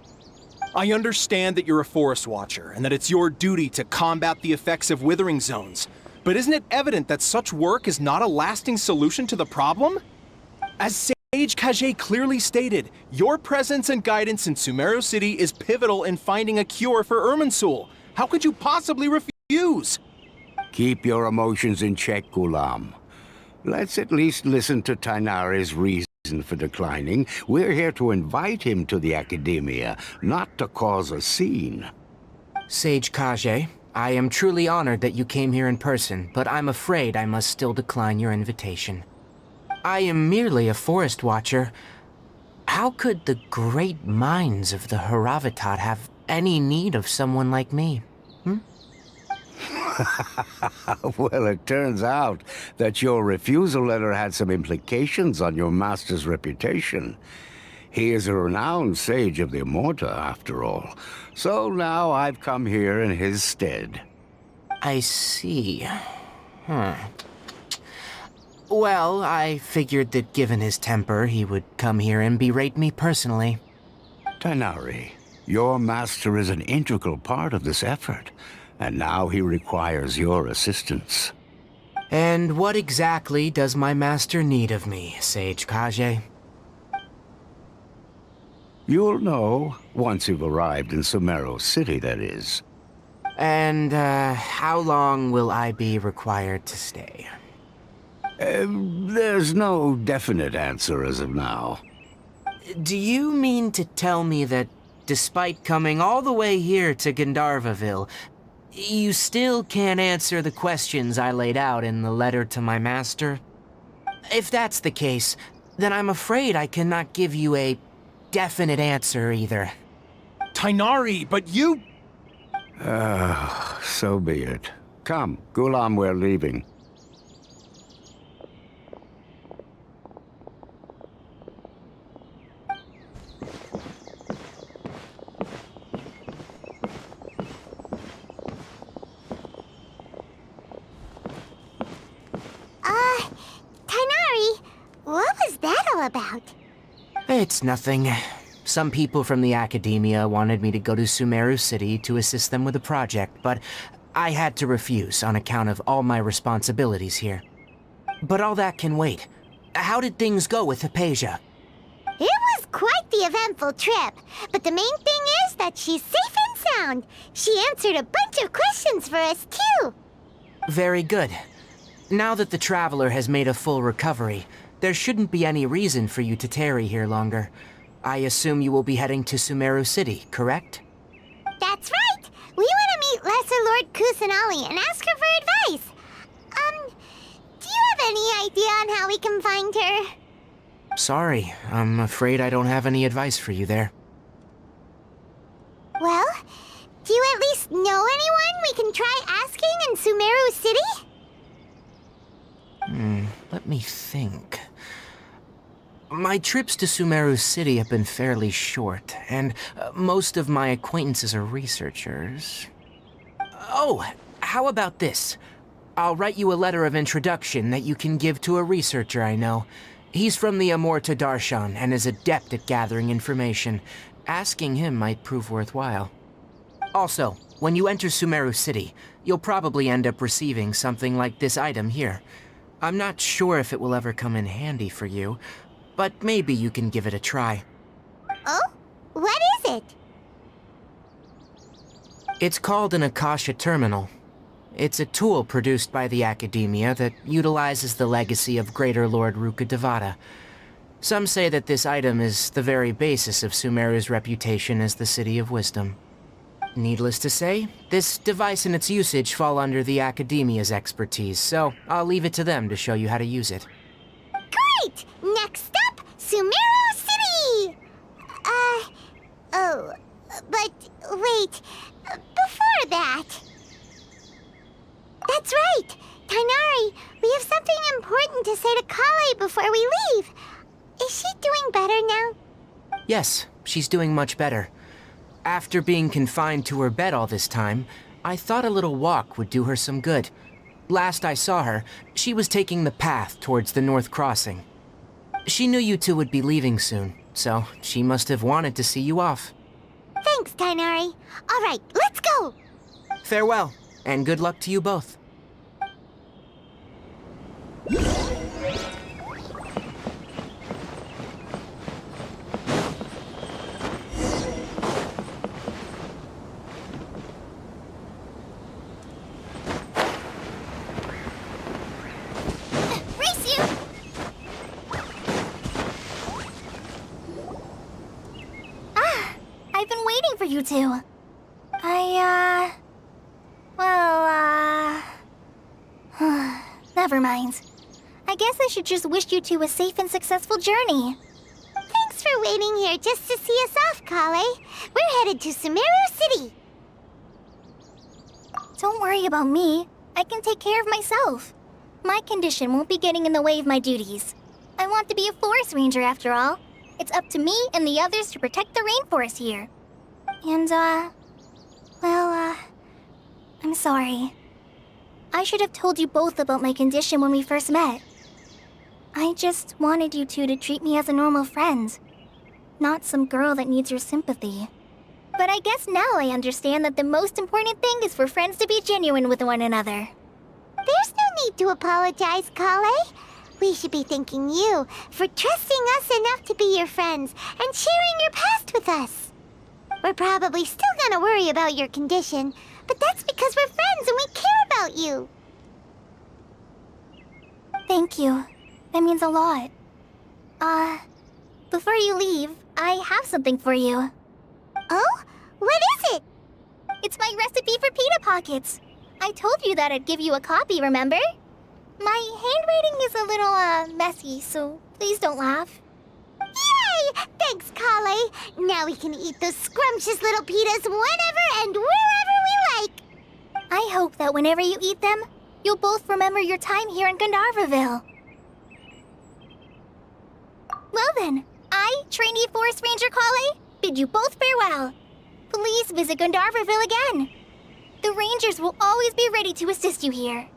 I understand that you're a forest watcher and that it's your duty to combat the effects of withering zones. But isn't it evident that such work is not a lasting solution to the problem? As Sage Kage clearly stated, your presence and guidance in Sumeru City is pivotal in finding a cure for Irminsul. How could you possibly refuse? Keep your emotions in check, Gulam. Let's at least listen to Tainari's reason for declining. We're here to invite him to the Academia, not to cause a scene. Sage Kage, I am truly honored that you came here in person, but I'm afraid I must still decline your invitation. I am merely a forest watcher. How could the great minds of the Haravatat have any need of someone like me? Well, it turns out that your refusal letter had some implications on your master's reputation. He is a renowned sage of the Immorta, after all. So now I've come here in his stead. I see. Well, I figured that given his temper, he would come here and berate me personally. Tighnari, your master is an integral part of this effort, and now he requires your assistance. And what exactly does my master need of me, Sage Kage? You'll know once you've arrived in Sumeru City, that is. And, how long will I be required to stay? There's no definite answer as of now. Do you mean to tell me that, despite coming all the way here to Gandharvaville, you still can't answer the questions I laid out in the letter to my master? If that's the case, then I'm afraid I cannot give you a definite answer either. Tighnari, but you... So be it. Come, Gulam, we're leaving. Tighnari, what was that all about? It's nothing. Some people from the academia wanted me to go to Sumeru City to assist them with a project, but I had to refuse on account of all my responsibilities here. But all that can wait. How did things go with Hypatia? It was quite the eventful trip, but the main thing is that she's safe and sound. She answered a bunch of questions for us, too. Very good. Now that the Traveler has made a full recovery, there shouldn't be any reason for you to tarry here longer. I assume you will be heading to Sumeru City, correct? That's right! We want to meet Lesser Lord Kusanali and ask her for advice. Do you have any idea on how we can find her? Sorry, I'm afraid I don't have any advice for you there. Well, do you at least know anyone we can try asking in Sumeru City? Let me think. My trips to Sumeru City have been fairly short, and most of my acquaintances are researchers. Oh, how about this? I'll write you a letter of introduction that you can give to a researcher I know. He's from the Amorta Darshan and is adept at gathering information. Asking him might prove worthwhile. Also, when you enter Sumeru City, you'll probably end up receiving something like this item here. I'm not sure if it will ever come in handy for you, but maybe you can give it a try. Oh? What is it? It's called an Akasha Terminal. It's a tool produced by the Academia that utilizes the legacy of Greater Lord Rukkhadevata. Some say that this item is the very basis of Sumeru's reputation as the City of Wisdom. Needless to say, this device and its usage fall under the Academia's expertise, so I'll leave it to them to show you how to use it. Great! Next up, Sumeru City! But wait, before that... That's right! Tighnari, we have something important to say to Kale before we leave. Is she doing better now? Yes, she's doing much better. After being confined to her bed all this time, I thought a little walk would do her some good. Last I saw her, she was taking the path towards the North Crossing. She knew you two would be leaving soon, so she must have wanted to see you off. Thanks, Tighnari. All right, let's go! Farewell, and good luck to you both. Race you! I've been waiting for you two. Never mind. I guess I should just wish you two a safe and successful journey. Thanks for waiting here just to see us off, Kale. We're headed to Sumeru City. Don't worry about me. I can take care of myself. My condition won't be getting in the way of my duties. I want to be a forest ranger after all. It's up to me and the others to protect the rainforest here. And, I'm sorry. I should have told you both about my condition when we first met. I just wanted you two to treat me as a normal friend, not some girl that needs your sympathy. But I guess now I understand that the most important thing is for friends to be genuine with one another. There's no need to apologize, Kale. We should be thanking you for trusting us enough to be your friends and sharing your past with us. We're probably still gonna worry about your condition, but that's because we're friends and we care about you. Thank you. That means a lot. Before you leave, I have something for you. Oh? What is it? It's my recipe for pita pockets. I told you that I'd give you a copy, remember? My handwriting is a little, messy, so please don't laugh. Yay! Thanks, Kale. Now we can eat those scrumptious little pitas whenever and wherever we like. I hope that whenever you eat them, you'll both remember your time here in Gandharvaville. Well then, I, trainee Forest Ranger Kale, bid you both farewell. Please visit Gandharvaville again. The Rangers will always be ready to assist you here.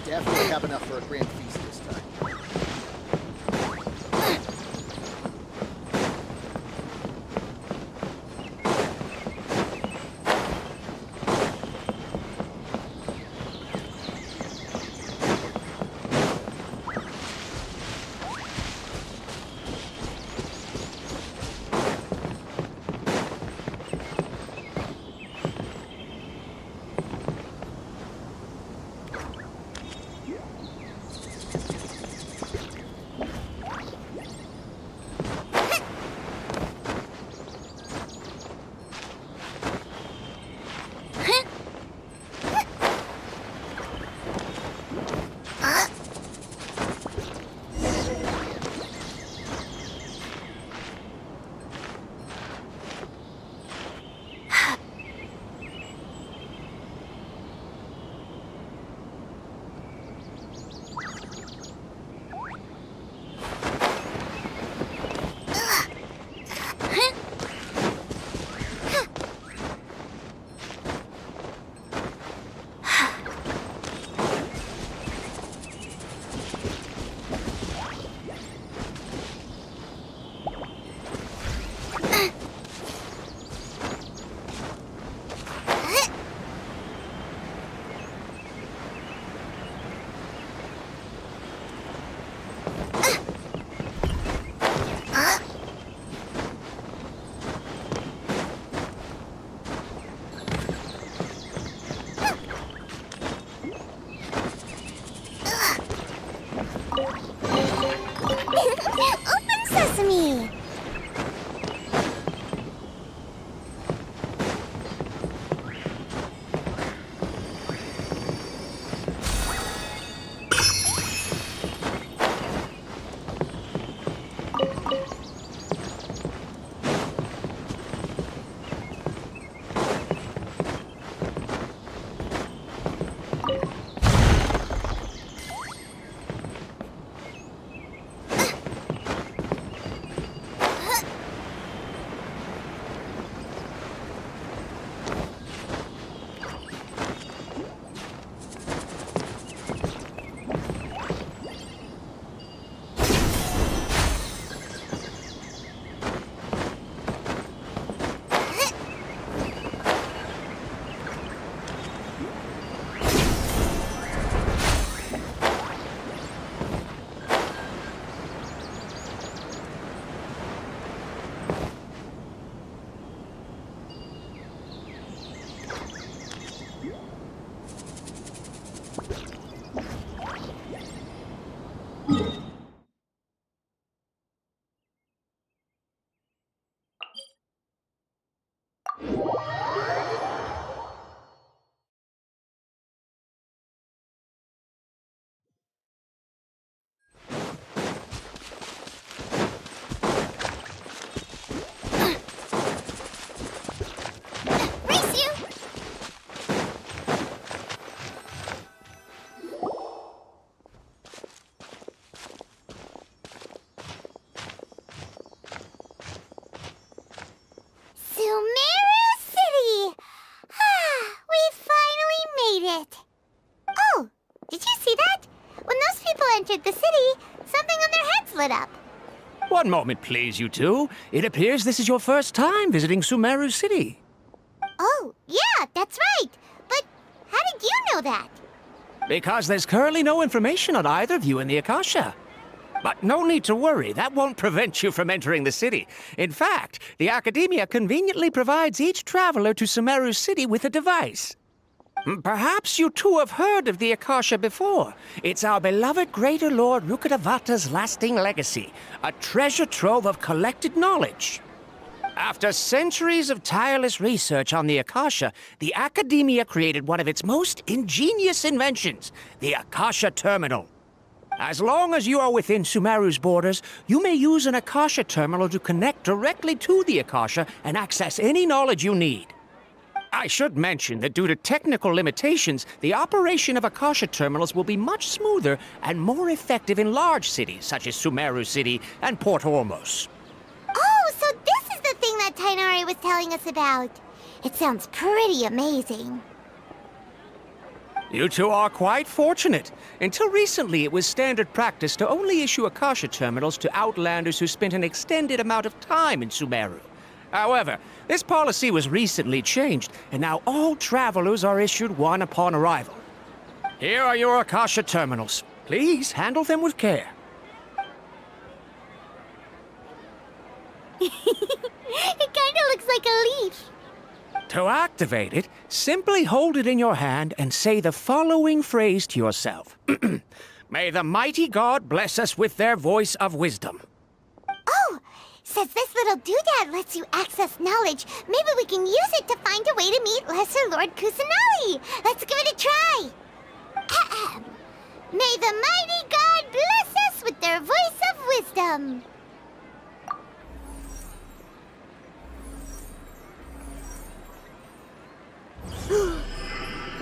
Definitely have enough for a grand feast this time. split up. One moment, please, you two. It appears this is your first time visiting Sumeru City. Oh, yeah, that's right. But how did you know that? Because there's currently no information on either of you in the Akasha. But no need to worry, that won't prevent you from entering the city. In fact, the Academia conveniently provides each traveler to Sumeru City with a device. Perhaps you two have heard of the Akasha before. It's our beloved Greater Lord Rukkhadevata's lasting legacy, a treasure trove of collected knowledge. After centuries of tireless research on the Akasha, the Academia created one of its most ingenious inventions, the Akasha Terminal. As long as you are within Sumeru's borders, you may use an Akasha Terminal to connect directly to the Akasha and access any knowledge you need. I should mention that due to technical limitations, the operation of Akasha terminals will be much smoother and more effective in large cities such as Sumeru City and Port Ormos. Oh, so this is the thing that Tainari was telling us about. It sounds pretty amazing. You two are quite fortunate. Until recently, it was standard practice to only issue Akasha terminals to outlanders who spent an extended amount of time in Sumeru. However, this policy was recently changed, and now all travelers are issued one upon arrival. Here are your Akasha terminals. Please handle them with care. It kind of looks like a leaf. To activate it, simply hold it in your hand and say the following phrase to yourself. May the mighty God bless us with their voice of wisdom. Oh, since this little doodad lets you access knowledge, maybe we can use it to find a way to meet Lesser Lord Kusanali. Let's give it a try. Ahem. May the mighty God bless us with their voice of wisdom.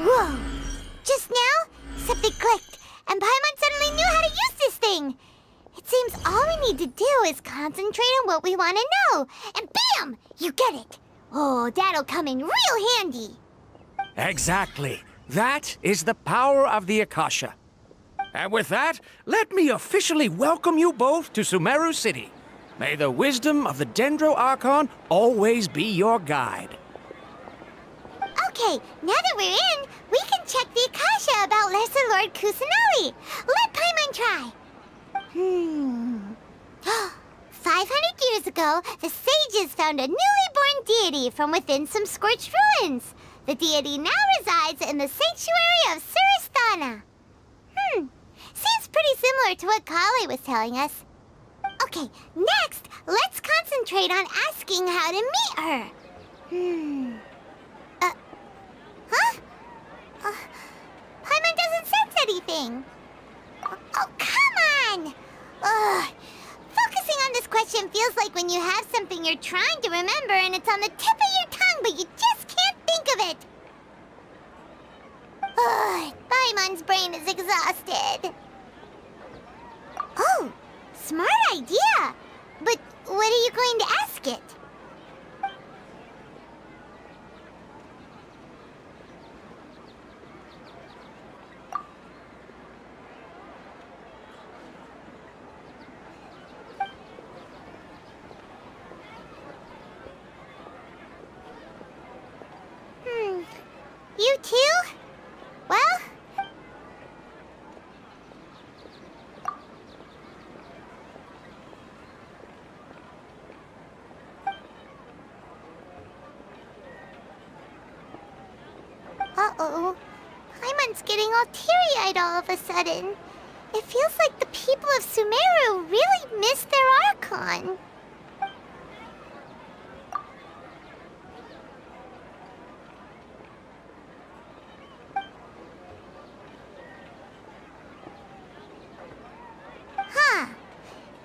Whoa! Just now, something clicked, and Paimon suddenly knew how to use this thing. It seems all we need to do is concentrate on what we want to know, and bam! You get it. Oh, that'll come in real handy. Exactly. That is the power of the Akasha. And with that, let me officially welcome you both to Sumeru City. May the wisdom of the Dendro Archon always be your guide. Okay, now that we're in, we can check the Akasha about Lesser Lord Kusanali. Let Paimon try. 500 years ago, the sages found a newly born deity from within some scorched ruins. The deity now resides in the sanctuary of Surasthana. Seems pretty similar to what Kali was telling us. Okay, next, let's concentrate on asking how to meet her. Paimon doesn't sense anything. Oh, come on! Ugh. Focusing on this question feels like when you have something you're trying to remember and it's on the tip of your tongue, but you just can't think of it. Ugh, Paimon's brain is exhausted. Oh, smart idea. But what are you going to ask it? You too? Well... Uh-oh. Paimon's getting all teary-eyed all of a sudden. It feels like the people of Sumeru really miss their Archon.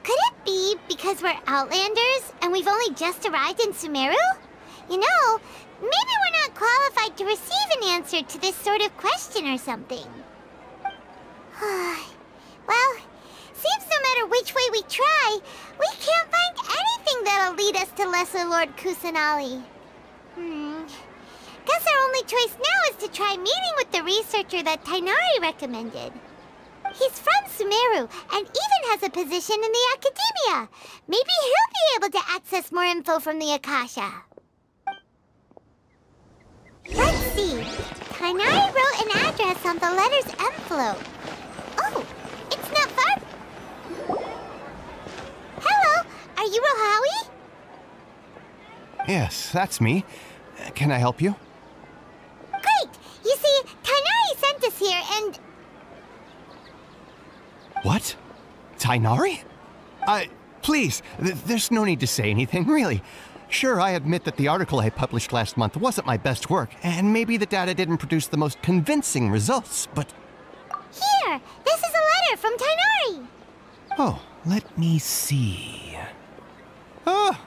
Could it be because we're Outlanders and we've only just arrived in Sumeru? You know, maybe we're not qualified to receive an answer to this sort of question or something. Well, seems no matter which way we try, we can't find anything that'll lead us to Lesser Lord Kusanali. Guess our only choice now is to try meeting with the researcher that Tainari recommended. He's from Sumeru and even has a position in the Academia. Maybe he'll be able to access more info from the Akasha. Let's see. Kainari wrote an address on the letter's envelope. Oh, it's not far. Hello, are you Rohawi? Yes, that's me. Can I help you? Great! You see, Kainari sent us here and... What? Tainari? Please, there's no need to say anything, really. Sure, I admit that the article I published last month wasn't my best work, and maybe the data didn't produce the most convincing results, but... Here! This is a letter from Tainari! Oh, let me see... Oh!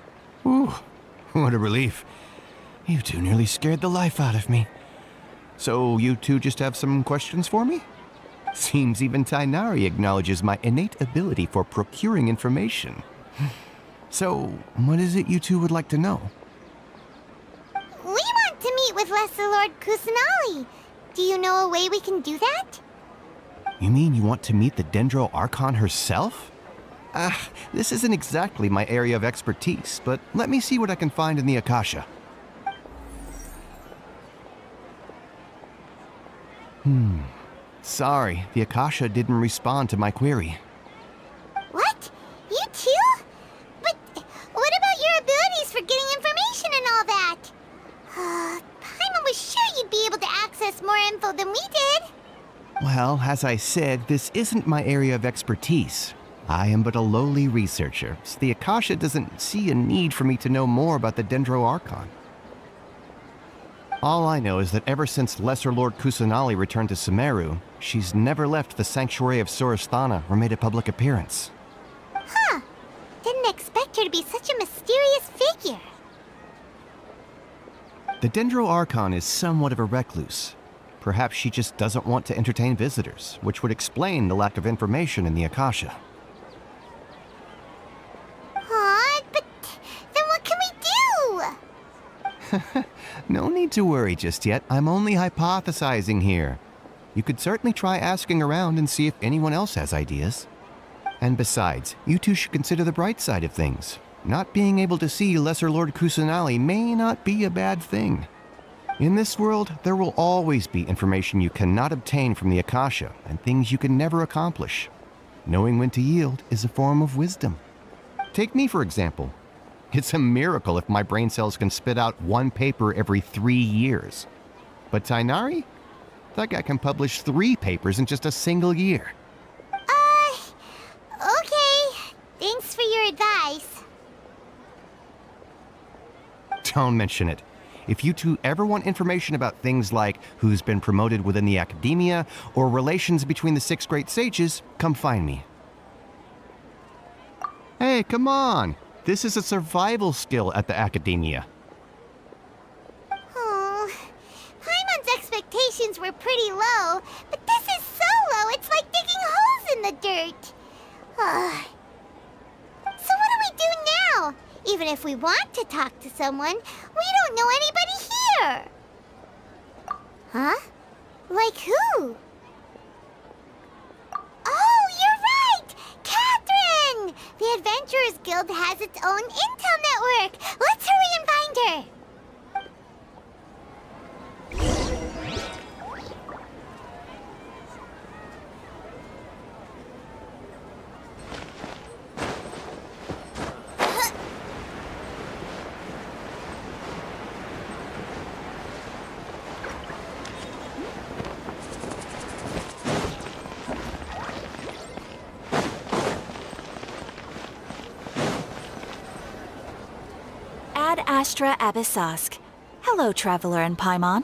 Ooh, what a relief. You two nearly scared the life out of me. So you two just have some questions for me? Seems even Tainari acknowledges my innate ability for procuring information. So, what is it you two would like to know? We want to meet with Lesser Lord Kusanali. Do you know a way we can do that? You mean you want to meet the Dendro Archon herself? This isn't exactly my area of expertise, but let me see what I can find in the Akasha. Sorry, the Akasha didn't respond to my query. What? You too? But what about your abilities for getting information and all that? Paimon was sure you'd be able to access more info than we did. Well, as I said, this isn't my area of expertise. I am but a lowly researcher, so the Akasha doesn't see a need for me to know more about the Dendro Archon. All I know is that ever since Lesser Lord Kusanali returned to Sumeru, she's never left the Sanctuary of Sorasthana or made a public appearance. Huh. Didn't expect her to be such a mysterious figure. The Dendro Archon is somewhat of a recluse. Perhaps she just doesn't want to entertain visitors, which would explain the lack of information in the Akasha. Aw, but then what can we do? No need to worry just yet. I'm only hypothesizing here. You could certainly try asking around and see if anyone else has ideas. And besides, you two should consider the bright side of things. Not being able to see Lesser Lord Kusanali may not be a bad thing. In this world, there will always be information you cannot obtain from the Akasha and things you can never accomplish. Knowing when to yield is a form of wisdom. Take me, for example. It's a miracle if my brain cells can spit out one paper every 3 years. But Tainari? That guy can publish 3 papers in just a single year. Okay. Thanks for your advice. Don't mention it. If you two ever want information about things like who's been promoted within the Academia or relations between the 6 great sages, come find me. Hey, come on! This is a survival skill at the Academia. Oh, Paimon's expectations were pretty low, but this is so low it's like digging holes in the dirt. So what do we do now? Even if we want to talk to someone, we don't know anybody here. Huh? Like who? Oh, you're right! Catherine! The Adventurers Guild has its own intel network. Let's hurry and find her. Ad Astra Abyssask. Hello, Traveler and Paimon.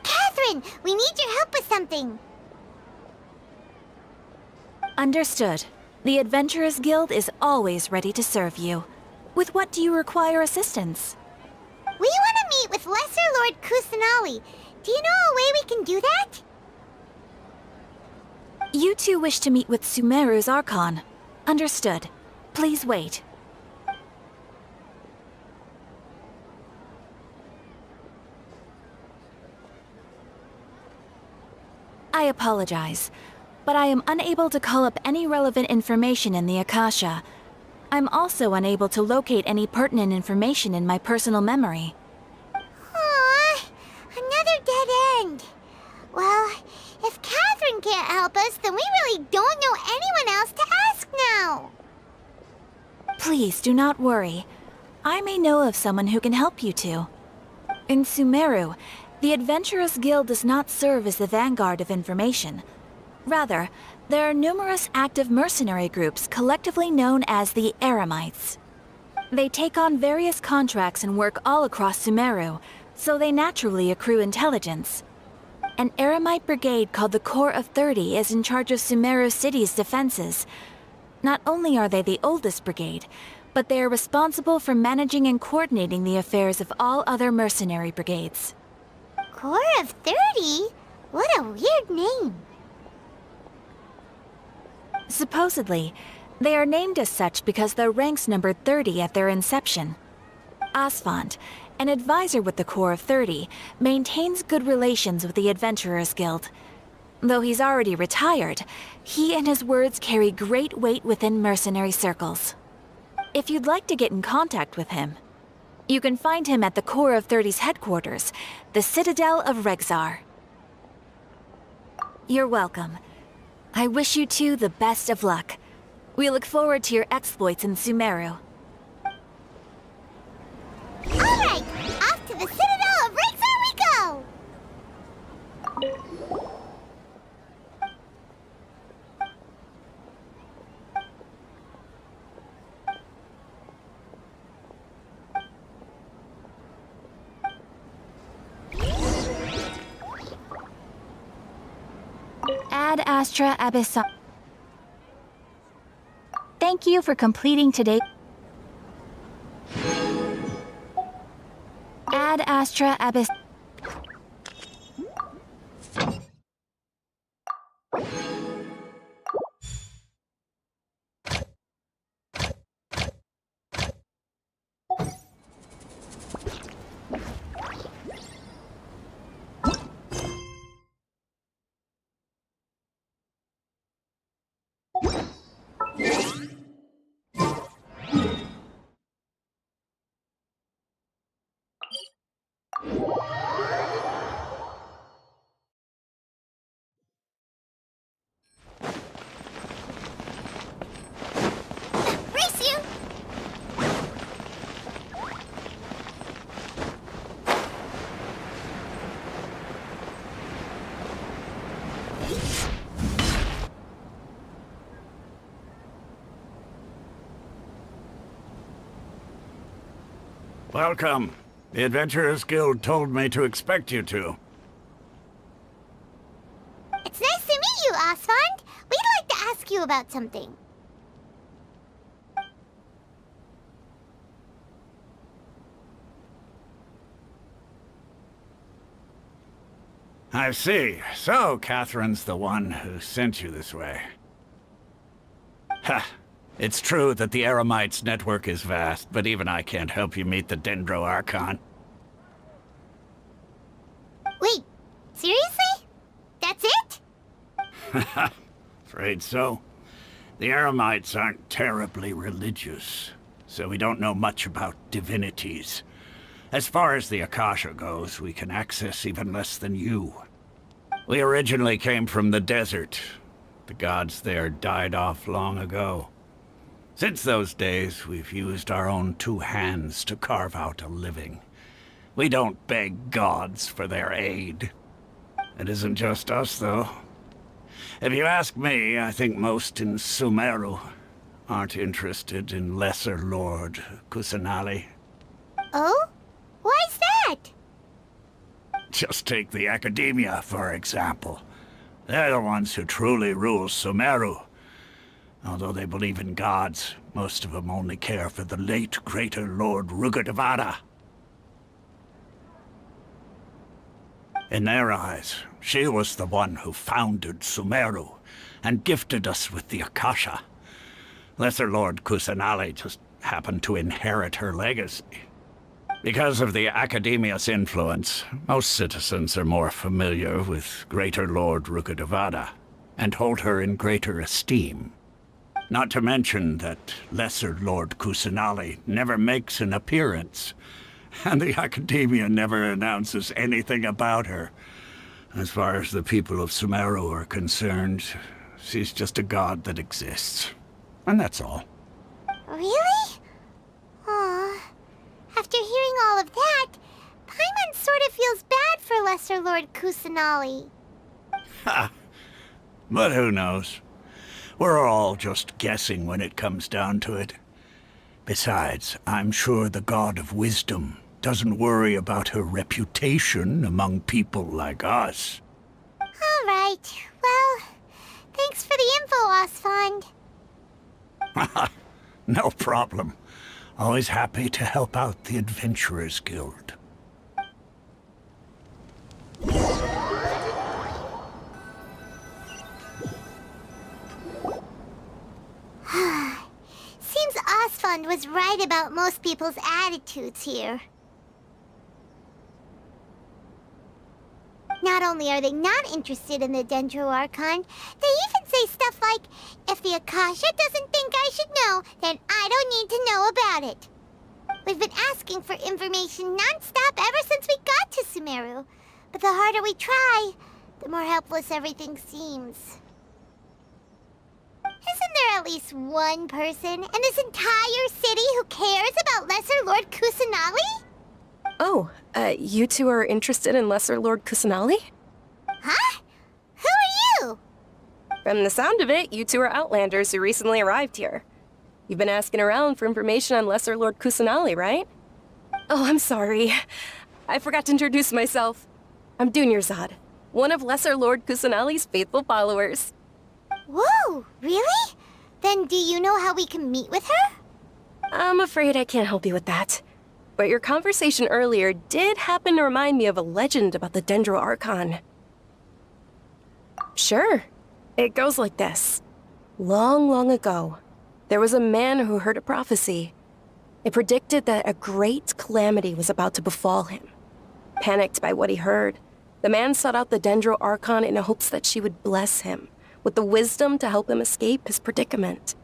Catherine, we need your help with something. Understood. The Adventurers Guild is always ready to serve you. With what do you require assistance? We want to meet with Lesser Lord Kusanali. Do you know a way we can do that? You two wish to meet with Sumeru's Archon. Understood. Please wait. I apologize. but I am unable to call up any relevant information in the Akasha. I'm also unable to locate any pertinent information in my personal memory. Aww, another dead end. Well, if Catherine can't help us, then we really don't know anyone else to ask now. Please do not worry. I may know of someone who can help you two. In Sumeru, the Adventurers Guild does not serve as the vanguard of information. Rather, there are numerous active mercenary groups collectively known as the Eremites. They take on various contracts and work all across Sumeru, so they naturally accrue intelligence. An Eremite brigade called the Corps of 30 is in charge of Sumeru City's defenses. Not only are they the oldest brigade, but they are responsible for managing and coordinating the affairs of all other mercenary brigades. Corps of 30? What a weird name. Supposedly, they are named as such because their ranks numbered 30 at their inception. Asfand, an advisor with the Corps of 30, maintains good relations with the Adventurers Guild. Though he's already retired, he and his words carry great weight within mercenary circles. If you'd like to get in contact with him, you can find him at the Corps of 30's headquarters, the Citadel of Rexar. You're welcome. I wish you two the best of luck. We look forward to your exploits in Sumeru. Alright, off to the Citadel of Rexar we go! Ad Astra Abyssal. Thank you for completing today. Ad Astra Abyss. Race you! Welcome. The Adventurers Guild told me to expect you two. It's nice to meet you, Asfand. We'd like to ask you about something. I see. So, Catherine's the one who sent you this way. Ha! It's true that the Eremites' network is vast, but even I can't help you meet the Dendro Archon. Wait, seriously? That's it? Afraid so. The Eremites aren't terribly religious, so we don't know much about divinities. As far as the Akasha goes, we can access even less than you. We originally came from the desert. The gods there died off long ago. Since those days, we've used our own two hands to carve out a living. We don't beg gods for their aid. It isn't just us, though. If you ask me, I think most in Sumeru aren't interested in Lesser Lord Kusanali. Oh? Why's that? Just take the Academia, for example. They're the ones who truly rule Sumeru. Although they believe in gods, most of them only care for the late Greater Lord Rugurdevada. In their eyes, she was the one who founded Sumeru and gifted us with the Akasha. Lesser Lord Kusanali just happened to inherit her legacy. Because of the Academia's influence, most citizens are more familiar with Greater Lord Rugurdevada and hold her in greater esteem. Not to mention that Lesser Lord Kusanali never makes an appearance, and the Academia never announces anything about her. As far as the people of Sumeru are concerned, she's just a god that exists. And that's all. Really? Aw. After hearing all of that, Paimon sort of feels bad for Lesser Lord Kusanali. Ha! But who knows? We're all just guessing when it comes down to it. Besides, I'm sure the God of Wisdom doesn't worry about her reputation among people like us. All right. Well, thanks for the info, Osfond. No problem. Always happy to help out the Adventurers Guild. Seems Osfond was right about most people's attitudes here. Not only are they not interested in the Dendro Archon, they even say stuff like, if the Akasha doesn't think I should know, then I don't need to know about it. We've been asking for information non-stop ever since we got to Sumeru. But the harder we try, the more helpless everything seems. Isn't there at least one person in this entire city who cares about Lesser Lord Kusanali? Oh, you two are interested in Lesser Lord Kusanali? Huh? Who are you? From the sound of it, you two are Outlanders who recently arrived here. You've been asking around for information on Lesser Lord Kusanali, right? Oh, I'm sorry. I forgot to introduce myself. I'm Dunyarzad, one of Lesser Lord Kusanali's faithful followers. Whoa, really? Then do you know how we can meet with her? I'm afraid I can't help you with that. But your conversation earlier did happen to remind me of a legend about the Dendro Archon. Sure. It goes like this. Long, long ago, there was a man who heard a prophecy. It predicted that a great calamity was about to befall him. Panicked by what he heard, the man sought out the Dendro Archon in hopes that she would bless him with the wisdom to help him escape his predicament.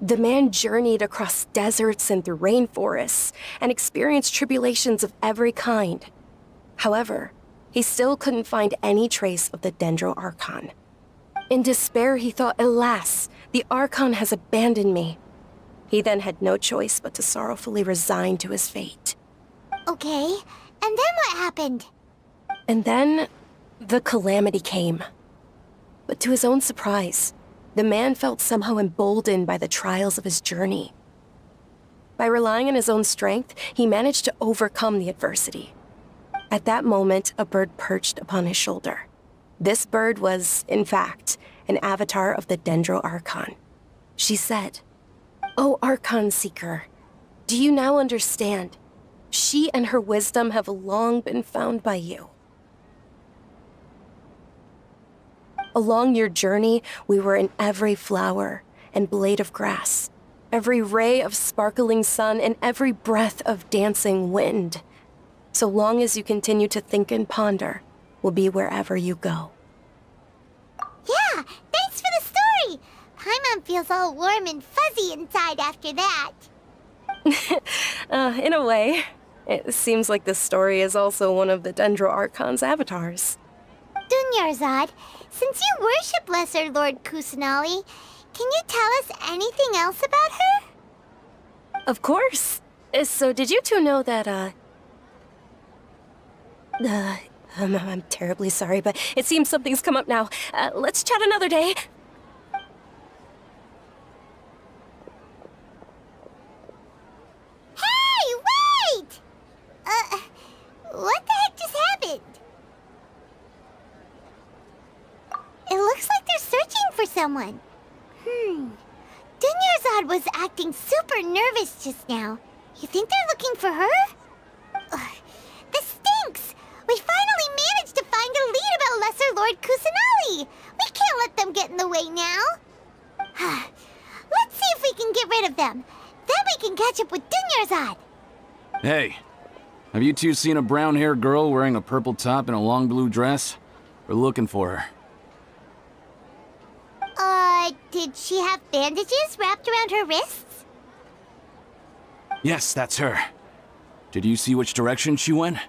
The man journeyed across deserts and through rainforests and experienced tribulations of every kind. However, he still couldn't find any trace of the Dendro Archon. In despair, he thought, alas, the Archon has abandoned me. He then had no choice but to sorrowfully resign to his fate. Okay, and then what happened? And then, the calamity came. But to his own surprise, the man felt somehow emboldened by the trials of his journey. By relying on his own strength, he managed to overcome the adversity. At that moment, a bird perched upon his shoulder. This bird was, in fact, an avatar of the Dendro Archon. She said, "O Archon Seeker, do you now understand? She and her wisdom have long been found by you. Along your journey, we were in every flower and blade of grass, every ray of sparkling sun, and every breath of dancing wind. So long as you continue to think and ponder, we'll be wherever you go." Yeah, thanks for the story! Paimon feels all warm and fuzzy inside after that. In a way, it seems like this story is also one of the Dendro Archon's avatars. Dunyarzad, since you worship Lesser Lord Kusanali, can you tell us anything else about her? Of course. So did you two know that, I'm terribly sorry, but it seems something's come up now. Let's chat another day. Hey, wait! What the heck just happened? It looks like they're searching for someone. Dunyarzad was acting super nervous just now. You think they're looking for her? This stinks! We finally managed to find a lead about Lesser Lord Kusanali! We can't let them get in the way now! Let's see if we can get rid of them. Then we can catch up with Dunyarzad! Hey, have you two seen a brown-haired girl wearing a purple top and a long blue dress? We're looking for her. Did she have bandages wrapped around her wrists? Yes, that's her. Did you see which direction she went?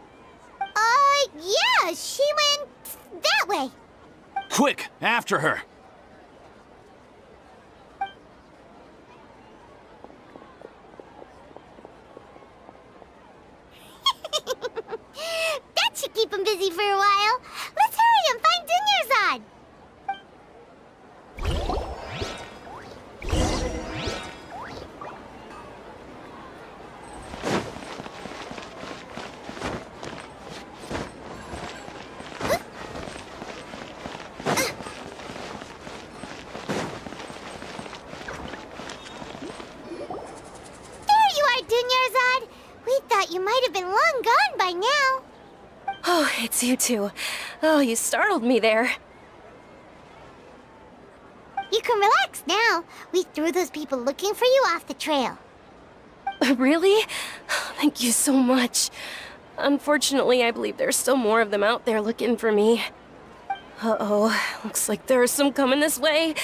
Yeah, she went that way. Quick, after her! That should keep him busy for a while. Let's hurry and find Dunyarzad. Dunyarzad, we thought you might have been long gone by now. Oh, it's you two. Oh, you startled me there. You can relax now. We threw those people looking for you off the trail. Really? Thank you so much. Unfortunately, I believe there's still more of them out there looking for me. Uh-oh, looks like there's some coming this way.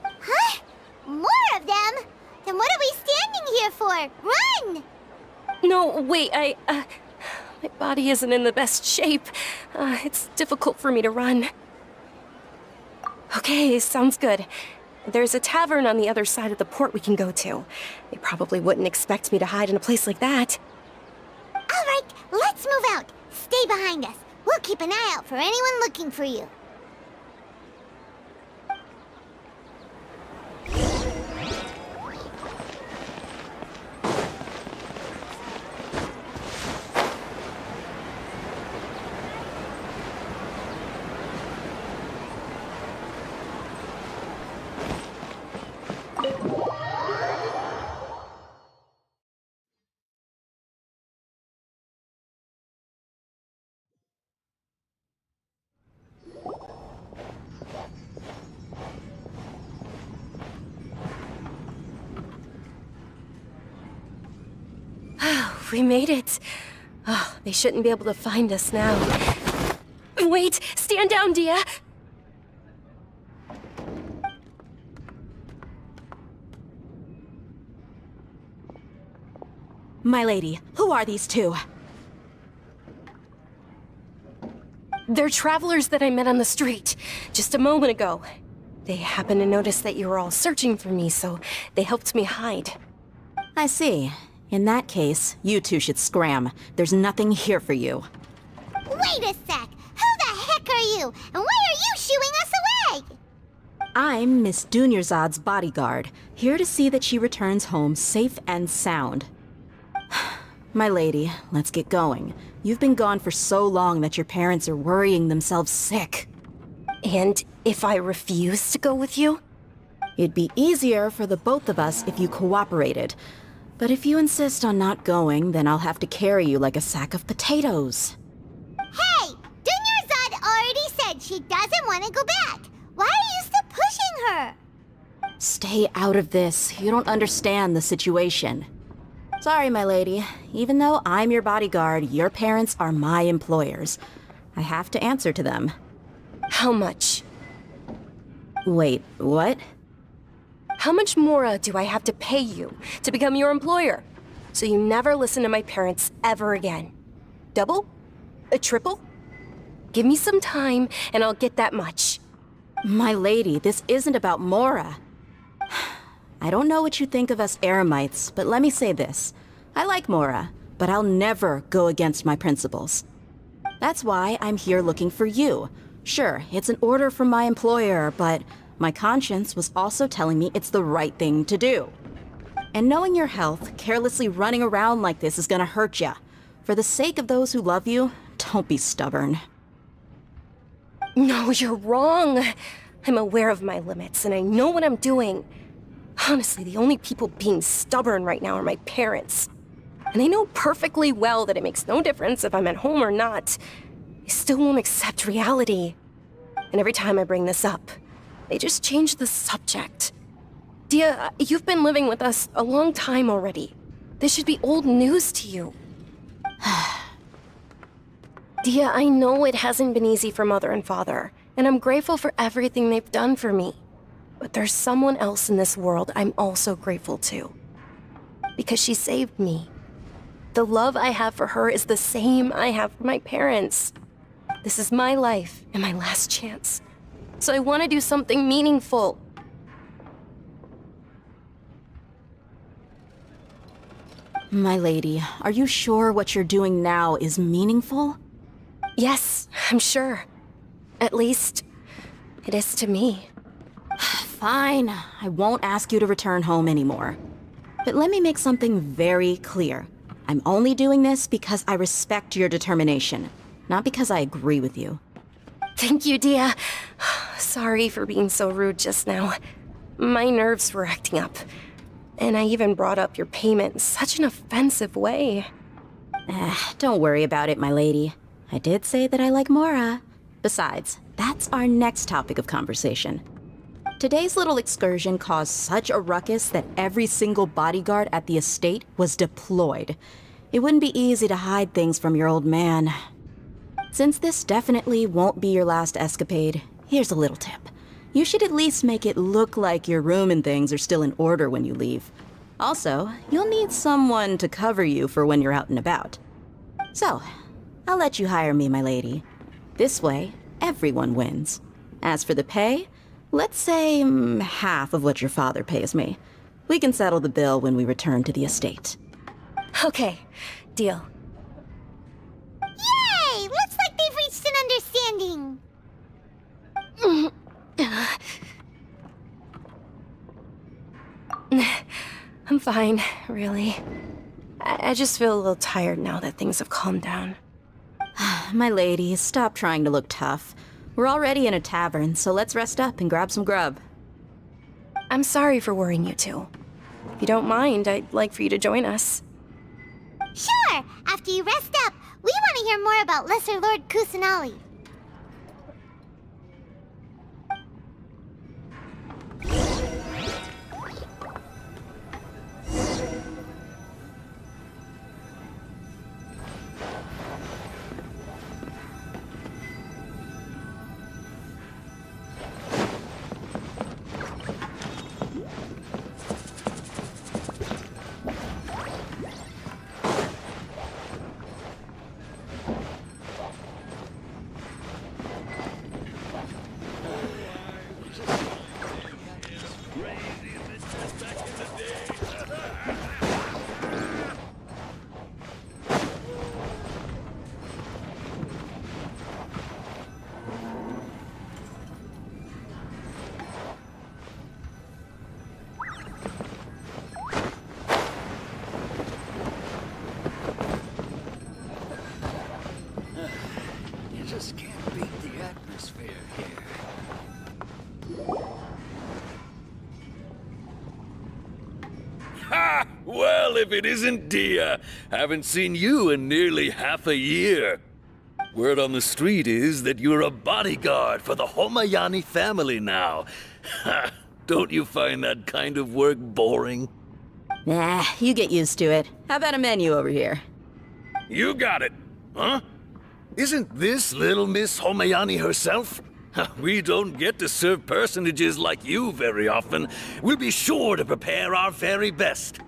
Huh? More of them? Then what are we standing here for? Run! No, wait, my body isn't in the best shape. It's difficult for me to run. Okay, sounds good. There's a tavern on the other side of the port we can go to. They probably wouldn't expect me to hide in a place like that. All right, let's move out. Stay behind us. We'll keep an eye out for anyone looking for you. We made it. Oh, they shouldn't be able to find us now. Wait! Stand down, Dia! My lady, who are these two? They're travelers that I met on the street just a moment ago. They happened to notice that you were all searching for me, so they helped me hide. I see. In that case, you two should scram. There's nothing here for you. Wait a sec! Who the heck are you? And why are you shooing us away? I'm Miss Dunyarzad's bodyguard, here to see that she returns home safe and sound. My lady, let's get going. You've been gone for so long that your parents are worrying themselves sick. And if I refuse to go with you? It'd be easier for the both of us if you cooperated. But if you insist on not going, then I'll have to carry you like a sack of potatoes. Hey! Dunyarzad already said she doesn't want to go back. Why are you still pushing her? Stay out of this. You don't understand the situation. Sorry, my lady. Even though I'm your bodyguard, your parents are my employers. I have to answer to them. How much? Wait, what? How much more do I have to pay you to become your employer? So you never listen to my parents ever again. Double? A triple? Give me some time and I'll get that much. My lady, this isn't about Mora. I don't know what you think of us Eremites, but let me say this. I like Mora, but I'll never go against my principles. That's why I'm here looking for you. Sure, it's an order from my employer, but my conscience was also telling me it's the right thing to do. And knowing your health, carelessly running around like this is gonna hurt ya. For the sake of those who love you, don't be stubborn. No, you're wrong. I'm aware of my limits and I know what I'm doing. Honestly, the only people being stubborn right now are my parents. And they know perfectly well that it makes no difference if I'm at home or not. They still won't accept reality. And every time I bring this up, they just change the subject. Dia, you've been living with us a long time already. This should be old news to you. Dia, I know it hasn't been easy for Mother and Father. and I'm grateful for everything they've done for me. But there's someone else in this world I'm also grateful to. Because she saved me. The love I have for her is the same I have for my parents. This is my life and my last chance. So I want to do something meaningful. My lady, are you sure what you're doing now is meaningful? Yes, I'm sure. At least, it is to me. Fine, I won't ask you to return home anymore. But let me make something very clear. I'm only doing this because I respect your determination, not because I agree with you. Thank you, Dia. Sorry for being so rude just now. My nerves were acting up. And I even brought up your payment in such an offensive way. Don't worry about it, my lady. I did say that I like Mora. Besides, that's our next topic of conversation. Today's little excursion caused such a ruckus that every single bodyguard at the estate was deployed. It wouldn't be easy to hide things from your old man. Since this definitely won't be your last escapade, here's a little tip. You should at least make it look like your room and things are still in order when you leave. Also, you'll need someone to cover you for when you're out and about. So, I'll let you hire me, my lady. This way, everyone wins. As for the pay, let's say half of what your father pays me. We can settle the bill when we return to the estate. Okay, deal. Yay! Looks like they've reached an understanding. I'm fine, really. I just feel a little tired now that things have calmed down. My lady, stop trying to look tough. We're already in a tavern, so let's rest up and grab some grub. I'm sorry for worrying you two. If you don't mind, I'd like for you to join us. Sure! After you rest up, we want to hear more about Lesser Lord Kusanali. Just can't beat the atmosphere here. Ha! Well, if it isn't Dia. Haven't seen you in nearly half a year. Word on the street is that you're a bodyguard for the Homayani family now. Ha! Don't you find that kind of work boring? Nah, you get used to it. How about a menu over here? You got it. Huh? Isn't this little Miss Homayani herself? We don't get to serve personages like you very often. We'll be sure to prepare our very best.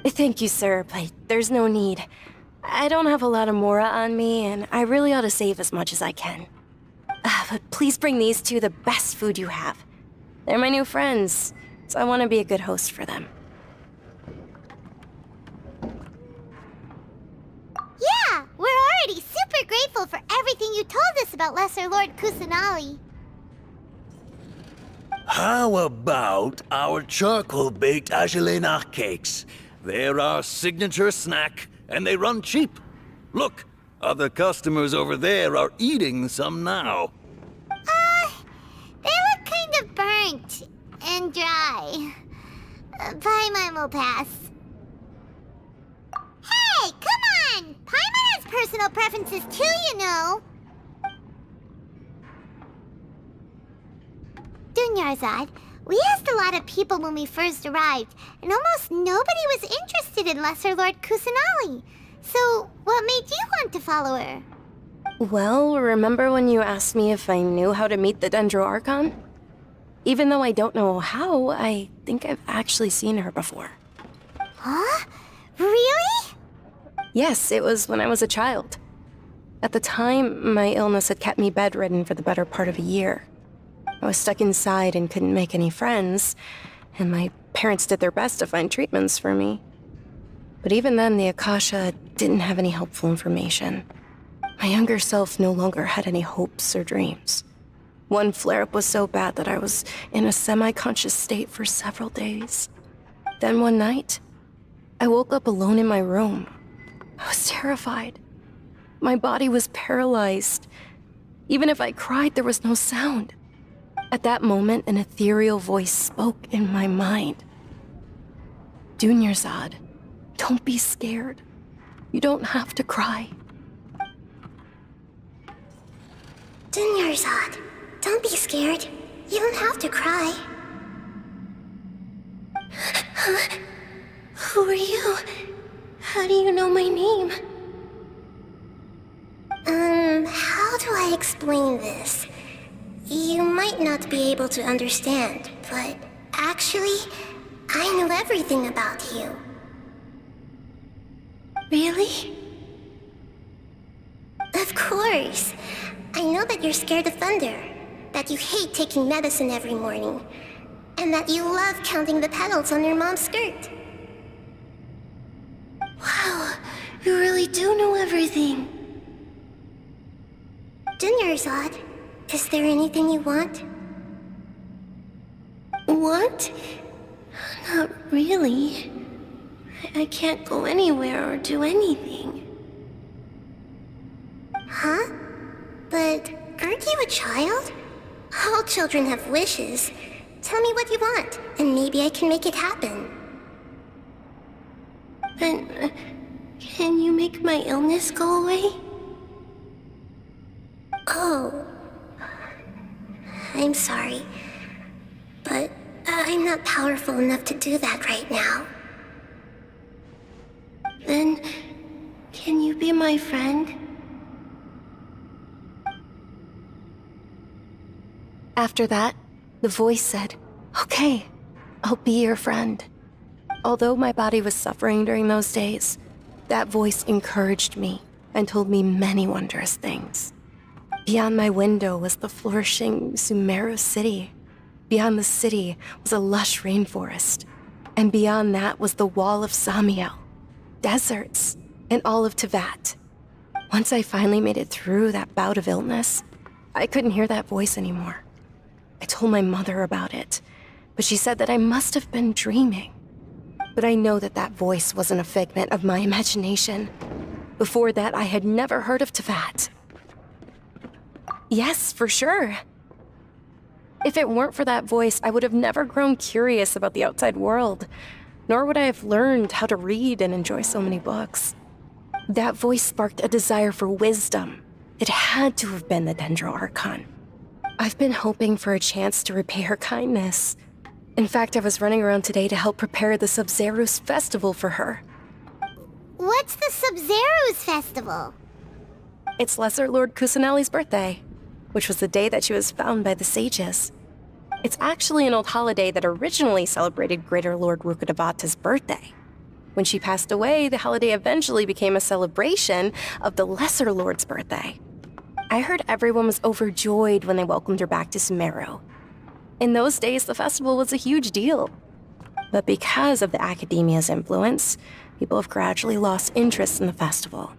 Thank you, sir, but there's no need. I don't have a lot of Mora on me, and I really ought to save as much as I can. But please bring these two the best food you have. They're my new friends, so I want to be a good host for them. Yeah, we're already super grateful for everything you told us about Lesser Lord Kusanali. How about our charcoal-baked agelenach cakes? They're our signature snack, and they run cheap. Look, other customers over there are eating some now. They look kind of burnt and dry. Paimon will pass. Hey, come on! Paimon has personal preferences too, you know. Dunyarzad, we asked a lot of people when we first arrived, and almost nobody was interested in Lesser Lord Kusanali. So, what made you want to follow her? Well, remember when you asked me if I knew how to meet the Dendro Archon? Even though I don't know how, I think I've actually seen her before. Huh? Really? Yes, it was when I was a child. At the time, my illness had kept me bedridden for the better part of a year. I was stuck inside and couldn't make any friends, and my parents did their best to find treatments for me. But even then, the Akasha didn't have any helpful information. My younger self no longer had any hopes or dreams. One flare-up was so bad that I was in a semi-conscious state for several days. Then one night, I woke up alone in my room. I was terrified. My body was paralyzed. Even if I cried, there was no sound. At that moment, an ethereal voice spoke in my mind. Dunyarzad, don't be scared. You don't have to cry. Dunyarzad, don't be scared. You don't have to cry. Huh? Who are you? How do you know my name? How do I explain this? You might not be able to understand, but actually, I know everything about you. Really? Of course. I know that you're scared of thunder, that you hate taking medicine every morning, and that you love counting the petals on your mom's skirt. Wow, you really do know everything. Dunyarzad, is there anything you want? Want? Not really. I can't go anywhere or do anything. Huh? But aren't you a child? All children have wishes. Tell me what you want, and maybe I can make it happen. But can you make my illness go away? Oh. I'm sorry. But I'm not powerful enough to do that right now. Then, can you be my friend? After that, the voice said, "Okay, I'll be your friend." Although my body was suffering during those days, that voice encouraged me and told me many wondrous things. Beyond my window was the flourishing Sumeru city. Beyond the city was a lush rainforest. And beyond that was the wall of Samiel, deserts, and all of Tevat. Once I finally made it through that bout of illness, I couldn't hear that voice anymore. I told my mother about it, but she said that I must have been dreaming. But I know that that voice wasn't a figment of my imagination. Before that, I had never heard of Tevat. Yes, for sure. If it weren't for that voice, I would have never grown curious about the outside world, nor would I have learned how to read and enjoy so many books. That voice sparked a desire for wisdom. It had to have been the Dendro Archon. I've been hoping for a chance to repay her kindness. In fact, I was running around today to help prepare the Sub-Zerus festival for her. What's the Sub-Zerus festival? It's Lesser Lord Kusanali's birthday, which was the day that she was found by the sages. It's actually an old holiday that originally celebrated Greater Lord Rukkhadevata's birthday. When she passed away, the holiday eventually became a celebration of the Lesser Lord's birthday. I heard everyone was overjoyed when they welcomed her back to Sumeru. In those days, the festival was a huge deal. But because of the Academia's influence, people have gradually lost interest in the festival.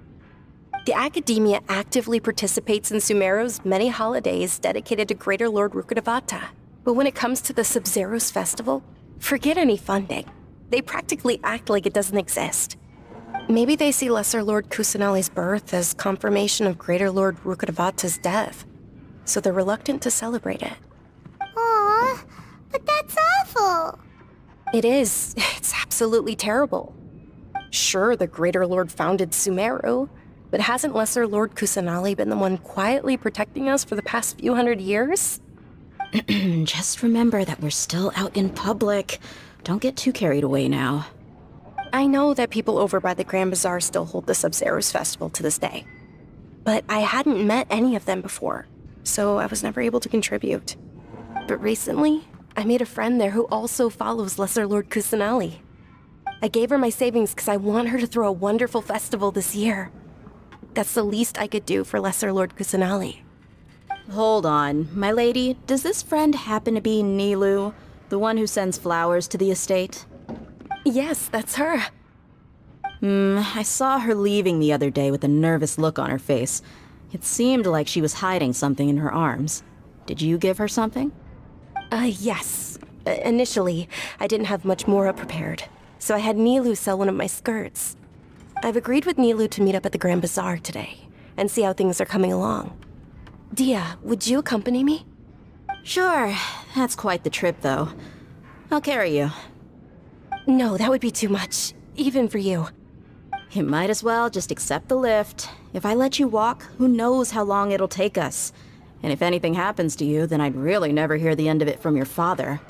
The Academia actively participates in Sumeru's many holidays dedicated to Greater Lord Rukkhadevata. But when it comes to the Sub-Zerus festival, forget any funding. They practically act like it doesn't exist. Maybe they see Lesser Lord Kusanali's birth as confirmation of Greater Lord Rukkhadevata's death, so they're reluctant to celebrate it. Aww, but that's awful. It is. It's absolutely terrible. Sure, the Greater Lord founded Sumeru, but hasn't Lesser Lord Kusanali been the one quietly protecting us for the past few hundred years? Just remember that we're still out in public. Don't get too carried away now. I know that people over by the Grand Bazaar still hold the Sub-Zerus festival to this day. but I hadn't met any of them before, so I was never able to contribute. But recently, I made a friend there who also follows Lesser Lord Kusanali. I gave her my savings because I want her to throw a wonderful festival this year. That's the least I could do for Lesser Lord Kusanali. Hold on, my lady. Does this friend happen to be Nilu, the one who sends flowers to the estate? Yes, that's her. I saw her leaving the other day with a nervous look on her face. It seemed like she was hiding something in her arms. Did you give her something? Yes. Initially, I didn't have much Mora prepared, so I had Nilu sell one of my skirts. I've agreed with Nilu to meet up at the Grand Bazaar today, and see how things are coming along. Dia, would you accompany me? Sure. That's quite the trip, though. I'll carry you. No, that would be too much, even for you. You might as well just accept the lift. If I let you walk, who knows how long it'll take us. And if anything happens to you, then I'd really never hear the end of it from your father.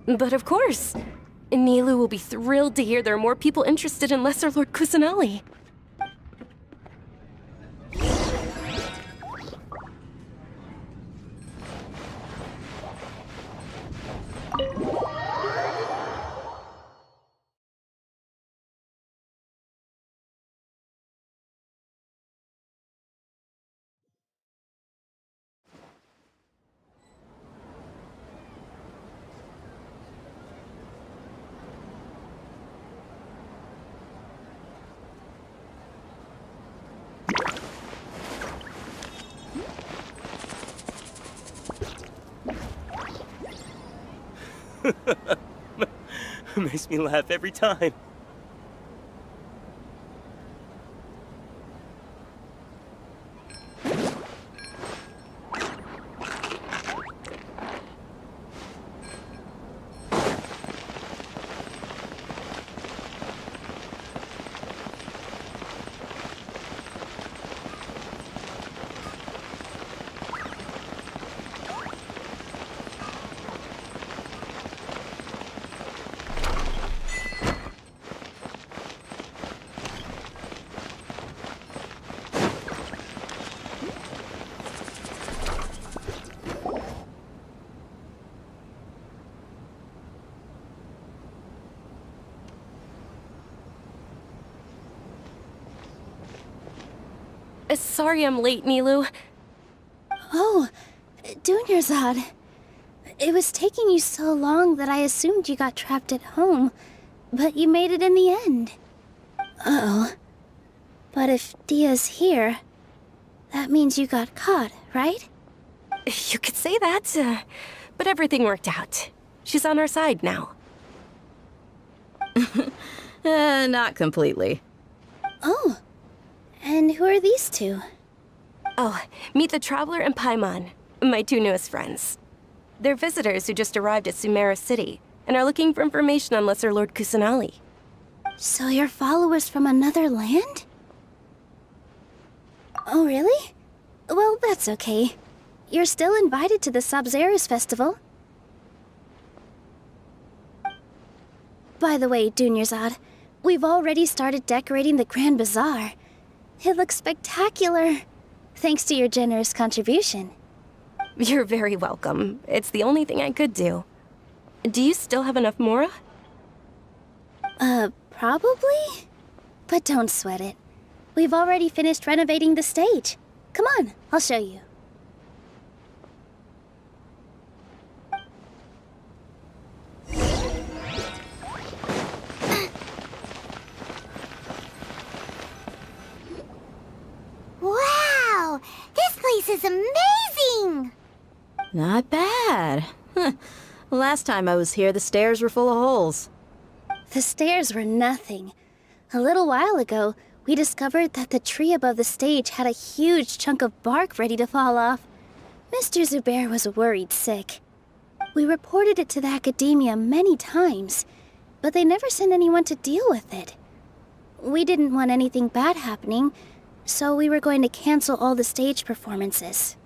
But of course. Nilu will be thrilled to hear there are more people interested in Lesser Lord Kusanali. Makes me laugh every time. Sorry I'm late, Nilu. Oh, Dunyarzad. It was taking you so long that I assumed you got trapped at home, but you made it in the end. Uh-oh. But if Dia's here, that means you got caught, right? You could say that, but everything worked out. She's on our side now. Not completely. Oh. And who are these two? Oh, meet the Traveler and Paimon, my two newest friends. They're visitors who just arrived at Sumeru City and are looking for information on Lesser Lord Kusanali. So you're followers from another land? Oh, really? Well, that's okay. You're still invited to the Sabzerus festival. By the way, Dunyarzad, we've already started decorating the Grand Bazaar. It looks spectacular, thanks to your generous contribution. You're very welcome. It's the only thing I could do. Do you still have enough Mora? Probably? But don't sweat it. We've already finished renovating the stage. Come on, I'll show you. Wow! This place is amazing! Not bad. Last time I was here, the stairs were full of holes. The stairs were nothing. A little while ago, we discovered that the tree above the stage had a huge chunk of bark ready to fall off. Mr. Zubair was worried sick. We reported it to the academia many times, but they never sent anyone to deal with it. We didn't want anything bad happening, so we were going to cancel all the stage performances.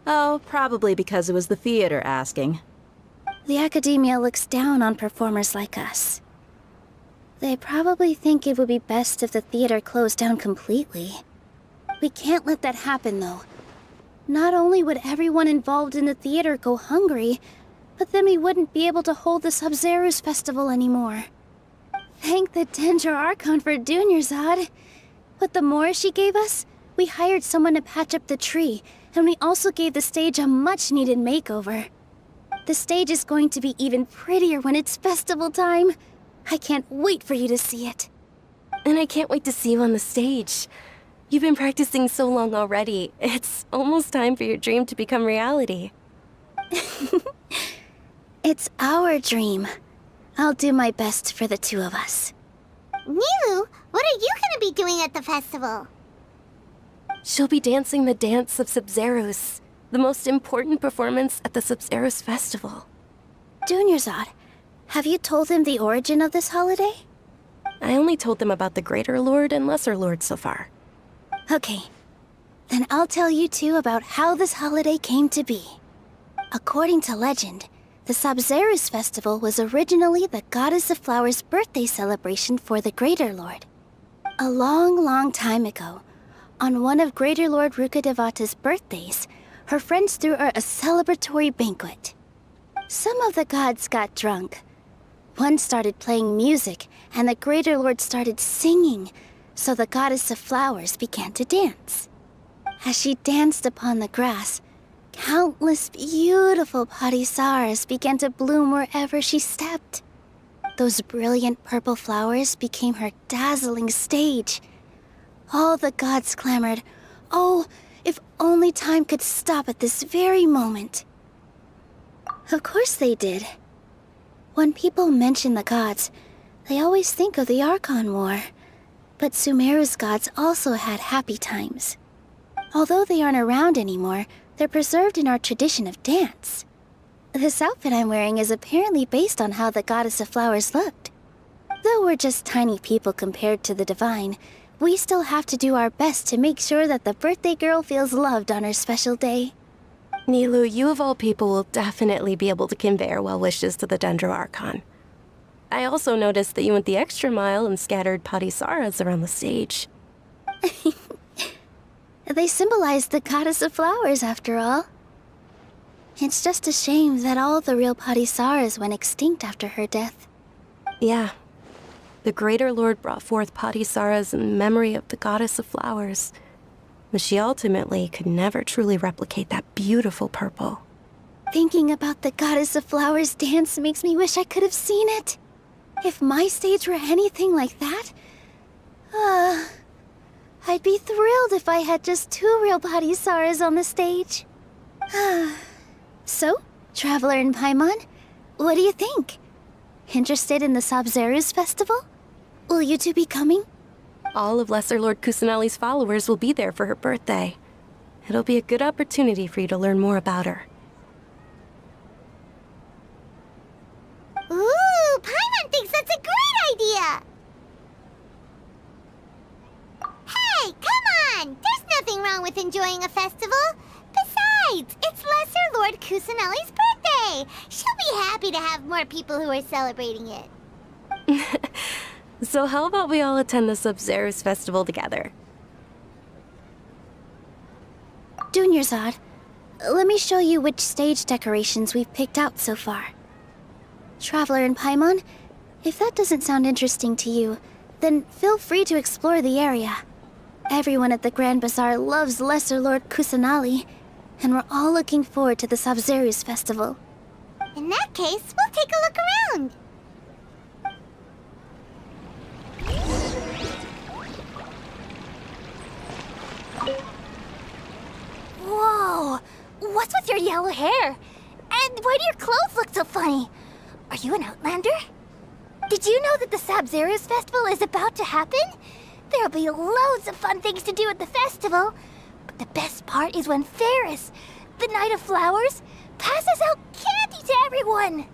Oh, probably because it was the theater asking. The academia looks down on performers like us. They probably think it would be best if the theater closed down completely. We can't let that happen, though. Not only would everyone involved in the theater go hungry, but then we wouldn't be able to hold the Sub-Zero's festival anymore. Thank the Dendro Archon for Dunyarzad. With the Mora she gave us, we hired someone to patch up the tree, and we also gave the stage a much-needed makeover. The stage is going to be even prettier when it's festival time. I can't wait for you to see it. And I can't wait to see you on the stage. You've been practicing so long already. It's almost time for your dream to become reality. It's our dream. I'll do my best for the two of us. Nilou, what are you gonna be doing at the festival? She'll be dancing the dance of Sub-Zeros, the most important performance at the Sub-Zeros festival. Dunyarzad, have you told them the origin of this holiday? I only told them about the Greater Lord and Lesser Lord so far. Okay, then I'll tell you two about how this holiday came to be. According to legend, the Sub-Zeros festival was originally the Goddess of Flowers' birthday celebration for the Greater Lord. A long, long time ago, on one of Greater Lord Rukkhadevata's birthdays, her friends threw her a celebratory banquet. Some of the gods got drunk. One started playing music, and the Greater Lord started singing, so the Goddess of Flowers began to dance. As she danced upon the grass, countless beautiful parisaras began to bloom wherever she stepped. Those brilliant purple flowers became her dazzling stage. All the gods clamored, "Oh, if only time could stop at this very moment." Of course they did. When people mention the gods, they always think of the Archon War. But Sumeru's gods also had happy times. Although they aren't around anymore, they're preserved in our tradition of dance. This outfit I'm wearing is apparently based on how the Goddess of Flowers looked. Though we're just tiny people compared to the Divine, we still have to do our best to make sure that the birthday girl feels loved on her special day. Nilou, you of all people will definitely be able to convey our well wishes to the Dendro Archon. I also noticed that you went the extra mile and scattered parisaras around the stage. They symbolize the Goddess of Flowers, after all. It's just a shame that all the real parisaras went extinct after her death. Yeah. The Greater Lord brought forth parisaras in memory of the Goddess of Flowers, but she ultimately could never truly replicate that beautiful purple. Thinking about the Goddess of Flowers dance makes me wish I could have seen it. If my stage were anything like that, I'd be thrilled if I had just two real parisaras on the stage. So, Traveler and Paimon, what do you think? Interested in the Sub-Zeros festival? Will you two be coming? All of Lesser Lord Kusanali's followers will be there for her birthday. It'll be a good opportunity for you to learn more about her. Ooh, Paimon thinks that's a great idea! Hey, come on! There's nothing wrong with enjoying a festival. Besides, it's Lesser Lord Kusanali's birthday! She'll be happy to have more people who are celebrating it. So how about we all attend the Sub-Zeros festival together? Dunyarzad, let me show you which stage decorations we've picked out so far. Traveler and Paimon, if that doesn't sound interesting to you, then feel free to explore the area. Everyone at the Grand Bazaar loves Lesser Lord Kusanali, and we're all looking forward to the Sub-Zeros festival. In that case, we'll take a look around. Whoa! What's with your yellow hair? And why do your clothes look so funny? Are you an Outlander? Did you know that the Sub-Zeros festival is about to happen? There'll be loads of fun things to do at the festival. But the best part is when Ferris, the Knight of Flowers, passes out candy to everyone.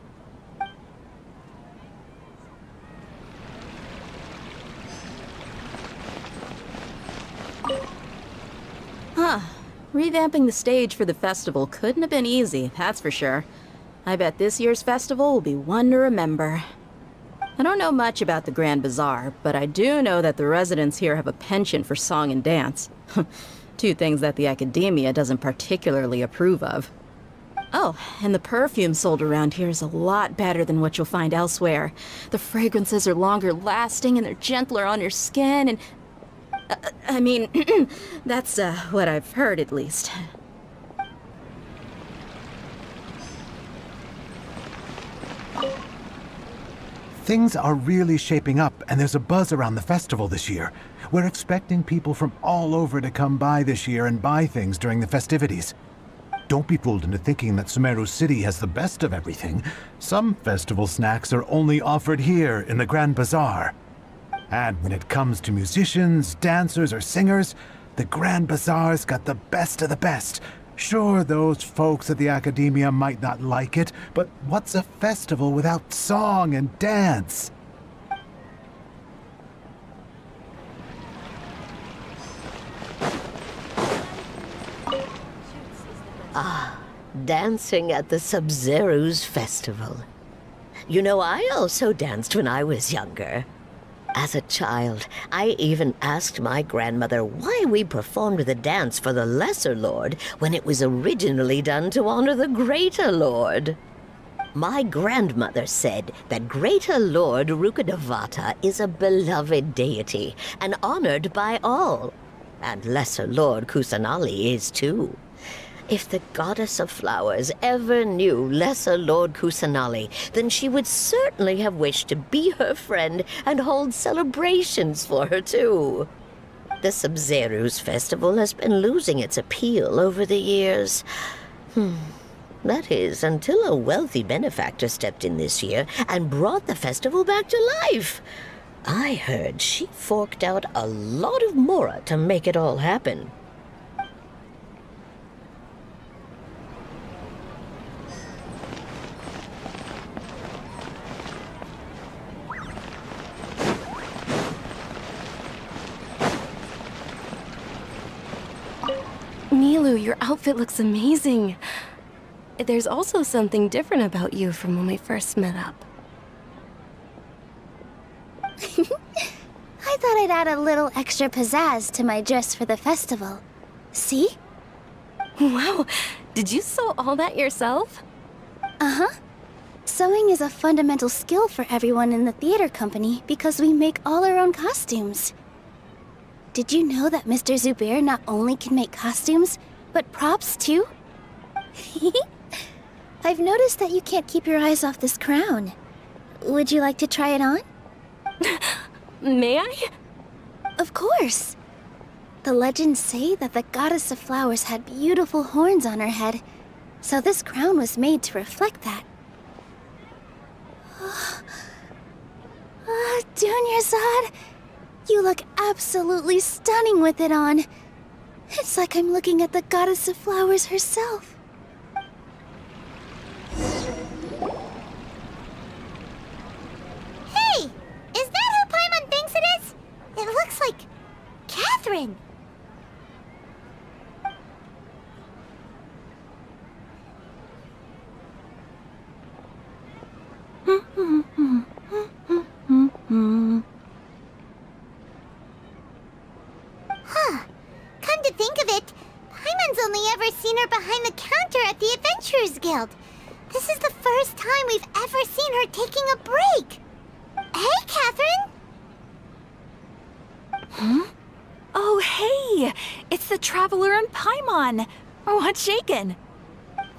Huh. Revamping the stage for the festival couldn't have been easy, that's for sure. I bet this year's festival will be one to remember. I don't know much about the Grand Bazaar, but I do know that the residents here have a penchant for song and dance. Two things that the academia doesn't particularly approve of. Oh, and the perfume sold around here is a lot better than what you'll find elsewhere. The fragrances are longer lasting and they're gentler on your skin and... I mean, that's what I've heard at least. Things are really shaping up, and there's a buzz around the festival this year. We're expecting people from all over to come by this year and buy things during the festivities. Don't be fooled into thinking that Sumeru City has the best of everything. Some festival snacks are only offered here in the Grand Bazaar. And when it comes to musicians, dancers, or singers, the Grand Bazaar's got the best of the best. Sure, those folks at the Academia might not like it, but what's a festival without song and dance? Ah, dancing at the Sub-Zero's festival. You know, I also danced when I was younger. As a child, I even asked my grandmother why we performed the dance for the Lesser Lord when it was originally done to honor the Greater Lord. My grandmother said that Greater Lord Rukkhadevata is a beloved deity and honored by all, and Lesser Lord Kusanali is too. If the goddess of flowers ever knew Lesser Lord Kusanali, then she would certainly have wished to be her friend and hold celebrations for her too. The Sub-Zero's festival has been losing its appeal over the years. That is, until a wealthy benefactor stepped in this year and brought the festival back to life. I heard she forked out a lot of mora to make it all happen. Milu, your outfit looks amazing. There's also something different about you from when we first met up. I thought I'd add a little extra pizzazz to my dress for the festival. See? Wow, did you sew all that yourself? Uh-huh. Sewing is a fundamental skill for everyone in the theater company because we make all our own costumes. Did you know that Mr. Zubair not only can make costumes, but props too? I've noticed that you can't keep your eyes off this crown. Would you like to try it on? May I? Of course. The legends say that the goddess of flowers had beautiful horns on her head, so this crown was made to reflect that. Dunyarzad, you look absolutely stunning with it on. It's like I'm looking at the goddess of flowers herself. Hey! Is that who Paimon thinks it is? It looks like... Catherine! Huh. Come to think of it, Paimon's only ever seen her behind the counter at the Adventurers Guild. This is the first time we've ever seen her taking a break. Hey, Catherine! Huh? Oh, hey! It's the Traveler and Paimon! What's shaken?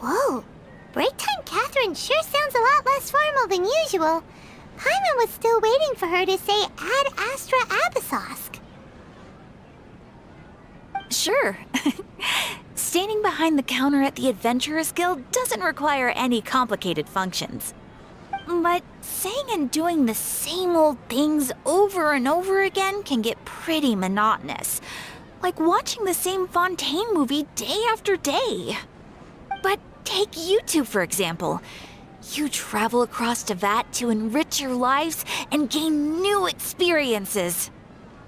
Whoa. Break time Catherine sure sounds a lot less formal than usual. Paimon was still waiting for her to say Ad Astra Abyssosque. Sure. Standing behind the counter at the Adventurers Guild doesn't require any complicated functions. But saying and doing the same old things over and over again can get pretty monotonous. Like watching the same Fontaine movie day after day. But take you two, for example. You travel across Teyvat to enrich your lives and gain new experiences.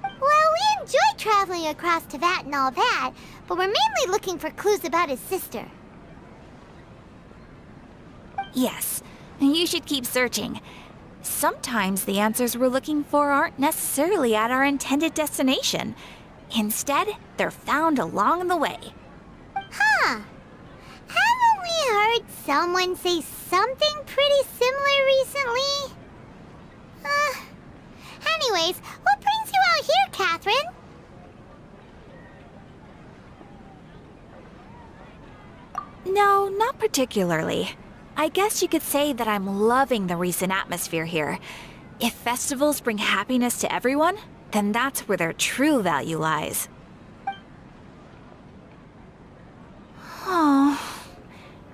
Well, we enjoy traveling across Teyvat and all that, but we're mainly looking for clues about his sister. Yes, you should keep searching. Sometimes the answers we're looking for aren't necessarily at our intended destination. Instead, they're found along the way. Huh. Haven't we heard someone say something pretty similar recently? Anyways, what brings you out here, Catherine? No, not particularly. I guess you could say that I'm loving the recent atmosphere here. If festivals bring happiness to everyone, then that's where their true value lies. Oh,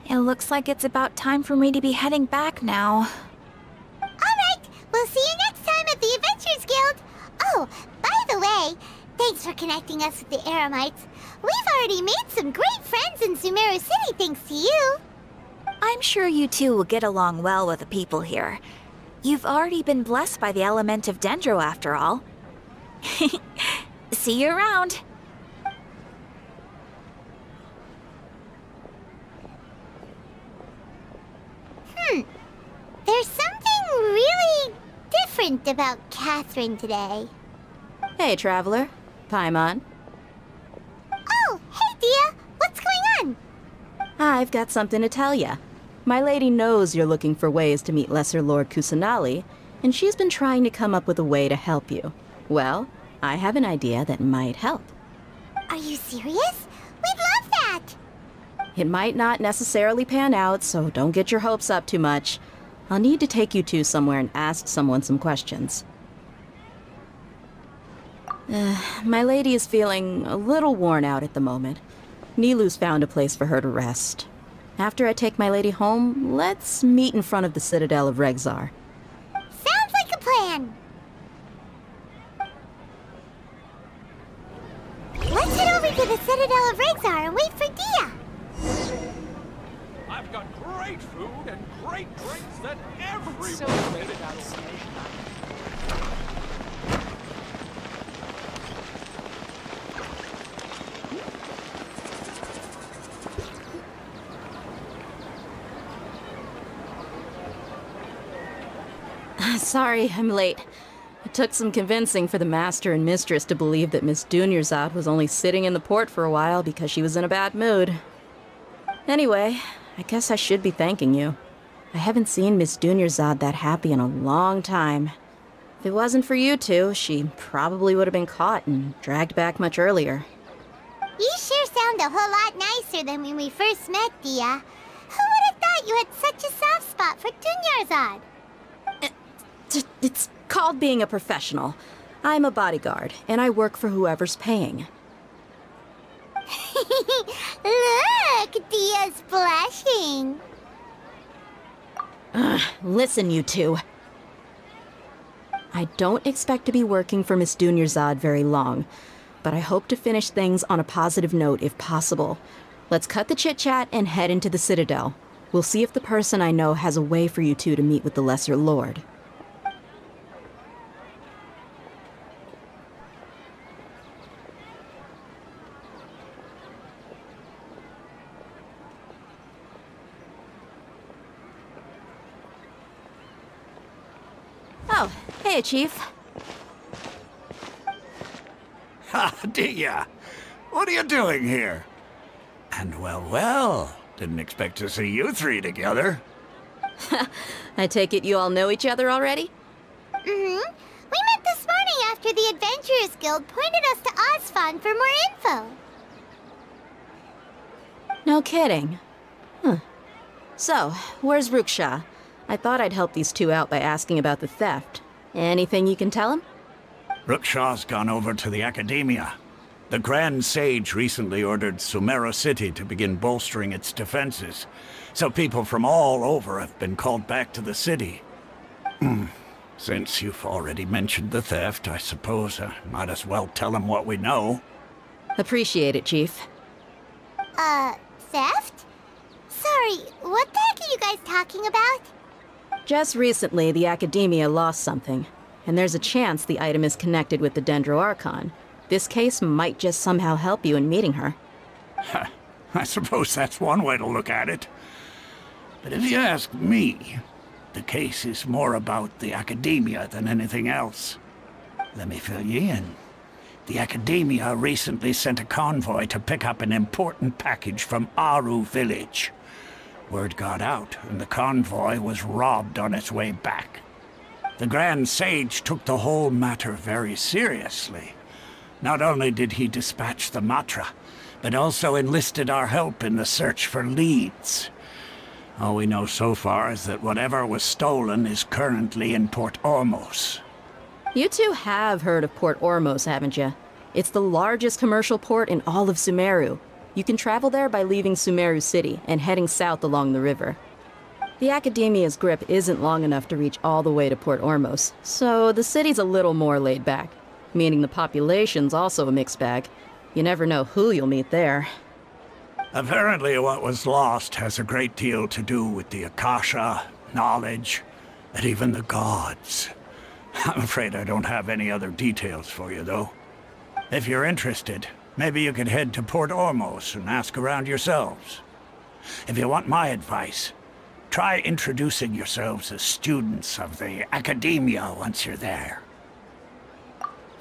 it looks like it's about time for me to be heading back now. Alright, we'll see you next time at the Adventurers Guild. Oh, by the way, thanks for connecting us with the Eremites. We've already made some great friends in Sumeru City thanks to you. I'm sure you two will get along well with the people here. You've already been blessed by the element of Dendro after all. See you around. There's something really different about Catherine today. Hey, Traveler. Paimon. Oh, hey, Dia. What's going on? I've got something to tell ya. My lady knows you're looking for ways to meet Lesser Lord Kusanali, and she's been trying to come up with a way to help you. Well, I have an idea that might help. Are you serious? We'd love that! It might not necessarily pan out, so don't get your hopes up too much. I'll need to take you two somewhere and ask someone some questions. My lady is feeling a little worn out at the moment. Nilu's found a place for her to rest. After I take my lady home, let's meet in front of the Citadel of Regzar. Sounds like a plan! Let's head over to the Citadel of Regzar and wait for Dia! I've got great food and great drinks that everyone so made it out of. Sorry, I'm late. It took some convincing for the master and mistress to believe that Miss Dunyarzad was only sitting in the port for a while because she was in a bad mood. Anyway, I guess I should be thanking you. I haven't seen Miss Dunyarzad that happy in a long time. If it wasn't for you two, she probably would have been caught and dragged back much earlier. You sure sound a whole lot nicer than when we first met, Dia. Who would have thought you had such a soft spot for Dunyarzad? It's called being a professional. I'm a bodyguard, and I work for whoever's paying. Look, Dia's blushing. Listen, you two. I don't expect to be working for Miss Dunyarzad very long, but I hope to finish things on a positive note if possible. Let's cut the chit-chat and head into the Citadel. We'll see if the person I know has a way for you two to meet with the Lesser Lord. Oh, hey, Chief. Ha, Dia! What are you doing here? And well, didn't expect to see you three together. I take it you all know each other already? Mm-hmm. We met this morning after the Adventurers Guild pointed us to Osfon for more info. No kidding. Huh. So, where's Ruksha? I thought I'd help these two out by asking about the theft. Anything you can tell him? Ruksha's gone over to the Academia. The Grand Sage recently ordered Sumeru City to begin bolstering its defenses, so people from all over have been called back to the city. Since you've already mentioned the theft, I suppose I might as well tell him what we know. Appreciate it, Chief. Theft? Sorry, what the heck are you guys talking about? Just recently, the Academia lost something, and there's a chance the item is connected with the Dendro Archon. This case might just somehow help you in meeting her. I suppose that's one way to look at it. But if you ask me, The case is more about the Academia than anything else. Let me fill you in. The Academia recently sent a convoy to pick up an important package from Aru village. Word got out, and the convoy was robbed on its way back. The Grand Sage took the whole matter very seriously. Not only did he dispatch the Matra, but also enlisted our help in the search for leads. All we know so far is that whatever was stolen is currently in Port Ormos. You two have heard of Port Ormos, haven't you? It's the largest commercial port in all of Sumeru. You can travel there by leaving Sumeru City and heading south along the river. The Academia's grip isn't long enough to reach all the way to Port Ormos, so the city's a little more laid back, meaning the population's also a mixed bag. You never know who you'll meet there. Apparently what was lost has a great deal to do with the Akasha, knowledge, and even the gods. I'm afraid I don't have any other details for you, though. If you're interested, maybe you could head to Port Ormos and ask around yourselves. If you want my advice, try introducing yourselves as students of the Academia once you're there.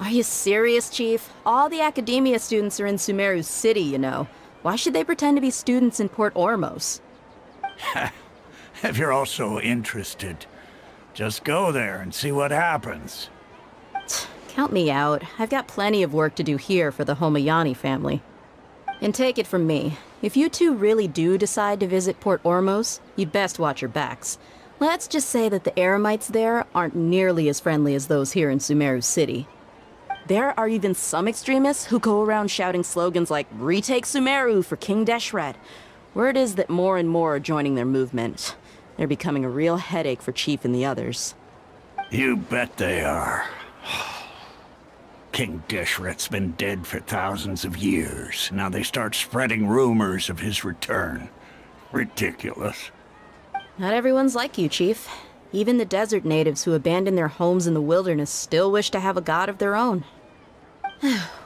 Are you serious, Chief? All the Academia students are in Sumeru City, you know. Why should they pretend to be students in Port Ormos? If you're all so interested, just go there and see what happens. Count me out. I've got plenty of work to do here for the Homayani family. And take it from me, if you two really do decide to visit Port Ormos, you'd best watch your backs. Let's just say that the Eremites there aren't nearly as friendly as those here in Sumeru City. There are even some extremists who go around shouting slogans like, "Retake Sumeru for King Deshret." Word is that more and more are joining their movement. They're becoming a real headache for Chief and the others. You bet they are. King Deshret's been dead for thousands of years. Now they start spreading rumors of his return. Ridiculous. Not everyone's like you, Chief. Even the desert natives who abandoned their homes in the wilderness still wish to have a god of their own.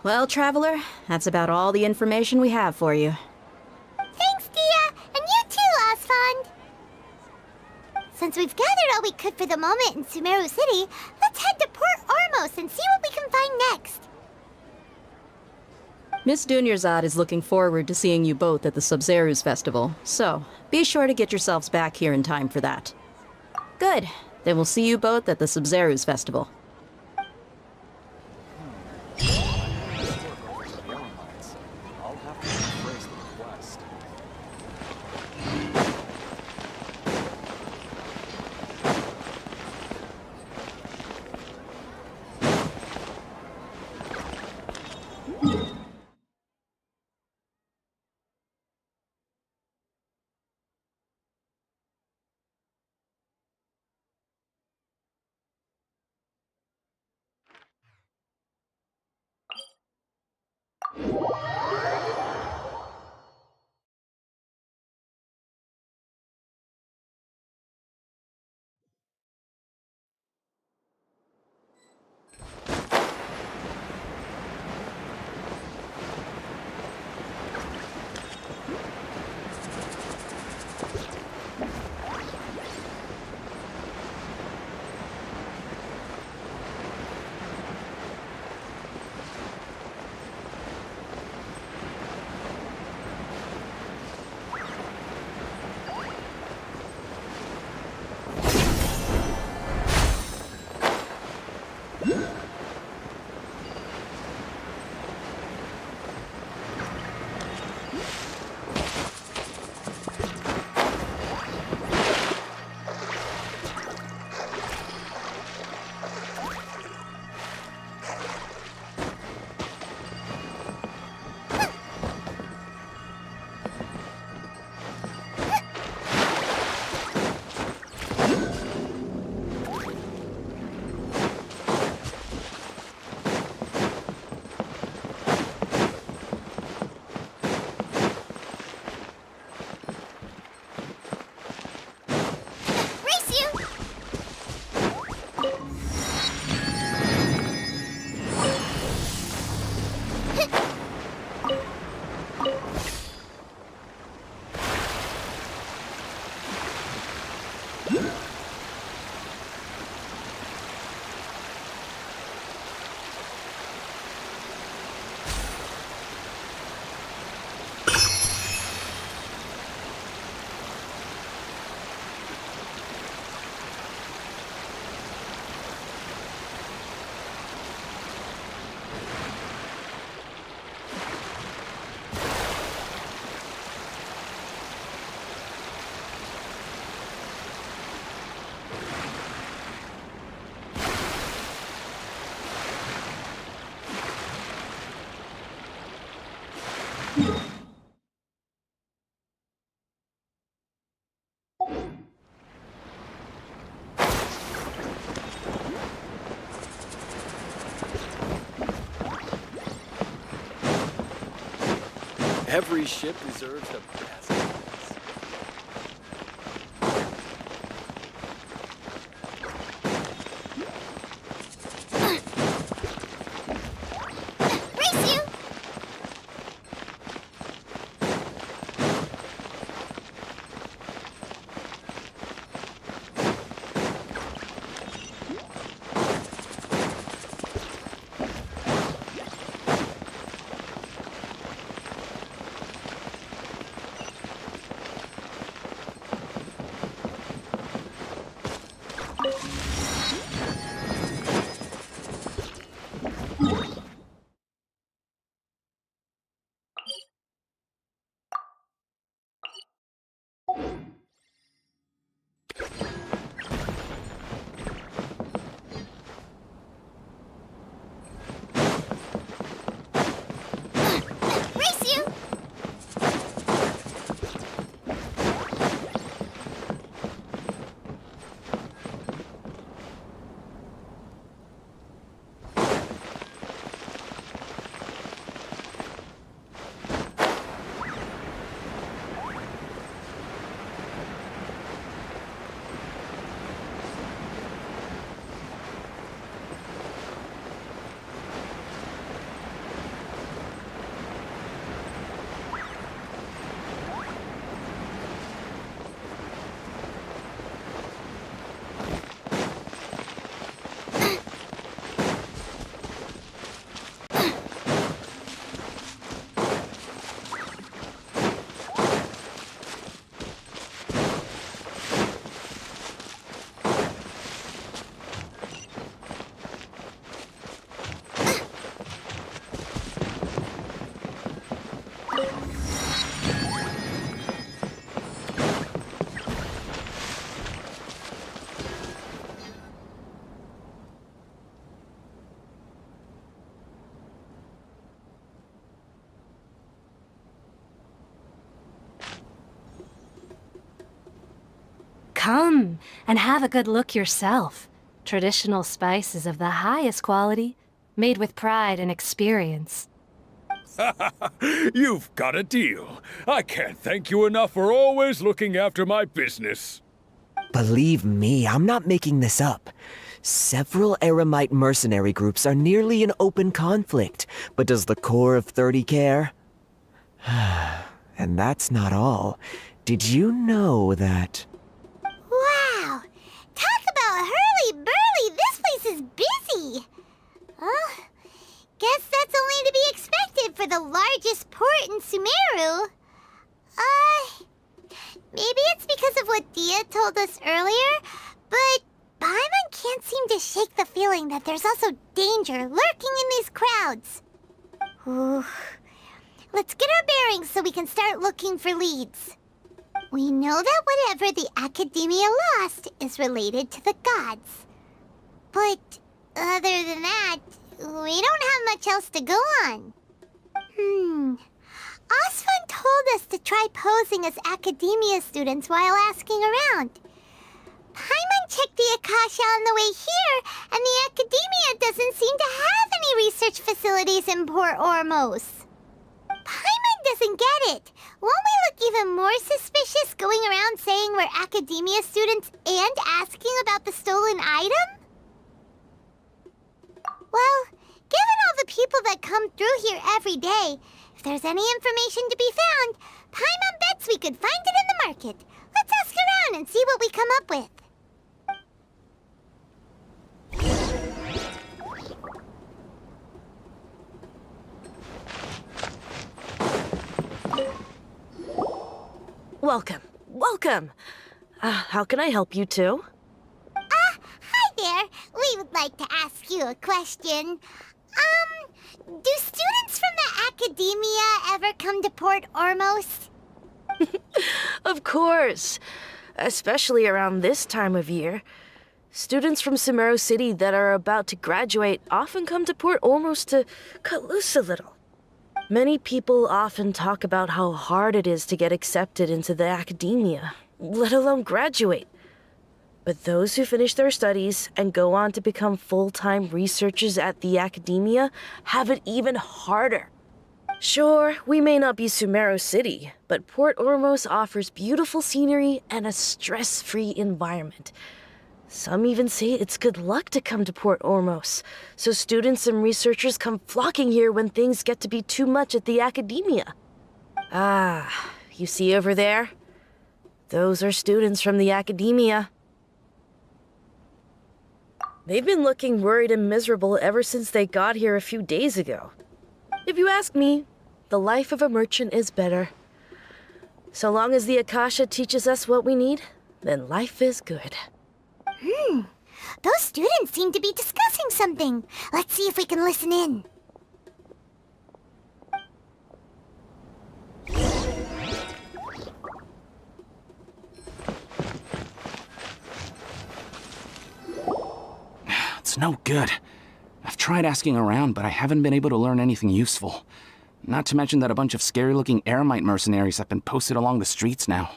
Well, Traveler, that's about all the information we have for you. Thanks, Dia! And you too, Osfond! Since we've gathered all we could for the moment in Sumeru City, let's head to Port Ormos and see what we can find next. Miss Dunyarzad is looking forward to seeing you both at the Sub-Zerus Festival, so be sure to get yourselves back here in time for that. Good. Then we'll see you both at the Sub-Zerus Festival. Every ship deserves the best. Race you! Race you! Come and have a good look yourself. Traditional spices of the highest quality, made with pride and experience. You've got a deal. I can't thank you enough for always looking after my business. Believe me, I'm not making this up. Several Eremite mercenary groups are nearly in open conflict, but does the core of 30 care? And that's not all. Did you know that... Wow! Talk about hurly-burly! This place is busy! Guess that's only to be expected for the largest port in Sumeru. Maybe it's because of what Dia told us earlier, but Paimon can't seem to shake the feeling that there's also danger lurking in these crowds. Ooh. Let's get our bearings so we can start looking for leads. We know that whatever the Academia lost is related to the gods. But other than that, we don't have much else to go on. Osfun told us to try posing as Academia students while asking around. Paimon checked the Akasha on the way here, and the Academia doesn't seem to have any research facilities in Port Ormos. Paimon doesn't get it. Won't we look even more suspicious going around saying we're Academia students and asking about the stolen item? Well, given all the people that come through here every day, if there's any information to be found, Paimon bets we could find it in the market. Let's ask around and see what we come up with. Welcome. Welcome. How can I help you two? Hi there. We would like to ask you a question. Do students from the Academia ever come to Port Ormos? Of course. Especially around this time of year. Students from Sumeru City that are about to graduate often come to Port Ormos to cut loose a little. Many people often talk about how hard it is to get accepted into the Academia, let alone graduate. But those who finish their studies and go on to become full-time researchers at the Academia have it even harder. Sure, we may not be Sumeru City, but Port Ormos offers beautiful scenery and a stress-free environment. Some even say it's good luck to come to Port Ormos, so students and researchers come flocking here when things get to be too much at the academia. Ah, you see over there? Those are students from the academia. They've been looking worried and miserable ever since they got here a few days ago. If you ask me, the life of a merchant is better. So long as the Akasha teaches us what we need, then life is good. Those students seem to be discussing something. Let's see if we can listen in. It's no good. I've tried asking around, but I haven't been able to learn anything useful. Not to mention that a bunch of scary-looking Eremite mercenaries have been posted along the streets now.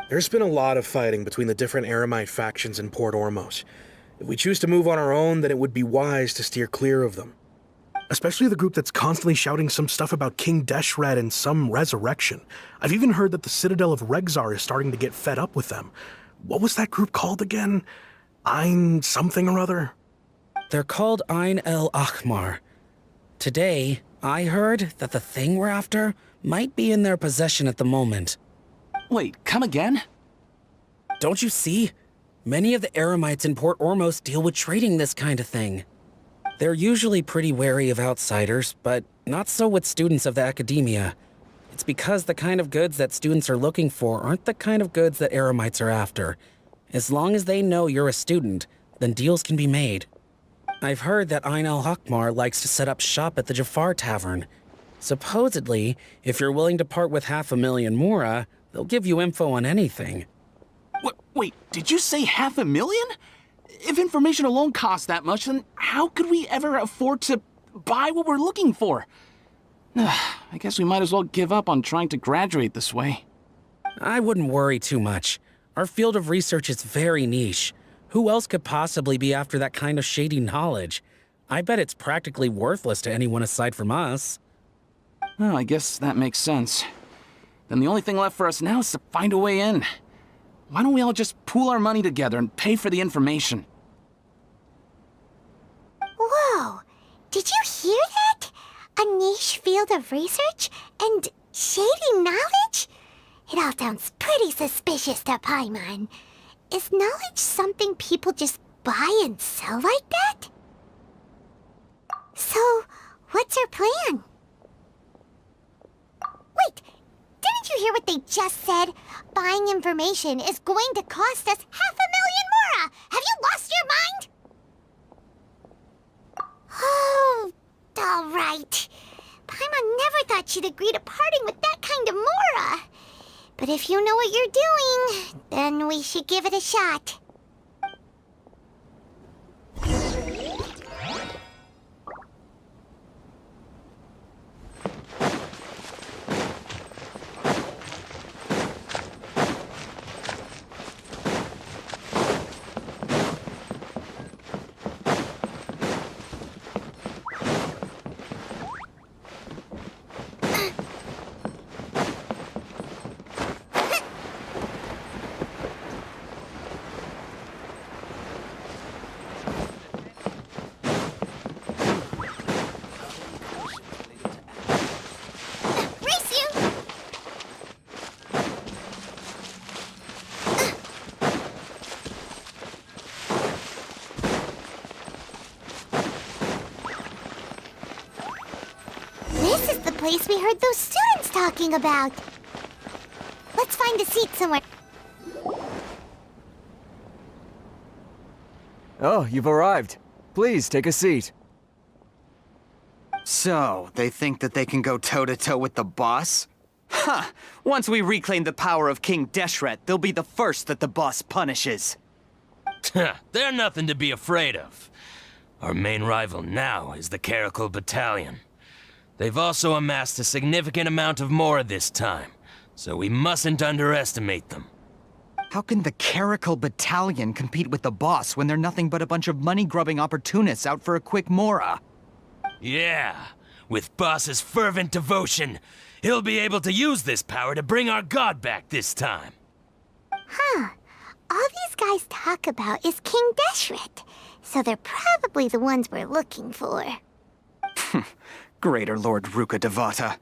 There's been a lot of fighting between the different Eremite factions in Port Ormos. If we choose to move on our own, then it would be wise to steer clear of them. Especially the group that's constantly shouting some stuff about King Deshret and some resurrection. I've even heard that the Citadel of Regzar is starting to get fed up with them. What was that group called again? Ein something or other? They're called Ein El Ahmar. Today, I heard that the thing we're after might be in their possession at the moment. Wait, come again? Don't you see? Many of the Eremites in Port Ormos deal with trading this kind of thing. They're usually pretty wary of outsiders, but not so with students of the academia. It's because the kind of goods that students are looking for aren't the kind of goods that Eremites are after. As long as they know you're a student, then deals can be made. I've heard that Ein El Hakmar likes to set up shop at the Jafar Tavern. Supposedly, if you're willing to part with 500,000 Mora, they'll give you info on anything. Wait, did you say 500,000? If information alone costs that much, then how could we ever afford to buy what we're looking for? I guess we might as well give up on trying to graduate this way. I wouldn't worry too much. Our field of research is very niche. Who else could possibly be after that kind of shady knowledge? I bet it's practically worthless to anyone aside from us. Well, I guess that makes sense. Then the only thing left for us now is to find a way in. Why don't we all just pool our money together and pay for the information? Whoa! Did you hear that? A niche field of research and shady knowledge? It all sounds pretty suspicious to Paimon. Is knowledge something people just buy and sell like that? So, what's our plan? Wait, didn't you hear what they just said? Buying information is going to cost us 500,000 Mora! Have you lost your mind? Oh, all right. Paimon never thought she'd agree to parting with that kind of Mora. But if you know what you're doing, then we should give it a shot. This is the place we heard those students talking about. Let's find a seat somewhere. Oh, you've arrived. Please, take a seat. So, they think that they can go toe-to-toe with the boss? Huh! Once we reclaim the power of King Deshret, they'll be the first that the boss punishes. They're nothing to be afraid of. Our main rival now is the Caracal Battalion. They've also amassed a significant amount of Mora this time, so we mustn't underestimate them. How can the Caracal Battalion compete with the boss when they're nothing but a bunch of money-grubbing opportunists out for a quick Mora? Yeah, With Boss's fervent devotion, he'll be able to use this power to bring our god back this time. Huh. All these guys talk about is King Deshret, so they're probably the ones we're looking for. Greater Lord Ruka Devata.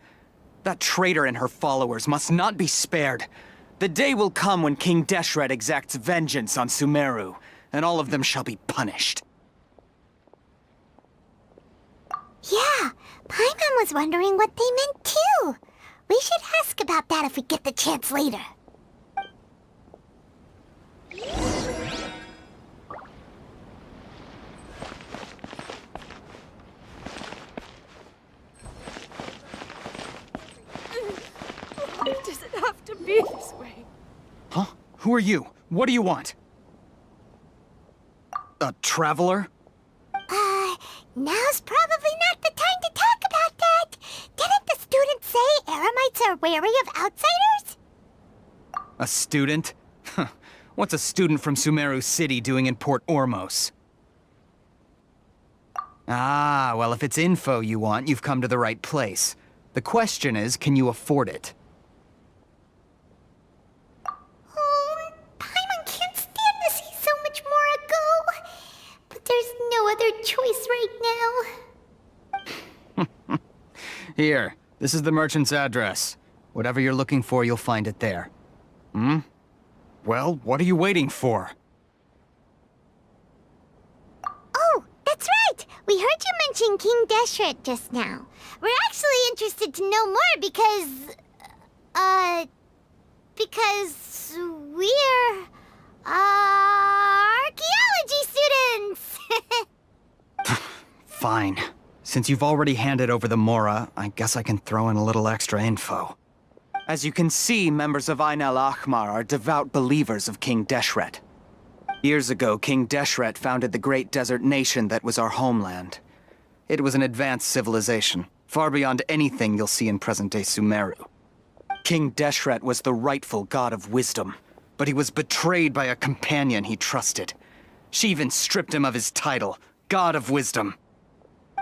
That traitor and her followers must not be spared. The day will come when King Deshret exacts vengeance on Sumeru, and all of them shall be punished. Yeah, Paimon was wondering what they meant too. We should ask about that if we get the chance later. Why does it have to be this way? Huh? Who are you? What do you want? A traveler? Now's probably not the time to talk about that. Didn't the students say Eremites are wary of outsiders? A student? What's a student from Sumeru City doing in Port Ormos? Ah, well, if it's info you want, you've come to the right place. The question is, can you afford it? Oh, Paimon can't stand to see so much more go. But there's no other choice right now. Here, this is the merchant's address. Whatever you're looking for, you'll find it there. Hmm? Well, what are you waiting for? Oh, that's right! We heard you mention King Deshret just now. We're actually interested to know more because we're, archaeology students! Fine. Since you've already handed over the Mora, I guess I can throw in a little extra info. As you can see, members of Ain al-Ahmar are devout believers of King Deshret. Years ago, King Deshret founded the great desert nation that was our homeland. It was an advanced civilization, far beyond anything you'll see in present-day Sumeru. King Deshret was the rightful god of wisdom, but he was betrayed by a companion he trusted. She even stripped him of his title, God of Wisdom.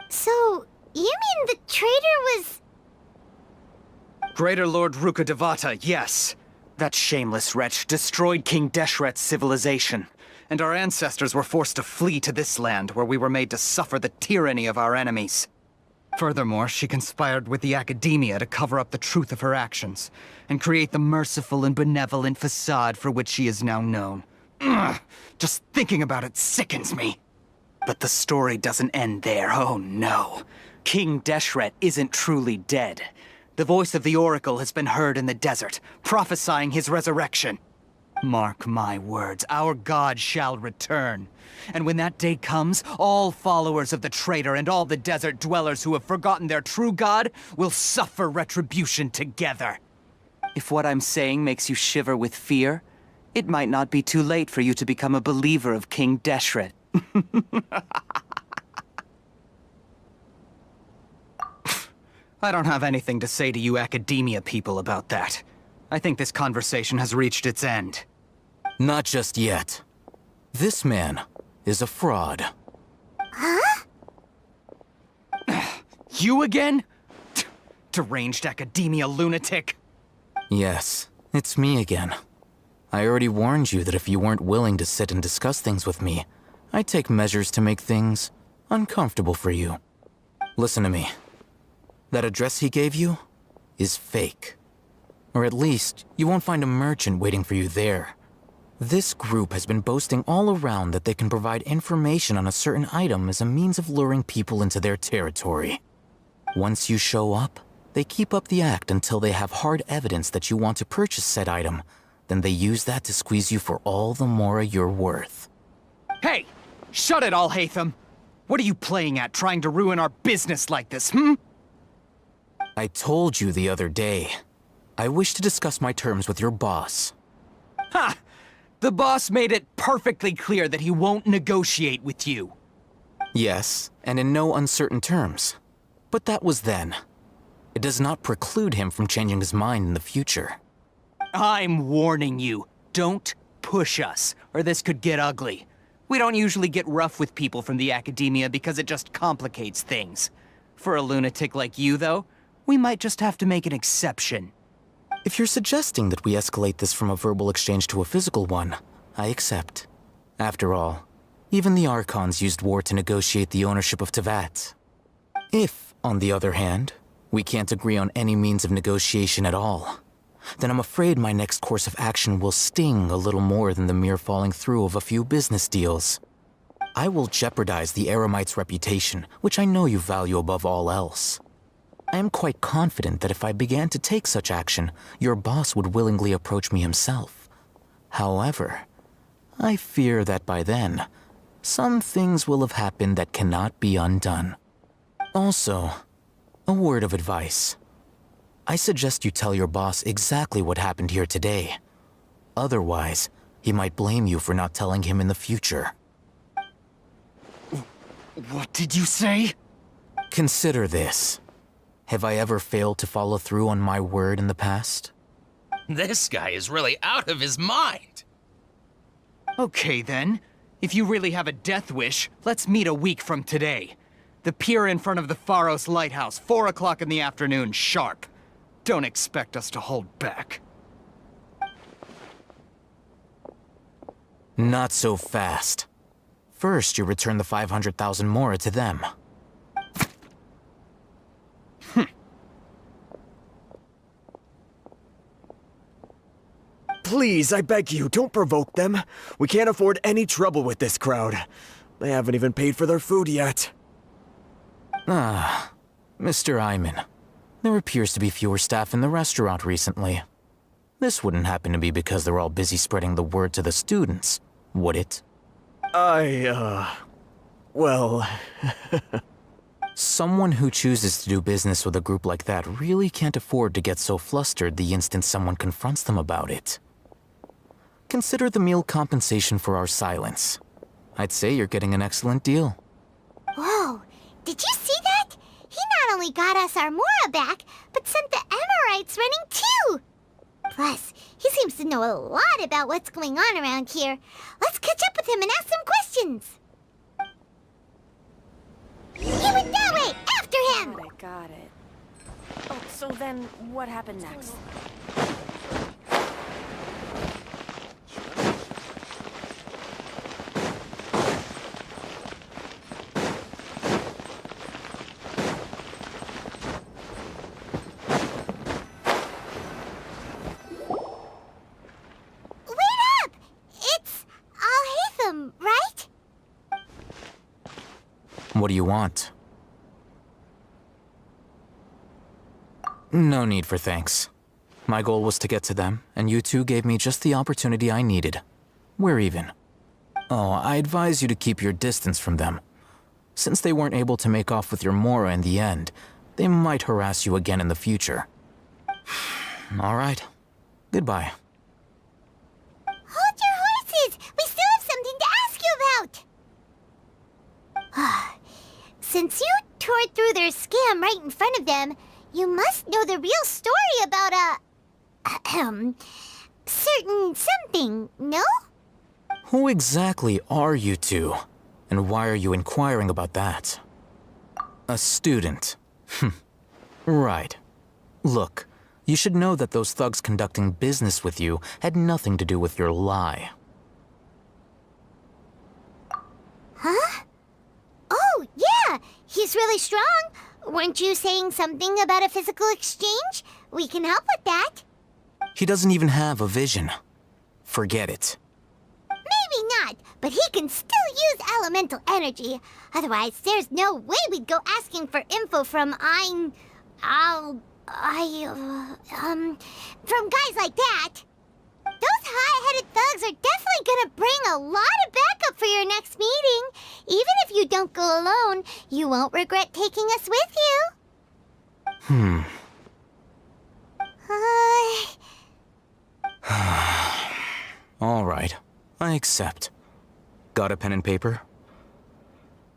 So, you mean the traitor was... Greater Lord Ruka Devata, yes. That shameless wretch destroyed King Deshret's civilization, and our ancestors were forced to flee to this land where we were made to suffer the tyranny of our enemies. Furthermore, she conspired with the Academia to cover up the truth of her actions, and create the merciful and benevolent facade for which she is now known. Ugh, just thinking about it sickens me. But the story doesn't end there, oh no. King Deshret isn't truly dead. The voice of the Oracle has been heard in the desert, prophesying his resurrection. Mark my words, our god shall return. And when that day comes, all followers of the traitor and all the desert dwellers who have forgotten their true god will suffer retribution together. If what I'm saying makes you shiver with fear, it might not be too late for you to become a believer of King Deshret. I don't have anything to say to you Academia people about that. I think this conversation has reached its end. Not just yet. This man is a fraud. Huh? You again? Deranged Academia lunatic. Yes, it's me again. I already warned you that if you weren't willing to sit and discuss things with me, I'd take measures to make things uncomfortable for you. Listen to me. That address he gave you is fake. Or at least, you won't find a merchant waiting for you there. This group has been boasting all around that they can provide information on a certain item as a means of luring people into their territory. Once you show up, they keep up the act until they have hard evidence that you want to purchase said item. Then they use that to squeeze you for all the Mora you're worth. Hey! Shut it, Alhaitham! What are you playing at, trying to ruin our business like this, hmm? I told you the other day. I wish to discuss my terms with your boss. Ha! The boss made it perfectly clear that he won't negotiate with you. Yes, and in no uncertain terms. But that was then. It does not preclude him from changing his mind in the future. I'm warning you. Don't push us, or this could get ugly. We don't usually get rough with people from the Academia because it just complicates things. For a lunatic like you, though, we might just have to make an exception. If you're suggesting that we escalate this from a verbal exchange to a physical one, I accept. After all, even the Archons used war to negotiate the ownership of Tevat. If, on the other hand, we can't agree on any means of negotiation at all, then I'm afraid my next course of action will sting a little more than the mere falling through of a few business deals. I will jeopardize the Eremite's reputation, which I know you value above all else. I am quite confident that if I began to take such action, your boss would willingly approach me himself. However, I fear that by then, some things will have happened that cannot be undone. Also, a word of advice. I suggest you tell your boss exactly what happened here today. Otherwise, he might blame you for not telling him in the future. What did you say? Consider this. Have I ever failed to follow through on my word in the past? This guy is really out of his mind. Okay then. If you really have a death wish, let's meet a week from today. The pier in front of the Pharos Lighthouse, 4 o'clock in the afternoon, sharp. Don't expect us to hold back. Not so fast. First, you return the 500,000 mora to them. Please, I beg you, don't provoke them. We can't afford any trouble with this crowd. They haven't even paid for their food yet. Ah, Mr. Iman. There appears to be fewer staff in the restaurant recently. This wouldn't happen to be because they're all busy spreading the word to the students, would it? Well... Someone who chooses to do business with a group like that really can't afford to get so flustered the instant someone confronts them about it. Consider the meal compensation for our silence. I'd say you're getting an excellent deal. Whoa, did you see that? He not only got us our Mora back, but sent the Emirites running too! Plus, he seems to know a lot about what's going on around here. Let's catch up with him and ask some questions. He went that way! After him! Got it. Oh, so then what happened next? What do you want? No need for thanks. My goal was to get to them, and you two gave me just the opportunity I needed. We're even. Oh, I advise you to keep your distance from them. Since they weren't able to make off with your Mora in the end, they might harass you again in the future. All right. Goodbye. Hold your horses! We still have something to ask you about! Since you tore through their scam right in front of them, you must know the real story about certain something, no? Who exactly are you two? And why are you inquiring about that? A student. Right. Look, you should know that those thugs conducting business with you had nothing to do with your lie. Huh? Oh, yeah! He's really strong! Weren't you saying something about a physical exchange? We can help with that. He doesn't even have a vision. Forget it. Maybe not, but he can still use elemental energy. Otherwise, there's no way we'd go asking for info from from guys like that. Those hot-headed thugs are definitely gonna bring a lot of backup for your next meeting. Even if you don't go alone, you won't regret taking us with you. All right. I accept. Got a pen and paper?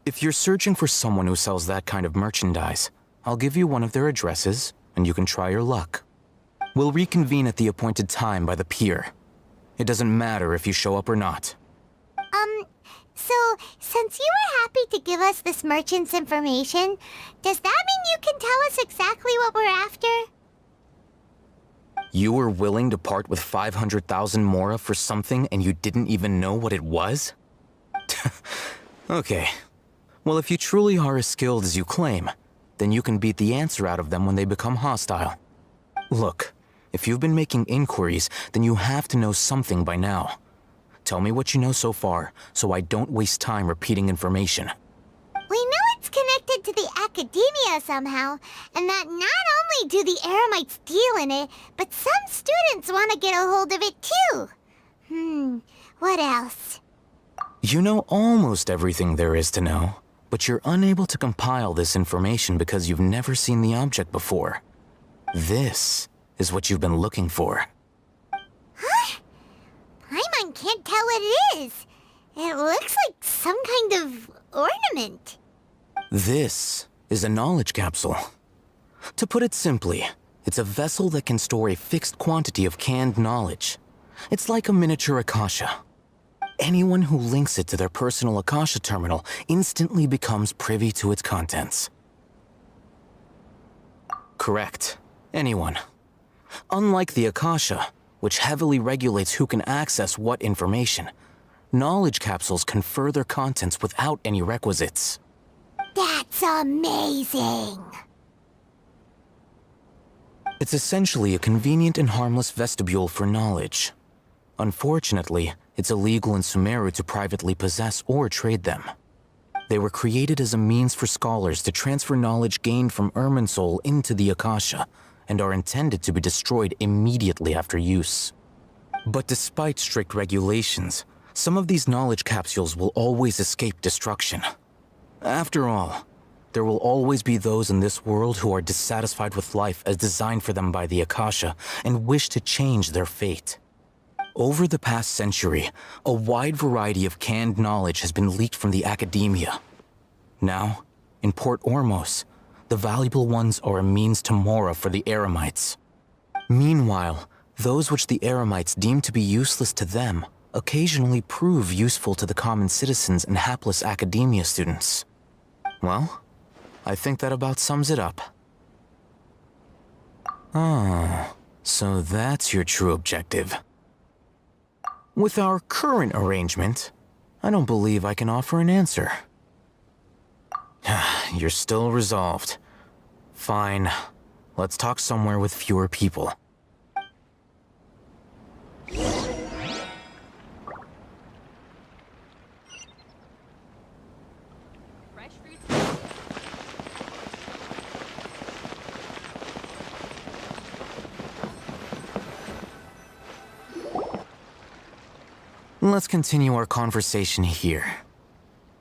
If you're searching for someone who sells that kind of merchandise, I'll give you one of their addresses, and you can try your luck. We'll reconvene at the appointed time by the pier. It doesn't matter if you show up or not. So, since you were happy to give us this merchant's information, does that mean you can tell us exactly what we're after? You were willing to part with 500,000 mora for something and you didn't even know what it was? Okay. Well, if you truly are as skilled as you claim, then you can beat the answer out of them when they become hostile. Look, if you've been making inquiries, then you have to know something by now. Tell me what you know so far, so I don't waste time repeating information. We know it's connected to the academia somehow, and that not only do the Eremites deal in it, but some students want to get a hold of it too. What else? You know almost everything there is to know, but you're unable to compile this information because you've never seen the object before. This is what you've been looking for. Huh? Paimon can't tell what it is. It looks like some kind of ornament. This is a knowledge capsule. To put it simply, it's a vessel that can store a fixed quantity of canned knowledge. It's like a miniature Akasha. Anyone who links it to their personal Akasha terminal instantly becomes privy to its contents. Correct. Anyone. Unlike the Akasha, which heavily regulates who can access what information, knowledge capsules confer their contents without any requisites. That's amazing! It's essentially a convenient and harmless vestibule for knowledge. Unfortunately, it's illegal in Sumeru to privately possess or trade them. They were created as a means for scholars to transfer knowledge gained from Irminsul into the Akasha, and are intended to be destroyed immediately after use. But despite strict regulations, some of these knowledge capsules will always escape destruction. After all, there will always be those in this world who are dissatisfied with life as designed for them by the Akasha and wish to change their fate. Over the past century, a wide variety of canned knowledge has been leaked from the academia. Now, in Port Ormos, the valuable ones are a means to mora for the Eremites. Meanwhile, those which the Eremites deem to be useless to them occasionally prove useful to the common citizens and hapless academia students. Well, I think that about sums it up. Oh, so that's your true objective. With our current arrangement, I don't believe I can offer an answer. You're still resolved. Fine. Let's talk somewhere with fewer people. Let's continue our conversation here.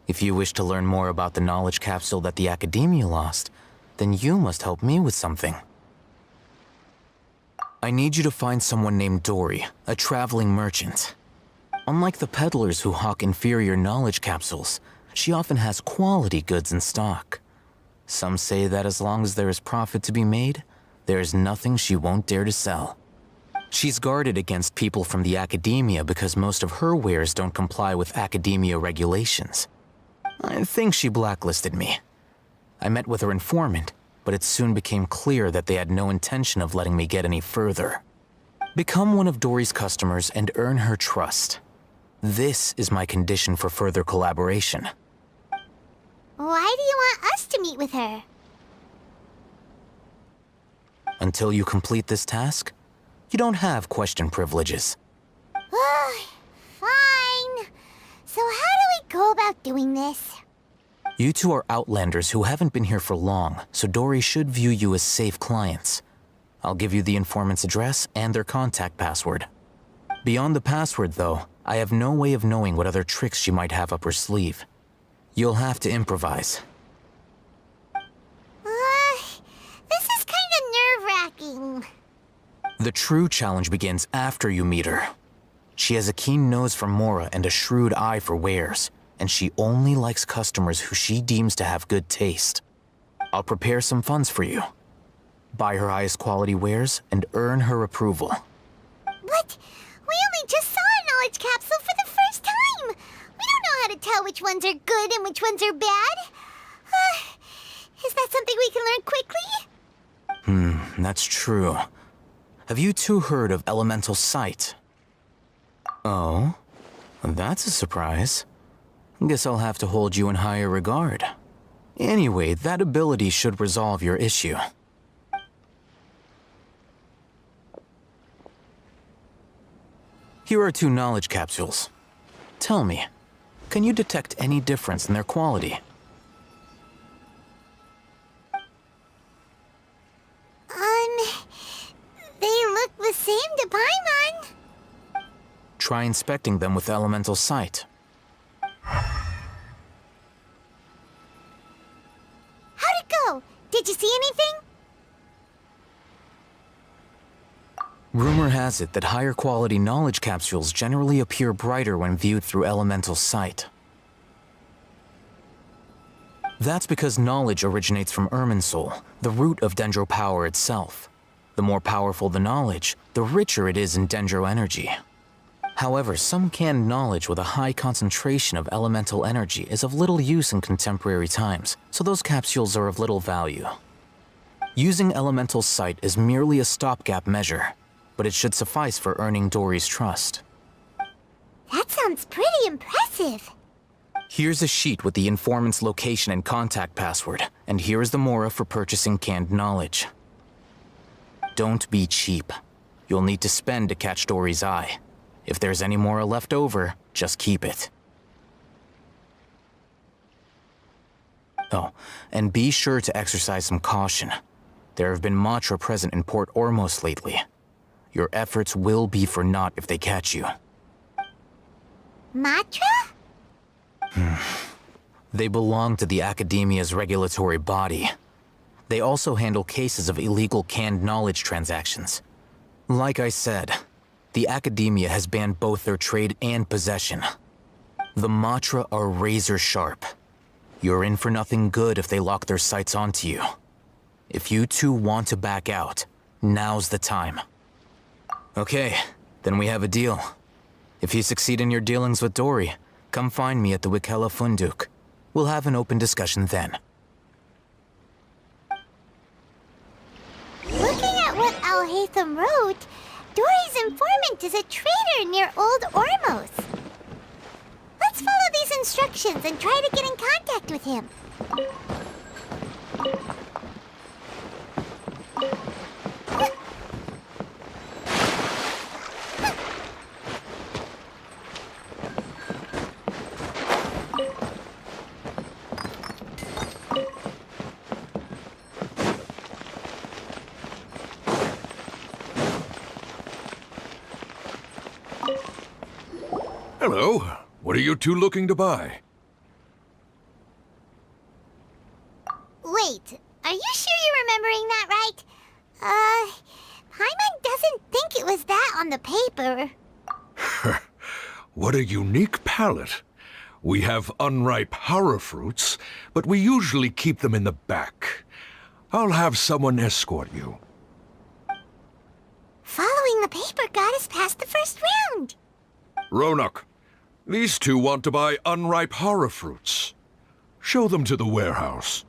If you wish to learn more about the knowledge capsule that the Academia lost, then you must help me with something. I need you to find someone named Dory, a traveling merchant. Unlike the peddlers who hawk inferior knowledge capsules, she often has quality goods in stock. Some say that as long as there is profit to be made, there is nothing she won't dare to sell. She's guarded against people from the Academia because most of her wares don't comply with Academia regulations. I think she blacklisted me. I met with her informant, but it soon became clear that they had no intention of letting me get any further. Become one of Dory's customers and earn her trust. This is my condition for further collaboration. Why do you want us to meet with her? Until you complete this task, you don't have question privileges. Fine. So how do we go about doing this? You two are Outlanders who haven't been here for long, so Dory should view you as safe clients. I'll give you the informant's address and their contact password. Beyond the password, though, I have no way of knowing what other tricks she might have up her sleeve. You'll have to improvise. This is kind of nerve-wracking. The true challenge begins after you meet her. She has a keen nose for mora and a shrewd eye for wares, and she only likes customers who she deems to have good taste. I'll prepare some funds for you. Buy her highest quality wares and earn her approval. But we only just saw a knowledge capsule for the first time. We don't know how to tell which ones are good and which ones are bad? Is that something we can learn quickly? That's true. Have you two heard of elemental sight? Oh? That's a surprise. Guess I'll have to hold you in higher regard. Anyway, that ability should resolve your issue. Here are 2 knowledge capsules. Tell me, can you detect any difference in their quality? They look the same to Paimon. Try inspecting them with elemental sight. How'd it go? Did you see anything? Rumor has it that higher quality knowledge capsules generally appear brighter when viewed through elemental sight. That's because knowledge originates from Irminsul, the root of Dendro power itself. The more powerful the knowledge, the richer it is in Dendro energy. However, some canned knowledge with a high concentration of elemental energy is of little use in contemporary times, so those capsules are of little value. Using elemental sight is merely a stopgap measure, but it should suffice for earning Dory's trust. That sounds pretty impressive. Here's a sheet with the informant's location and contact password, and here is the mora for purchasing canned knowledge. Don't be cheap. You'll need to spend to catch Dory's eye. If there's any mora left over, just keep it. Oh, and be sure to exercise some caution. There have been Matra present in Port Ormos lately. Your efforts will be for naught if they catch you. Matra? They belong to the Academia's regulatory body. They also handle cases of illegal canned knowledge transactions. Like I said, the Academia has banned both their trade and possession. The Matra are razor sharp. You're in for nothing good if they lock their sights onto you. If you two want to back out, now's the time. Okay, then we have a deal. If you succeed in your dealings with Dory, come find me at the Wikela Funduk. We'll have an open discussion then. Looking at what Al-Haytham wrote, Dory's informant is a trader near Old Ormos. Let's follow these instructions and try to get in contact with him. Hello. What are you two looking to buy? Wait, are you sure you're remembering that right? Paimon doesn't think it was that on the paper. What a unique palate. We have unripe horror fruits, but we usually keep them in the back. I'll have someone escort you. Following the paper got us past the first round. Ronak, these two want to buy unripe horror fruits. Show them to the warehouse.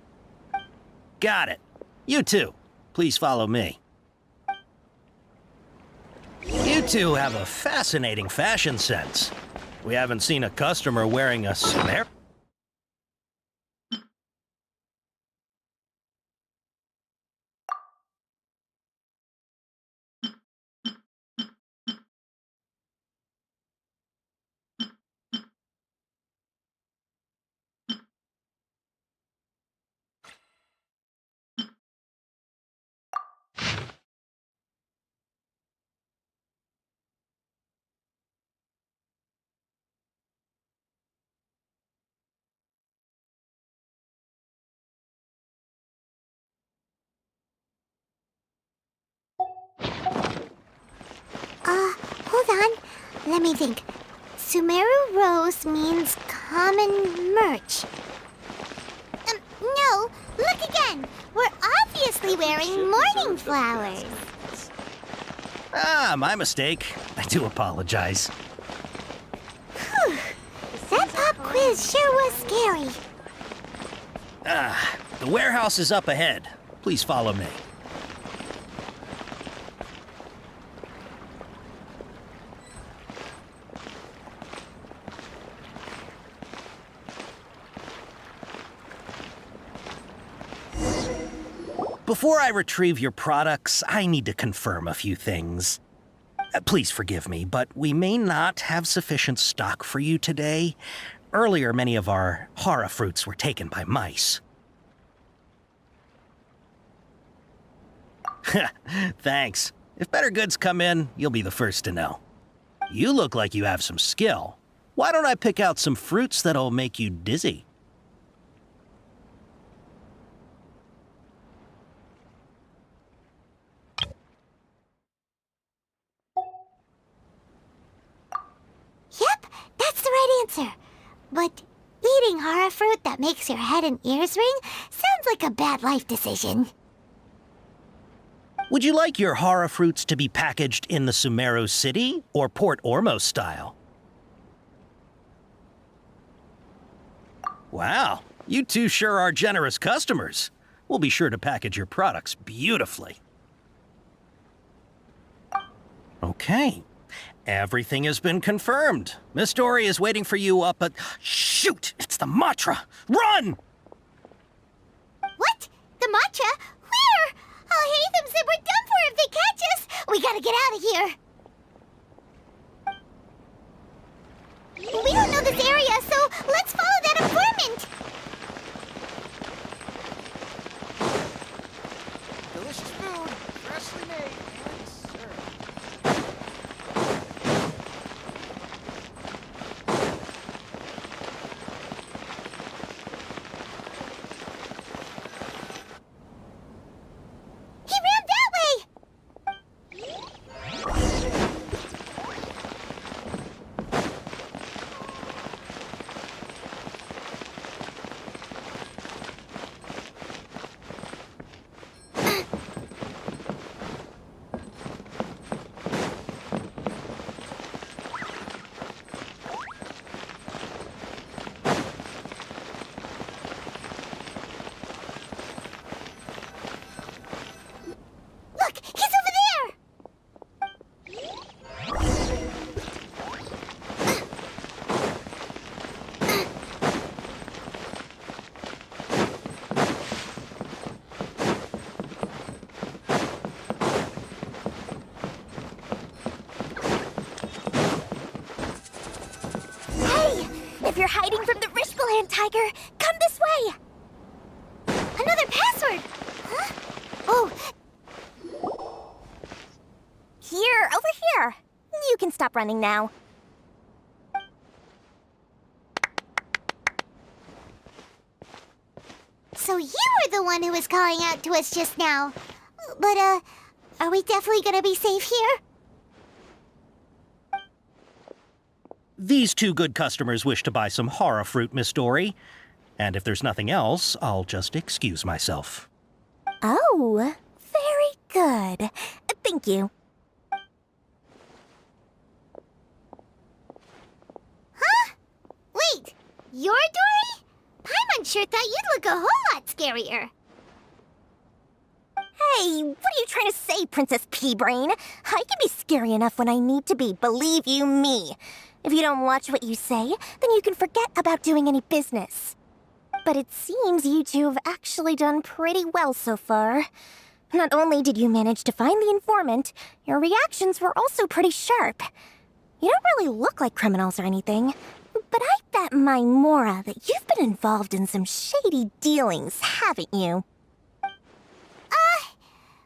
Got it. You two, please follow me. You two have a fascinating fashion sense. We haven't seen a customer wearing a Sumer. Hold on. Let me think. Sumeru Rose means common merch. No, look again. We're obviously wearing morning flowers. Ah, my mistake. I do apologize. Whew. That pop quick. This sure was scary. The warehouse is up ahead. Please follow me. Before I retrieve your products, I need to confirm a few things. Please forgive me, but we may not have sufficient stock for you today. Earlier, many of our hara fruits were taken by mice. Thanks. If better goods come in, you'll be the first to know. You look like you have some skill. Why don't I pick out some fruits that'll make you dizzy? Yep, that's the right answer. But eating hara fruit that makes your head and ears ring sounds like a bad life decision. Would you like your hara fruits to be packaged in the Sumeru City or Port Ormos style? Wow, you two sure are generous customers. We'll be sure to package your products beautifully. Okay, everything has been confirmed. Miss Dory is waiting for you up at... Shoot! It's the Matra! Run! What? The matcha? Where? I'll hate them said we're done for if they catch us. We gotta get out of here. We don't know this area, so let's follow that informant. Delicious food, freshly made and served. He ran that way. Look, he's over there. Hey, if you're hiding from the Rishbaland tiger, come this way. Another password. Huh? Oh. Here, over here. You can stop running now. So you were the one who was calling out to us just now. But, are we definitely gonna be safe here? These two good customers wish to buy some hara fruit, Miss Dory. And if there's nothing else, I'll just excuse myself. Oh, very good. Thank you. Huh? Wait, you're Dory? Paimon sure thought you'd look a whole lot scarier. Hey, what are you trying to say, Princess Pea-Brain? I can be scary enough when I need to be, believe you me. If you don't watch what you say, then you can forget about doing any business. But it seems you two have actually done pretty well so far. Not only did you manage to find the informant, your reactions were also pretty sharp. You don't really look like criminals or anything, but I bet my Mora that you've been involved in some shady dealings, haven't you?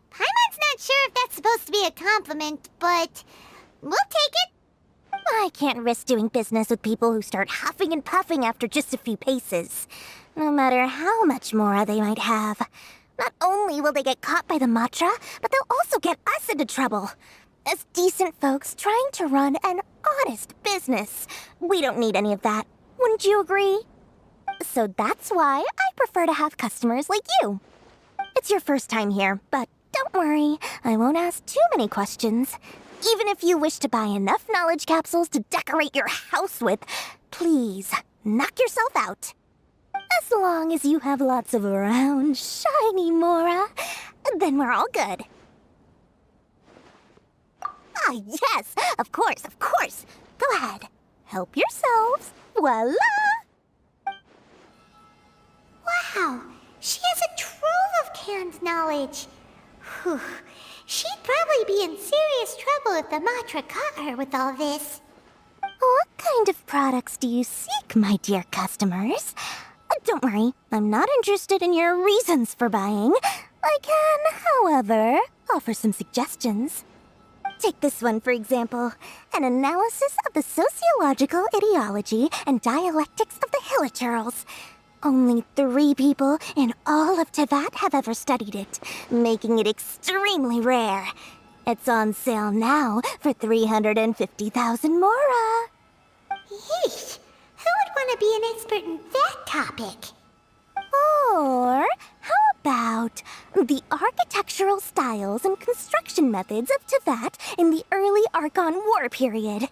Paimon's not sure if that's supposed to be a compliment, but we'll take it. I can't risk doing business with people who start huffing and puffing after just a few paces, no matter how much Mora they might have. Not only will they get caught by the Matra, but they'll also get us into trouble. As decent folks trying to run an honest business, we don't need any of that. Wouldn't you agree? So that's why I prefer to have customers like you. It's your first time here, but don't worry, I won't ask too many questions. Even if you wish to buy enough knowledge capsules to decorate your house with, please, knock yourself out. As long as you have lots of round, shiny Mora, then we're all good. Ah, yes, of course, of course. Go ahead, help yourselves. Voila! Wow, she has a trove of canned knowledge. Whew. She'd probably be in serious trouble if the Matra caught her with all this. What kind of products do you seek, my dear customers? Don't worry, I'm not interested in your reasons for buying. I can, however, offer some suggestions. Take this one, for example. An analysis of the sociological ideology and dialectics of the Hilichurls. Only 3 people in all of Teyvat have ever studied it, making it extremely rare. It's on sale now for 350,000 Mora. Yeesh! Who would want to be an expert in that topic? Or how about the architectural styles and construction methods of Teyvat in the early Archon War period?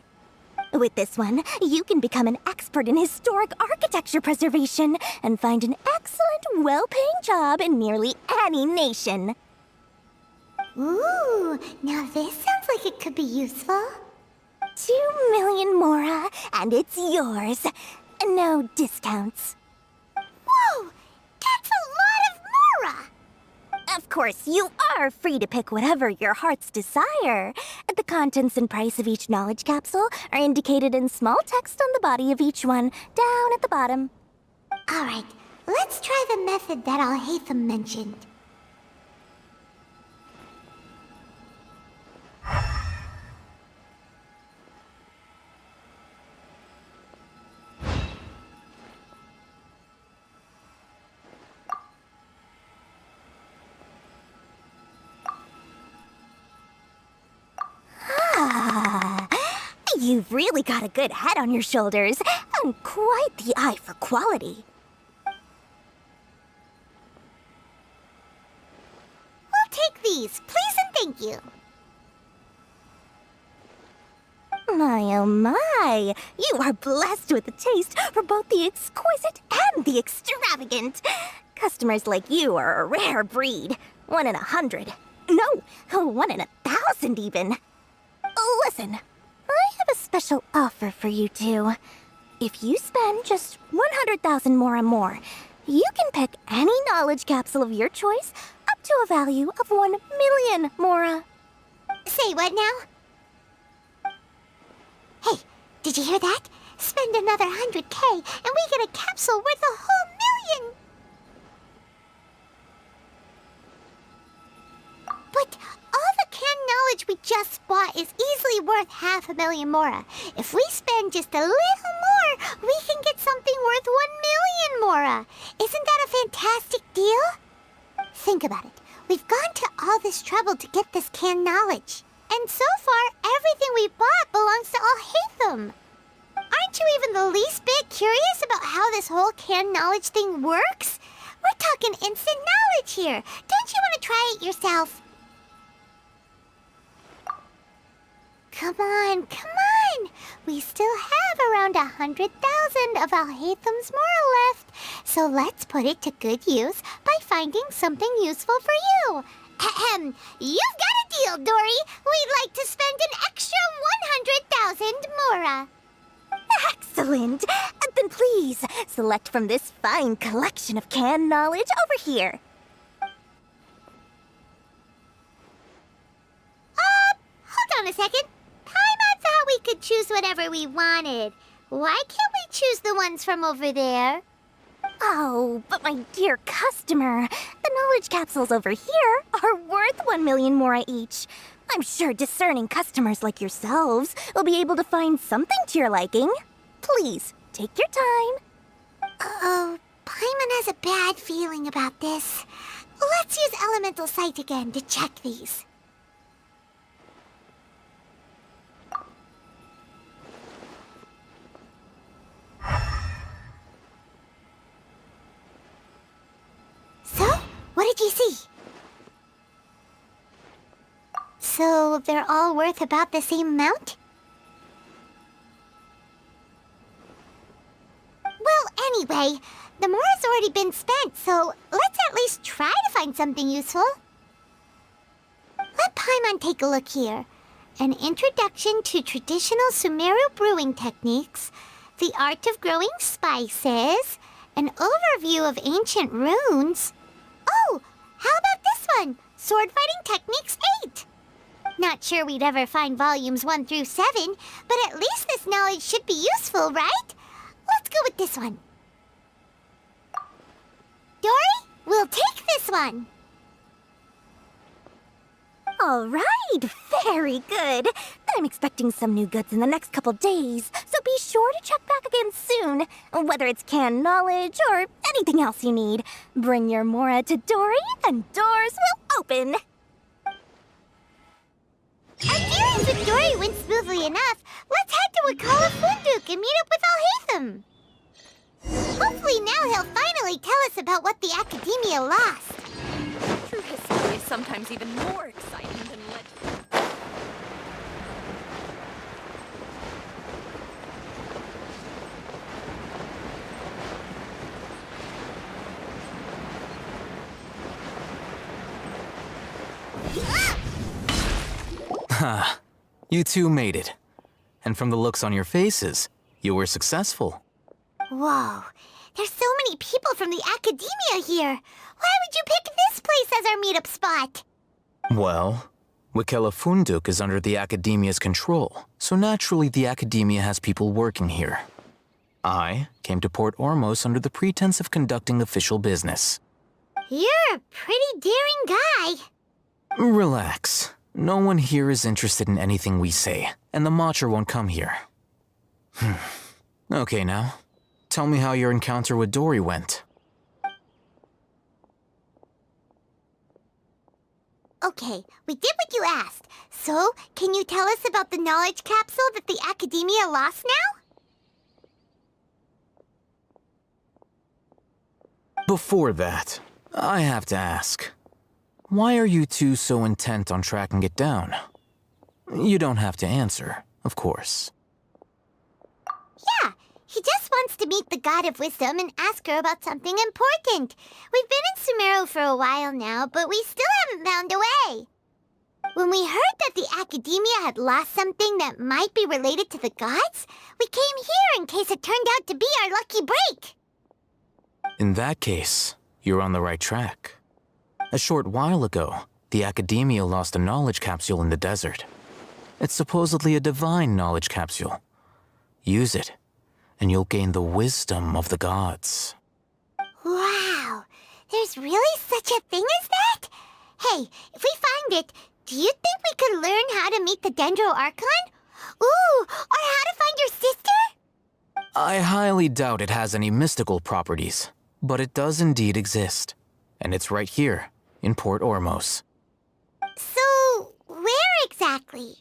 With this one, you can become an expert in historic architecture preservation and find an excellent, well-paying job in nearly any nation. Ooh, now this sounds like it could be useful. 2 million Mora, and it's yours. No discounts. Whoa! That's a lot of Mora! Of course, you are free to pick whatever your heart's desire. The contents and price of each knowledge capsule are indicated in small text on the body of each one, down at the bottom. Alright, let's try the method that Alhaitham mentioned. You've really got a good head on your shoulders, and quite the eye for quality. We'll take these, please and thank you. My oh my, you are blessed with a taste for both the exquisite and the extravagant. Customers like you are a rare breed. 1 in 100. No, 1 in 1,000 even. Listen. I have a special offer for you two. If you spend just 100,000 more, you can pick any knowledge capsule of your choice up to a value of 1 million Mora. Say what now? Hey, did you hear that? Spend another 100K and we get a capsule worth a whole million! But all the canned knowledge we just bought is easily worth 500,000 Mora. If we spend just a little more, we can get something worth 1 million Mora. Isn't that a fantastic deal? Think about it. We've gone to all this trouble to get this canned knowledge. And so far, everything we bought belongs to Alhaitham. Aren't you even the least bit curious about how this whole canned knowledge thing works? We're talking instant knowledge here. Don't you want to try it yourself? Come on, come on! We still have around 100,000 of Alhaitham's Mora left, so let's put it to good use by finding something useful for you. Ahem, you've got a deal, Dory. We'd like to spend an extra 100,000 Mora. Excellent! Then please, select from this fine collection of canned knowledge over here. Hold on a second. I thought we could choose whatever we wanted. Why can't we choose the ones from over there? Oh, but my dear customer, the knowledge capsules over here are worth 1 million Mora each. I'm sure discerning customers like yourselves will be able to find something to your liking. Please, take your time. Uh-oh, Paimon has a bad feeling about this. Let's use Elemental Sight again to check these. So, what did you see? So, they're all worth about the same amount? Okay, the mora's already been spent, so let's at least try to find something useful. Let Paimon take a look here. An introduction to traditional Sumeru brewing techniques, the art of growing spices, an overview of ancient runes. Oh, how about this one? Sword Fighting Techniques 8. Not sure we'd ever find volumes 1 through 7, but at least this knowledge should be useful, right? Let's go with this one. Dory, we'll take this one. All right, very good. I'm expecting some new goods in the next couple days, so be sure to check back again soon. Whether it's canned knowledge or anything else you need, bring your Mora to Dory and doors will open. Our dealings with Dory went smoothly enough. Let's head to Wakala Funduk and meet up with Alhaitham. Hopefully now he'll finally tell us about what the Academia lost. True history is sometimes even more exciting than legend. Ha, you two made it. And from the looks on your faces, you were successful. Whoa, there's so many people from the Academia here. Why would you pick this place as our meetup spot? Well, Wakela Funduk is under the Academia's control, so naturally the Academia has people working here. I came to Port Ormos under the pretense of conducting official business. You're a pretty daring guy. Relax. No one here is interested in anything we say, and the Matcher won't come here. Okay now, tell me how your encounter with Dory went. Okay, we did what you asked. So, can you tell us about the knowledge capsule that the Academia lost now? Before that, I have to ask, why are you two so intent on tracking it down? You don't have to answer, of course. Yeah, he just wants to meet the God of Wisdom and ask her about something important. We've been in Sumeru for a while now, but we still haven't found a way. When we heard that the Academia had lost something that might be related to the gods, we came here in case it turned out to be our lucky break. In that case, you're on the right track. A short while ago, the Academia lost a knowledge capsule in the desert. It's supposedly a divine knowledge capsule. Use it, and you'll gain the wisdom of the gods. Wow, there's really such a thing as that? Hey, if we find it, do you think we could learn how to meet the Dendro Archon? Ooh, or how to find your sister? I highly doubt it has any mystical properties, but it does indeed exist. And it's right here, in Port Ormos. So, where exactly?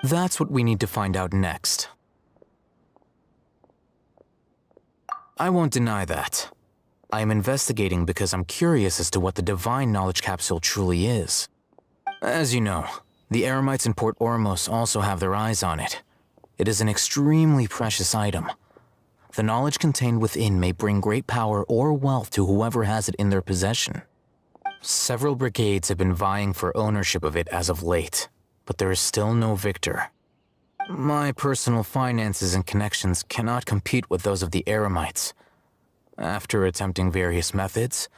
That's what we need to find out next. I won't deny that. I am investigating because I'm curious as to what the divine knowledge capsule truly is. As you know, the Eremites in Port Ormos also have their eyes on it. It is an extremely precious item. The knowledge contained within may bring great power or wealth to whoever has it in their possession. Several brigades have been vying for ownership of it as of late, but there is still no victor. My personal finances and connections cannot compete with those of the Eremites. After attempting various methods,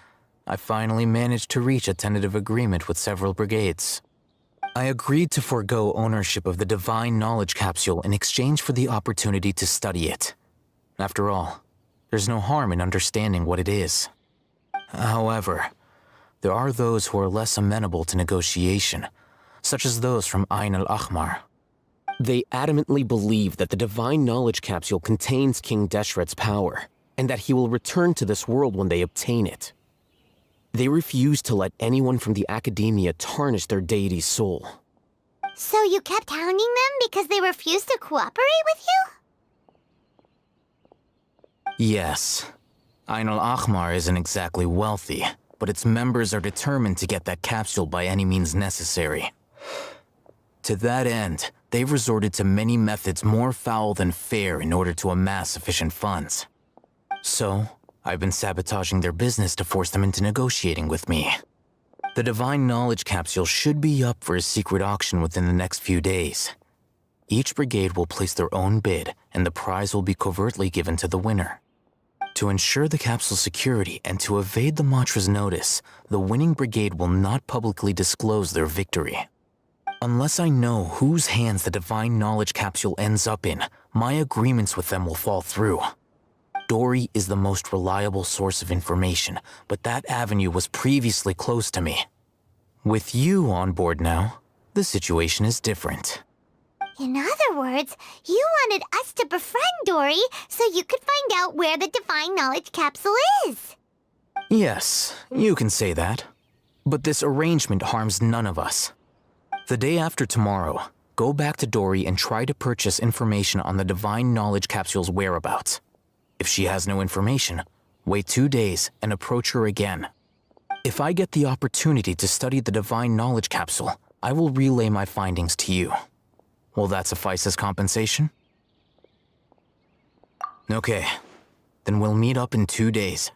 I finally managed to reach a tentative agreement with several brigades. I agreed to forego ownership of the divine knowledge capsule in exchange for the opportunity to study it. After all, there's no harm in understanding what it is. However, there are those who are less amenable to negotiation, such as those from Ain al-Ahmar. They adamantly believe that the divine knowledge capsule contains King Deshret's power, and that he will return to this world when they obtain it. They refuse to let anyone from the Academia tarnish their deity's soul. So you kept hounding them because they refused to cooperate with you? Yes. Ain al-Ahmar isn't exactly wealthy, but its members are determined to get that capsule by any means necessary. To that end, they've resorted to many methods more foul than fair in order to amass sufficient funds. So, I've been sabotaging their business to force them into negotiating with me. The Divine Knowledge Capsule should be up for a secret auction within the next few days. Each brigade will place their own bid, and the prize will be covertly given to the winner. To ensure the capsule's security and to evade the Matra's notice, the winning brigade will not publicly disclose their victory. Unless I know whose hands the Divine Knowledge Capsule ends up in, my agreements with them will fall through. Dory is the most reliable source of information, but that avenue was previously closed to me. With you on board now, the situation is different. In other words, you wanted us to befriend Dory so you could find out where the Divine Knowledge Capsule is. Yes, you can say that. But this arrangement harms none of us. The day after tomorrow, go back to Dory and try to purchase information on the Divine Knowledge Capsule's whereabouts. If she has no information, wait 2 days and approach her again. If I get the opportunity to study the Divine Knowledge Capsule, I will relay my findings to you. Will that suffice as compensation? Okay, then we'll meet up in 2 days.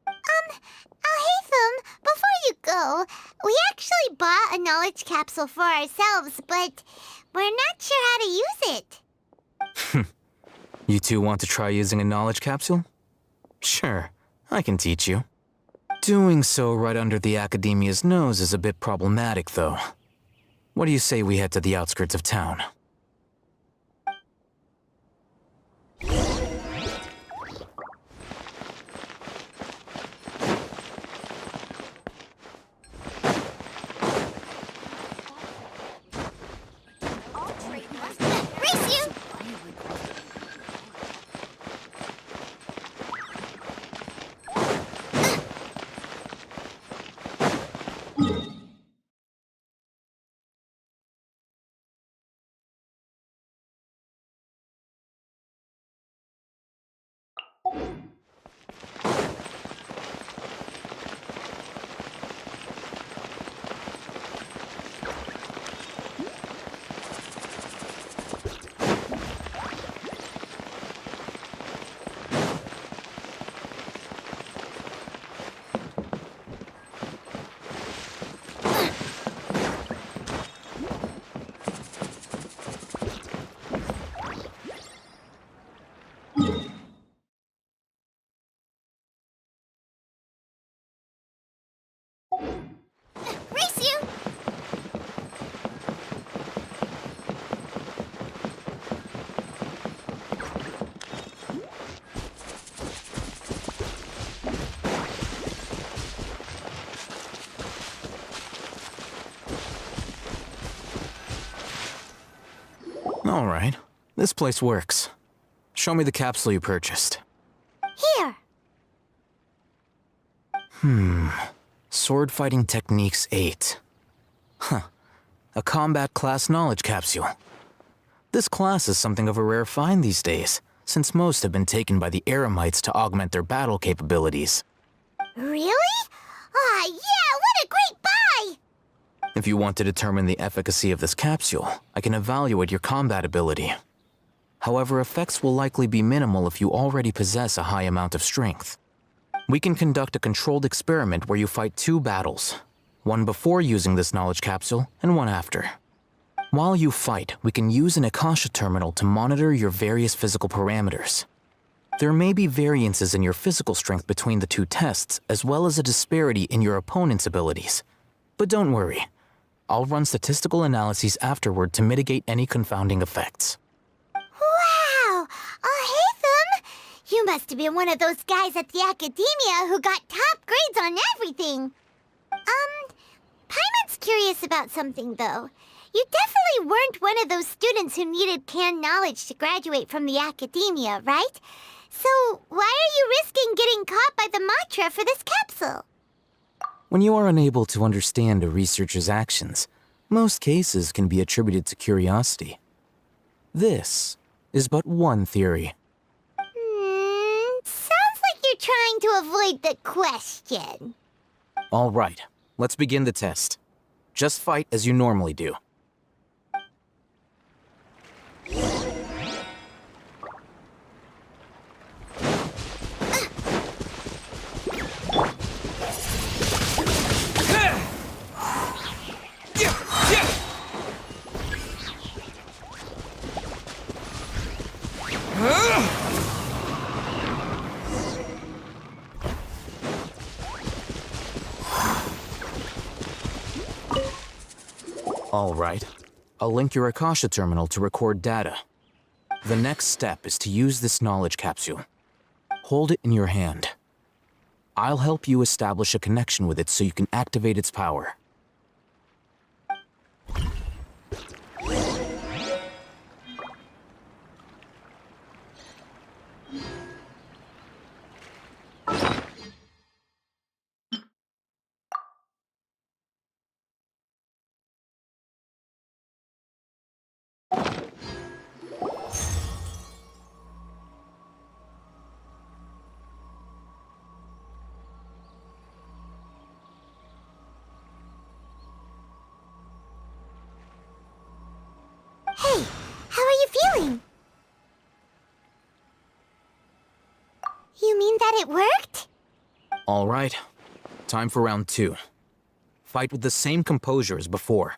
Alhaitham, before you go, we actually bought a knowledge capsule for ourselves, but we're not sure how to use it. You two want to try using a knowledge capsule? Sure, I can teach you. Doing so right under the Academia's nose is a bit problematic, though. What do you say we head to the outskirts of town? All right, this place works. Show me the capsule you purchased. Here. Sword Fighting Techniques 8. Huh. A combat class knowledge capsule. This class is something of a rare find these days, since most have been taken by the Eremites to augment their battle capabilities. Really? Ah, yeah, what a great buy! If you want to determine the efficacy of this capsule, I can evaluate your combat ability. However, effects will likely be minimal if you already possess a high amount of strength. We can conduct a controlled experiment where you fight 2 battles, one before using this knowledge capsule and one after. While you fight, we can use an Akasha terminal to monitor your various physical parameters. There may be variances in your physical strength between the 2 tests, as well as a disparity in your opponent's abilities. But don't worry, I'll run statistical analyses afterward to mitigate any confounding effects. Wow! Alhaitham! You must have been one of those guys at the Academia who got top grades on everything. Paimon's curious about something, though. You definitely weren't one of those students who needed canned knowledge to graduate from the Academia, right? So why are you risking getting caught by the Matra for this capsule? When you are unable to understand a researcher's actions, most cases can be attributed to curiosity. This is but one theory. Sounds like you're trying to avoid the question. All right, let's begin the test. Just fight as you normally do. All right. I'll link your Akasha terminal to record data. The next step is to use this knowledge capsule. Hold it in your hand. I'll help you establish a connection with it so you can activate its power. Hey, how are you feeling? You mean that it worked? All right. Time for round 2. Fight with the same composure as before.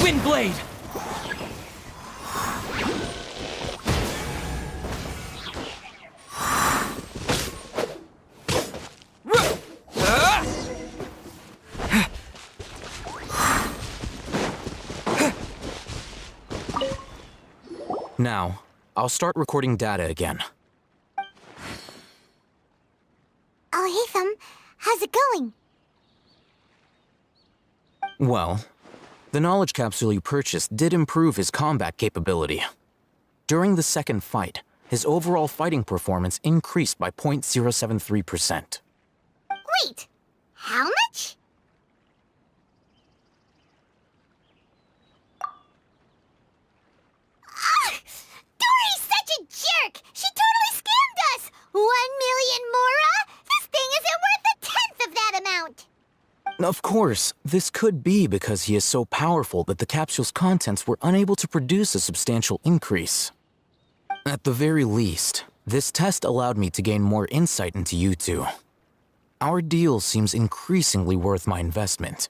Windblade! Now, I'll start recording data again. Oh, Hatham, how's it going? Well, the knowledge capsule you purchased did improve his combat capability. During the second fight, his overall fighting performance increased by 0.073%. Wait, how much? Dory's such a jerk! She totally scammed us! 1 million Mora? This thing isn't worth a tenth of that amount! Of course, this could be because he is so powerful that the capsule's contents were unable to produce a substantial increase. At the very least, this test allowed me to gain more insight into you two. Our deal seems increasingly worth my investment.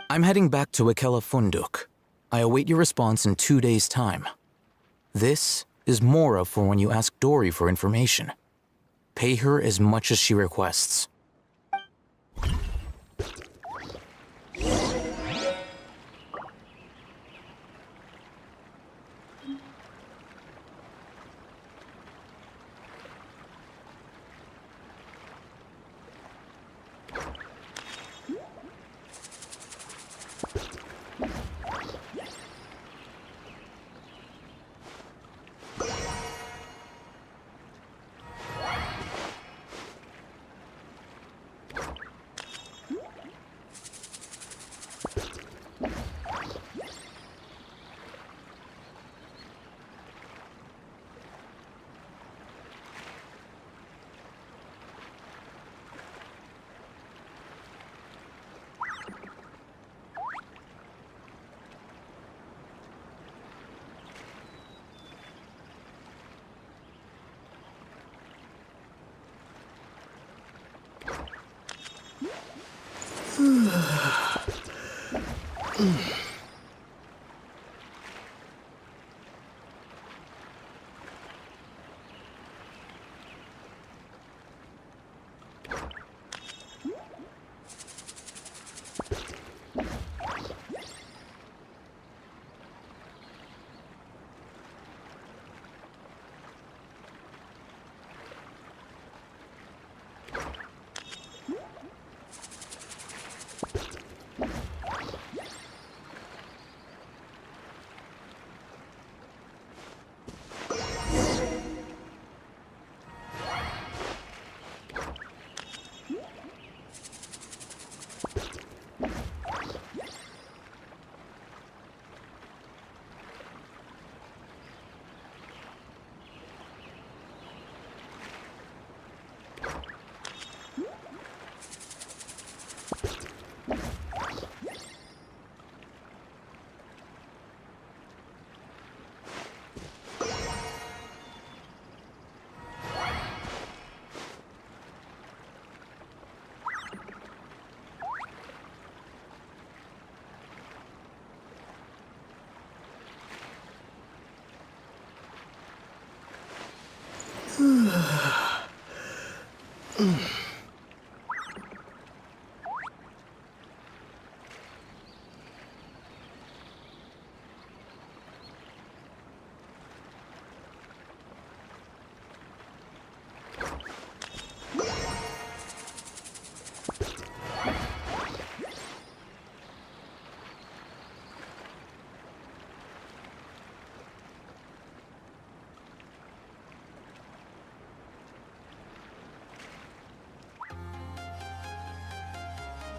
I'm heading back to Akela Funduk. I await your response in 2 days' time. This is Mora for when you ask Dory for information. Pay her as much as she requests.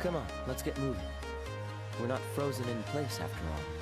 Come on, let's get moving. We're not frozen in place after all.